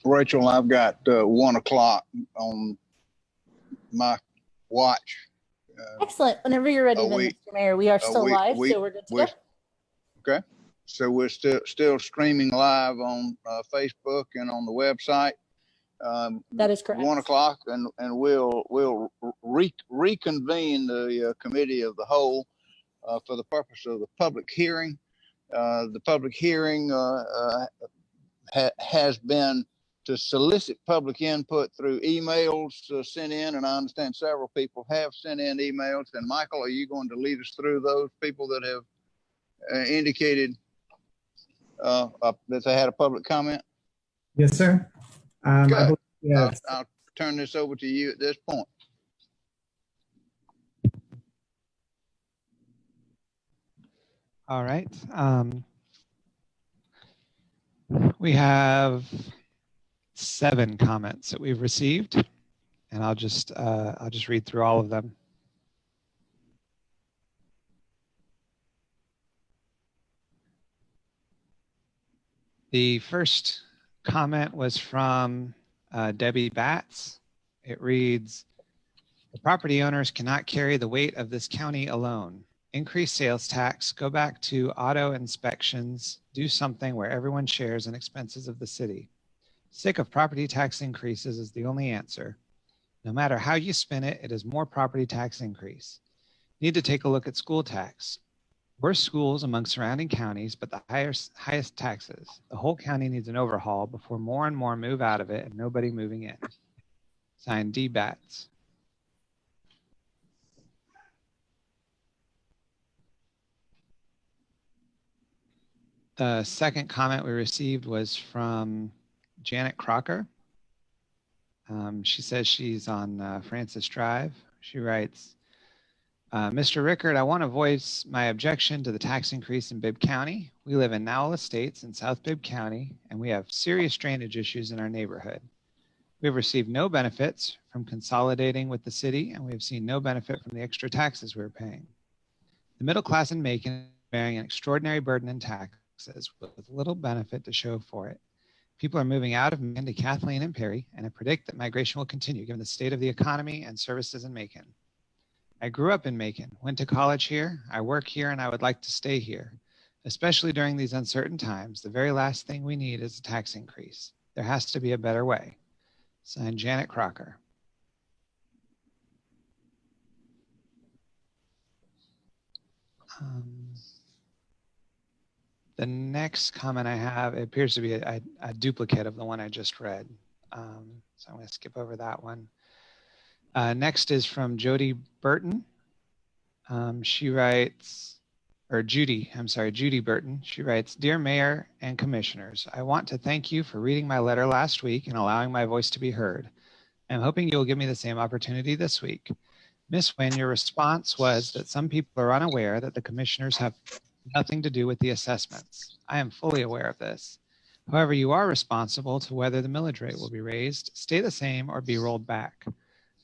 Rachel, I've got 1 o'clock on my watch. Excellent. Whenever you're ready, then, we, Mr. Mayor, we are still live, so we're good to go. Okay. So we're still streaming live on Facebook and on the website. That is correct. 1 o'clock, and we'll reconvene the committee of the whole for the purpose of the public hearing. The public hearing has been to solicit public input through emails sent in, and I understand several people have sent in emails. And Michael, are you going to lead us through those people that have indicated that they had a public comment? Yes, sir. I believe, yes. I'll turn this over to you at this point. All right. We have 7 comments that we've received, and I'll just read through all of them. The first comment was from Debbie Batts. It reads, "The property owners cannot carry the weight of this county alone. Increase sales tax, go back to auto inspections, do something where everyone shares in expenses of the city. Sick of property tax increases is the only answer. No matter how you spin it, it is more property tax increase. Need to take a look at school tax. Worst schools among surrounding counties, but the highest taxes. The whole county needs an overhaul before more and more move out of it and nobody moving in." Signed, D. Batts. The second comment we received was from Janet Crocker. She says she's on Francis Drive. She writes, "Mr. Rickard, I want to voice my objection to the tax increase in Bibb County. We live in Nowell Estates in South Bibb County, and we have serious drainage issues in our neighborhood. We have received no benefits from consolidating with the city, and we have seen no benefit from the extra taxes we're paying. The middle class in Macon is bearing an extraordinary burden in taxes with little benefit to show for it. People are moving out of Macon to Kathleen and Perry, and I predict that migration will continue given the state of the economy and services in Macon. I grew up in Macon, went to college here, I work here, and I would like to stay here. Especially during these uncertain times, the very last thing we need is a tax increase. There has to be a better way." Signed, Janet Crocker. The next comment I have, it appears to be a duplicate of the one I just read. So I'm going to skip over that one. Next is from Jody Burton. She writes, or Judy, I'm sorry, Judy Burton. She writes, "Dear Mayor and Commissioners, I want to thank you for reading my letter last week and allowing my voice to be heard. I'm hoping you will give me the same opportunity this week. Ms. Wynn, your response was that some people are unaware that the commissioners have nothing to do with the assessments. I am fully aware of this. However, you are responsible to whether the millage rate will be raised, stay the same, or be rolled back.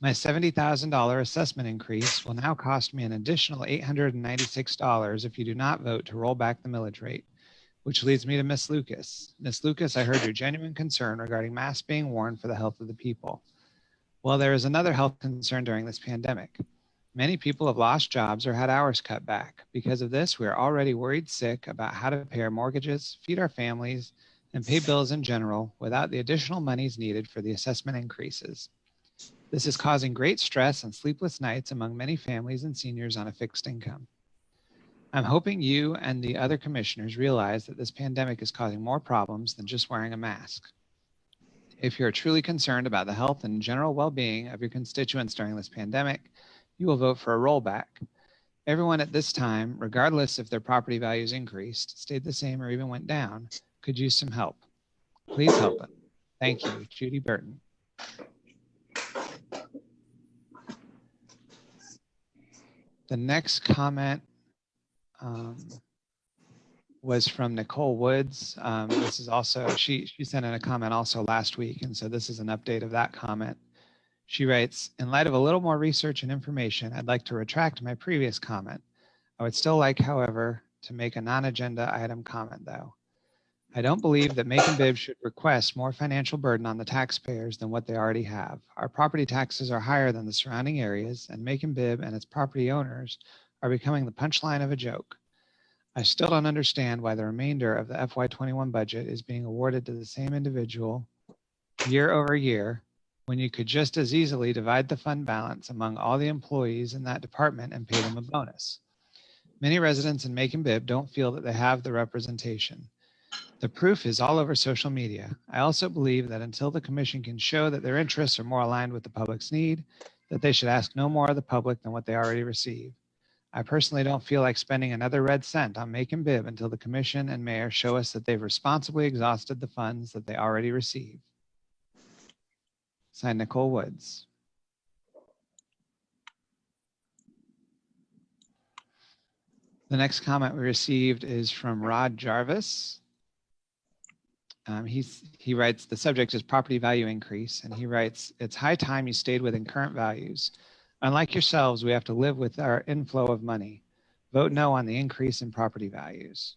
My $70,000 assessment increase will now cost me an additional $896 if you do not vote to roll back the millage rate, which leads me to Ms. Lucas. Ms. Lucas, I heard your genuine concern regarding masks being worn for the health of the people. Well, there is another health concern during this pandemic. Many people have lost jobs or had hours cut back. Because of this, we are already worried sick about how to pay our mortgages, feed our families, and pay bills in general without the additional monies needed for the assessment increases. This is causing great stress and sleepless nights among many families and seniors on a fixed income. I'm hoping you and the other commissioners realize that this pandemic is causing more problems than just wearing a mask. If you're truly concerned about the health and general well-being of your constituents during this pandemic, you will vote for a rollback. Everyone at this time, regardless if their property values increased, stayed the same, or even went down, could use some help. Please help us. Thank you, Judy Burton." The next comment was from Nicole Woods. This is also, she sent in a comment also last week, and so this is an update of that comment. She writes, "In light of a little more research and information, I'd like to retract my previous comment. I would still like, however, to make a non-agenda item comment though. I don't believe that Macon-Bibb should request more financial burden on the taxpayers than what they already have. Our property taxes are higher than the surrounding areas, and Macon-Bibb and its property owners are becoming the punchline of a joke. I still don't understand why the remainder of the FY21 budget is being awarded to the same individual year over year when you could just as easily divide the fund balance among all the employees in that department and pay them a bonus. Many residents in Macon-Bibb don't feel that they have the representation. The proof is all over social media. I also believe that until the commission can show that their interests are more aligned with the public's need, that they should ask no more of the public than what they already receive. I personally don't feel like spending another red cent on Macon-Bibb until the commission and mayor show us that they've responsibly exhausted the funds that they already receive. Signed, Nicole Woods. The next comment we received is from Rod Jarvis. He writes, the subject is property value increase, and he writes, it's high time you stayed within current values. Unlike yourselves, we have to live with our inflow of money. Vote no on the increase in property values.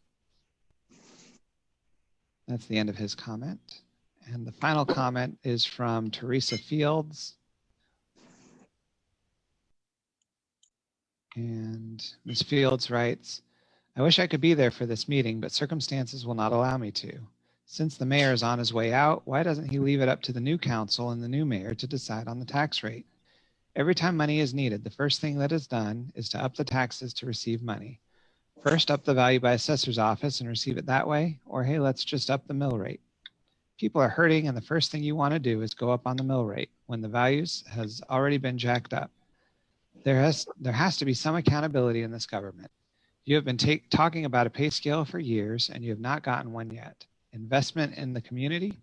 That's the end of his comment. And the final comment is from Teresa Fields. And Ms. Fields writes, I wish I could be there for this meeting, but circumstances will not allow me to. Since the mayor is on his way out, why doesn't he leave it up to the new council and the new mayor to decide on the tax rate? Every time money is needed, the first thing that is done is to up the taxes to receive money. First, up the value by assessor's office and receive it that way, or hey, let's just up the mill rate. People are hurting, and the first thing you want to do is go up on the mill rate when the values has already been jacked up. There has to be some accountability in this government. You have been talking about a pay scale for years, and you have not gotten one yet. Investment in the community.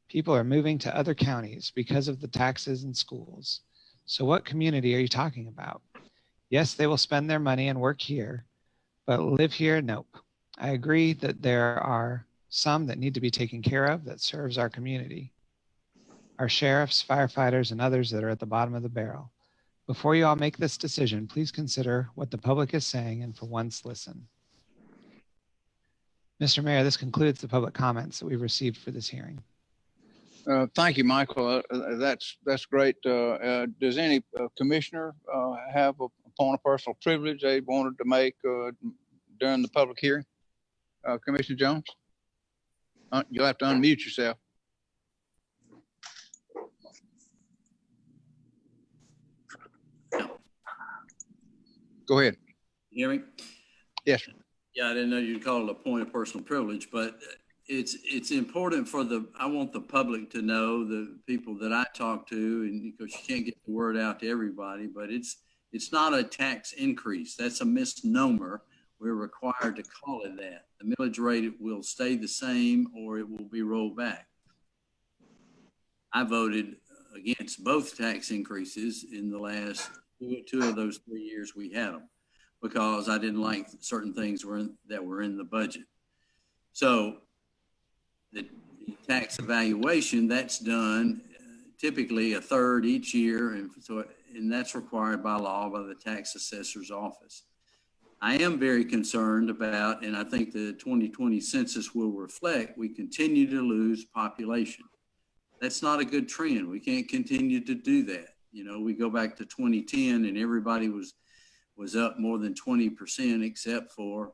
People are moving to other counties because of the taxes and schools. So what community are you talking about? Yes, they will spend their money and work here, but live here? Nope. I agree that there are some that need to be taken care of that serves our community. Our sheriffs, firefighters, and others that are at the bottom of the barrel. Before you all make this decision, please consider what the public is saying and for once listen. Mr. Mayor, this concludes the public comments that we've received for this hearing. Thank you, Michael. That's great. Does any commissioner have a point of personal privilege they wanted to make during the public hearing? Commissioner Jones? You'll have to unmute yourself. Go ahead. You hear me? Yes, sir. Yeah, I didn't know you'd call it a point of personal privilege, but it's important for I want the public to know, the people that I talk to, and because you can't get the word out to everybody, but it's not a tax increase. That's a misnomer. We're required to call it that. The millage rate will stay the same or it will be rolled back. I voted against both tax increases in the last two of those 3 years we had them, because I didn't like certain things that were in the budget. So the tax evaluation, that's done typically a third each year, and that's required by law by the tax assessor's office. I am very concerned about, and I think the 2020 census will reflect, we continue to lose population. That's not a good trend. We can't continue to do that. You know, we go back to 2010 and everybody was up more than 20% except for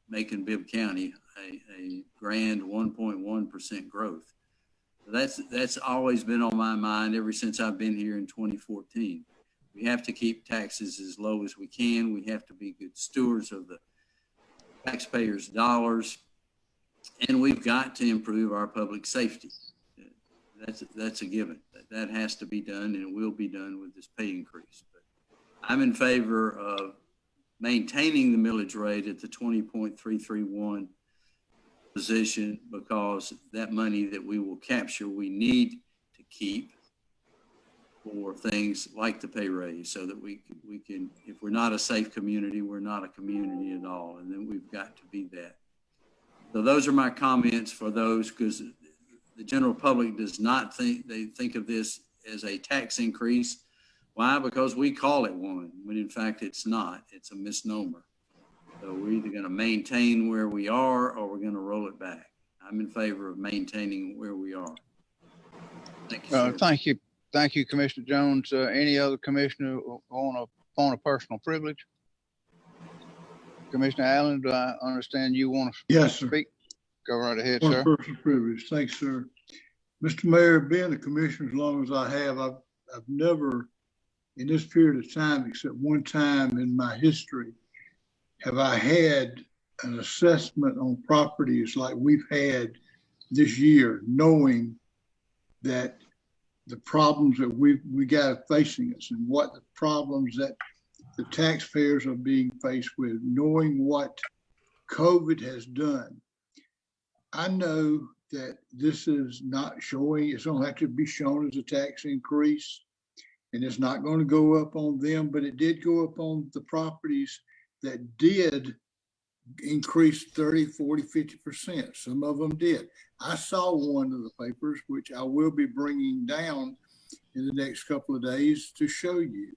Macon-Bibb County, a grand 1.1% growth. That's always been on my mind ever since I've been here in 2014. We have to keep taxes as low as we can. We have to be good stewards of the taxpayers' dollars, and we've got to improve our public safety. That's a given. That has to be done, and it will be done with this pay increase. But I'm in favor of maintaining the millage rate at the 20.331 position, because that money that we will capture, we need to keep for things like the pay raise, so that we can, if we're not a safe community, we're not a community at all. And then we've got to be that. So those are my comments for those, because the general public does not think of this as a tax increase. Why? Because we call it one, when in fact it's not. It's a misnomer. So we're either going to maintain where we are or we're going to roll it back. I'm in favor of maintaining where we are. Thank you, sir. Thank you. Thank you, Commissioner Jones. Any other commissioner on a personal privilege? Commissioner Allen, do I understand you want to Yes, sir. speak? Go right ahead, On sir. personal privilege. Thanks, sir. Mr. Mayor, being a commissioner as long as I have, I've never, in this period of time, except one time in my history, have I had an assessment on properties like we've had this year, knowing that the problems that we got facing us and what the problems that the taxpayers are being faced with, knowing what COVID has done. I know that this is not showing, it's going to have to be shown as a tax increase, and it's not going to go up on them, but it did go up on the properties that did increase 30, 40, 50%. Some of them did. I saw one of the papers, which I will be bringing down in the next couple of days to show you.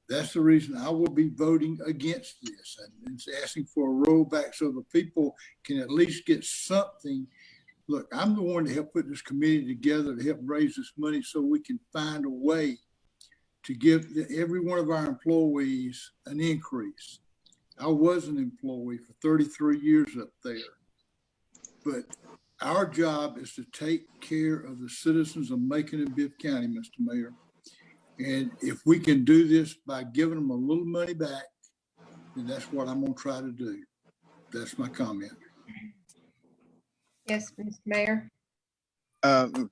That's the reason I will be voting against this and asking for a rollback so the people can at least get something. Look, I'm the one to help put this committee together to help raise this money so we can find a way to give every one of our employees an increase. I was an employee for 33 years up there, but our job is to take care of the citizens of Macon and Bibb County, Mr. Mayor. And if we can do this by giving them a little money back, then that's what I'm gonna try to do. That's my comment. Yes, Mr. Mayor.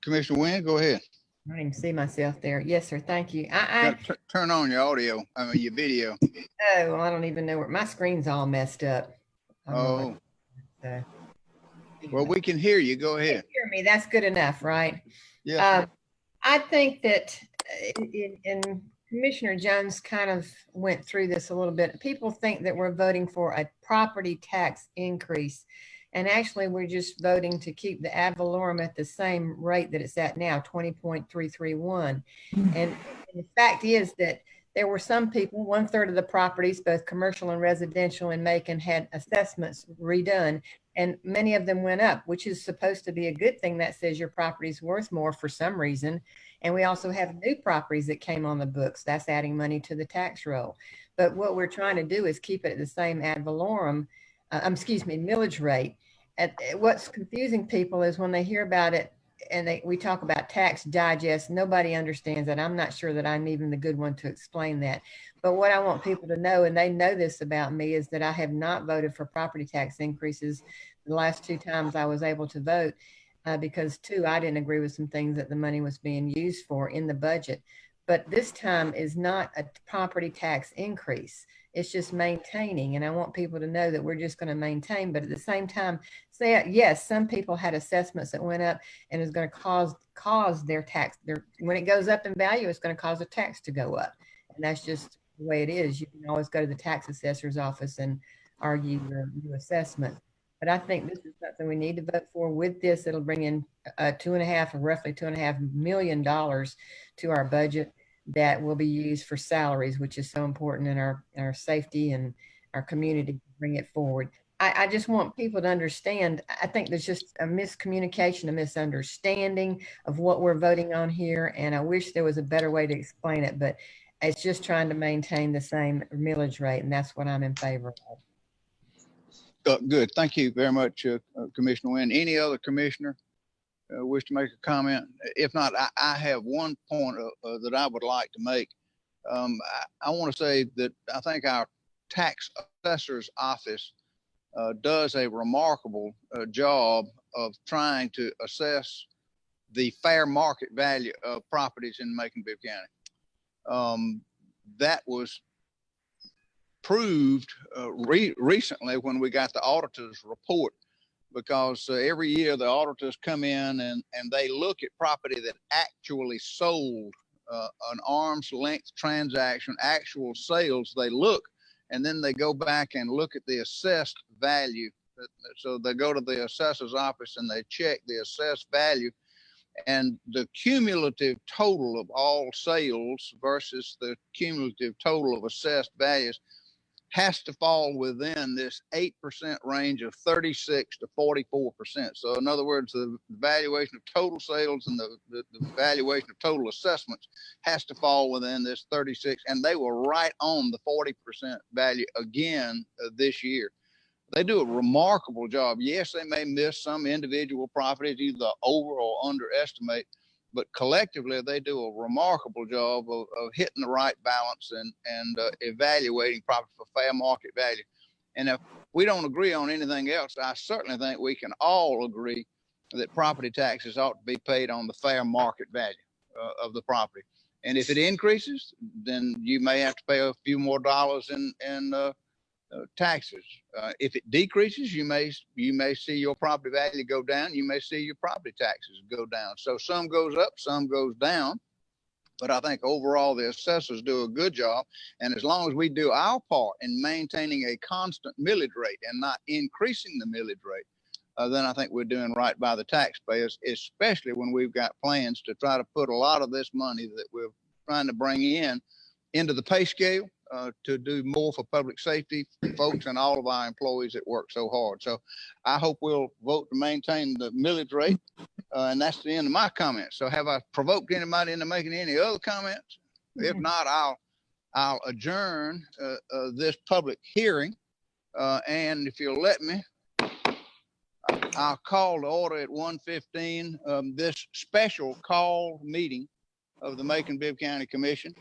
Commissioner Wynn, go ahead. I don't even see myself there. Yes, sir. Thank you. Turn on your audio, your video. Oh, well, I don't even know where my screen's all messed up. Oh. Well, we can hear you. Go ahead. You hear me? That's good enough, right? Yeah. I think that and Commissioner Jones kind of went through this a little bit. People think that we're voting for a property tax increase. And actually, we're just voting to keep the ad valorem at the same rate that it's at now, 20.331. And the fact is that there were some people, 1/3 of the properties, both commercial and residential in Macon, had assessments redone. And many of them went up, which is supposed to be a good thing. That says your property's worth more for some reason. And we also have new properties that came on the books. That's adding money to the tax roll. But what we're trying to do is keep it at the same ad valorem, millage rate. What's confusing people is when they hear about it and we talk about tax digest, nobody understands that. I'm not sure that I'm even the good one to explain that. But what I want people to know, and they know this about me, is that I have not voted for property tax increases the last 2 times I was able to vote because I didn't agree with some things that the money was being used for in the budget. But this time is not a property tax increase. It's just maintaining. And I want people to know that we're just going to maintain. But at the same time, yes, some people had assessments that went up and is going to cause their tax. When it goes up in value, it's going to cause a tax to go up. And that's just the way it is. You can always go to the tax assessor's office and argue your new assessment. But I think this is something we need to vote for. With this, it'll bring in roughly $2.5 million to our budget that will be used for salaries, which is so important in our safety and our community to bring it forward. I just want people to understand, I think there's just a miscommunication, a misunderstanding of what we're voting on here. And I wish there was a better way to explain it, but it's just trying to maintain the same millage rate. And that's what I'm in favor of. Good. Thank you very much, Commissioner Wynn. Any other commissioner wish to make a comment? If not, I have one point that I would like to make. I want to say that I think our tax assessor's office does a remarkable job of trying to assess the fair market value of properties in Macon-Bibb County. That was proved recently when we got the auditor's report, because every year the auditors come in and they look at property that actually sold, an arm's length transaction, actual sales. They look and then they go back and look at the assessed value. So they go to the assessor's office and they check the assessed value, and the cumulative total of all sales versus the cumulative total of assessed values has to fall within this 8% range of 36 to 44%. So in other words, the valuation of total sales and the valuation of total assessments has to fall within this 36, and they were right on the 40% value again this year. They do a remarkable job. Yes, they may miss some individual properties, either over or underestimate, but collectively they do a remarkable job of hitting the right balance and evaluating property for fair market value. And if we don't agree on anything else, I certainly think we can all agree that property taxes ought to be paid on the fair market value of the property. And if it increases, then you may have to pay a few more dollars in taxes. If it decreases, you may see your property value go down. You may see your property taxes go down. So some goes up, some goes down. But I think overall the assessors do a good job. And as long as we do our part in maintaining a constant millage rate and not increasing the millage rate, then I think we're doing right by the taxpayers, especially when we've got plans to try to put a lot of this money that we're trying to bring in into the pay scale to do more for public safety folks and all of our employees that work so hard. So I hope we'll vote to maintain the millage rate. And that's the end of my comments. So have I provoked anybody into making any other comments? If not, I'll adjourn this public hearing. And if you'll let me, I'll call to order at 1:15 this special call meeting of the Macon-Bibb County Commission.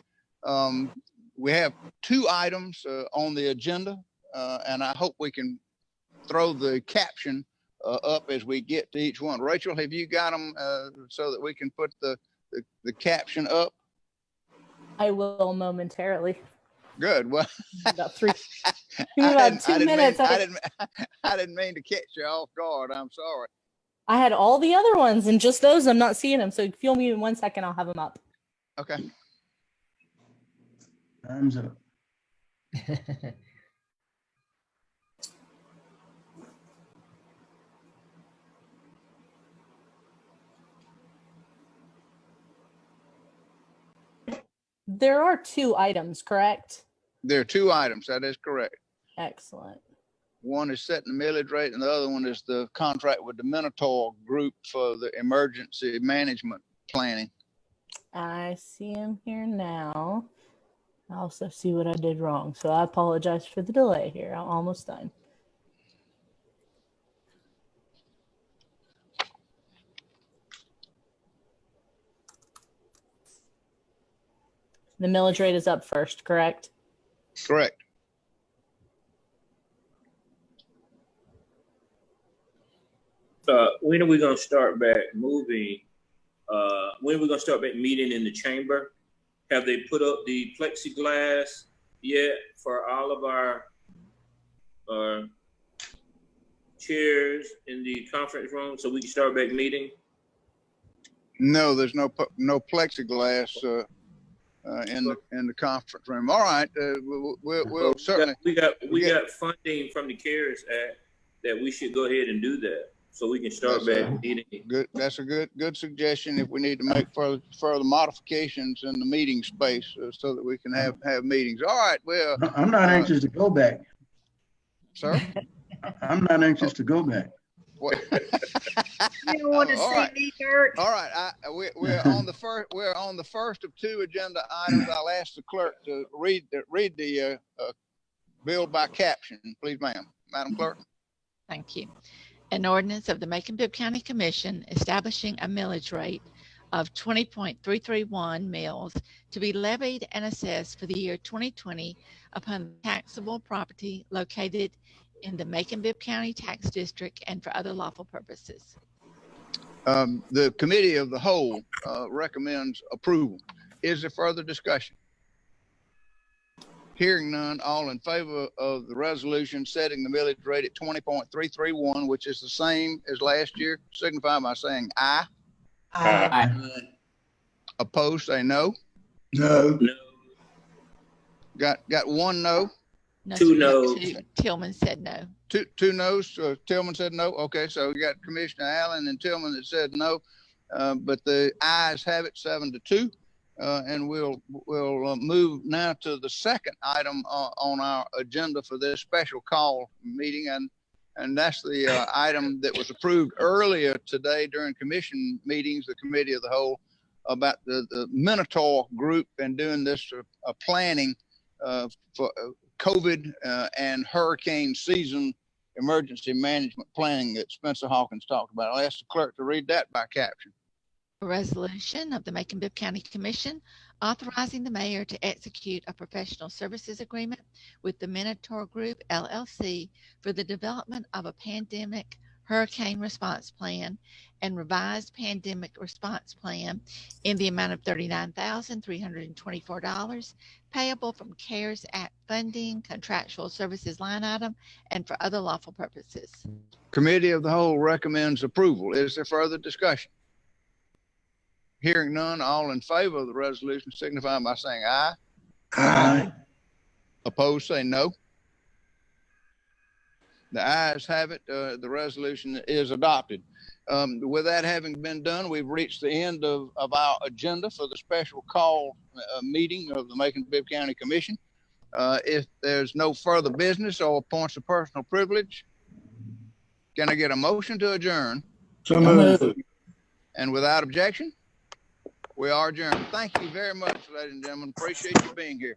We have 2 items on the agenda, and I hope we can throw the caption up as we get to each one. Rachel, have you got them so that we can put the caption up? I will momentarily. Good. Well, about 2 minutes. I didn't mean to catch you off guard. I'm sorry. I had all the other ones and just those I'm not seeing them. So feel me in 1 second. I'll have them up. Okay. Time's up. There are 2 items, correct? There are 2 items. That is correct. Excellent. One is setting the millage rate, and the other one is the contract with the Minotaur Group for the emergency management planning. I see him here now. I also see what I did wrong. So I apologize for the delay here. I'm almost done. The millage rate is up first, correct? Correct. When are we going to start back moving? When are we going to start back meeting in the chamber? Have they put up the plexiglass yet for all of our chairs in the conference room so we can start back meeting? No, there's no plexiglass in the conference room. All right, we'll certainly. We got funding from the CARES Act that we should go ahead and do that so we can start back meeting. Good. That's a good suggestion. If we need to make further modifications in the meeting space so that we can have meetings. All right. Well, I'm not anxious to go back. Sir? I'm not anxious to go back. What? You don't want to see me hurt. All right, we're on the first. We're on the first of 2 agenda items. I'll ask the clerk to read the bill by caption, please, ma'am. Madam Clerk. Thank you. An ordinance of the Macon-Bibb County Commission establishing a millage rate of 20.331 mills to be levied and assessed for the year 2020 upon taxable property located in the Macon-Bibb County Tax District and for other lawful purposes. The Committee of the Whole recommends approval. Is there further discussion? Hearing none, all in favor of the resolution setting the millage rate at 20.331, which is the same as last year, signify by saying aye. Aye. Opposed, say no. No. Got 1 no. No, 2 no's. Tillman said no. Two no's. Tillman said no. Okay, so we got Commissioner Allen and Tillman that said no, but the ayes have it 7-2. And we'll move now to the second item on our agenda for this special call meeting, and that's the item that was approved earlier today during commission meetings, the committee of the whole, about the Minotaur group and doing this planning for COVID and hurricane season emergency management planning that Spencer Hawkins talked about. I'll ask the clerk to read that by caption. A resolution of the Macon-Bibb County Commission authorizing the mayor to execute a professional services agreement with the Minotaur Group LLC for the development of a pandemic hurricane response plan and revised pandemic response plan in the amount of $39,324 payable from CARES Act funding, contractual services line item, and for other lawful purposes. Committee of the whole recommends approval. Is there further discussion? Hearing none, all in favor of the resolution signify by saying aye. Aye. Opposed, say no. The ayes have it. The resolution is adopted. With that having been done, we've reached the end of our agenda for the special call meeting of the Macon-Bibb County Commission. If there's no further business or points of personal privilege, can I get a motion to adjourn? So moved. And without objection, we are adjourned. Thank you very much, ladies and gentlemen. Appreciate you being here.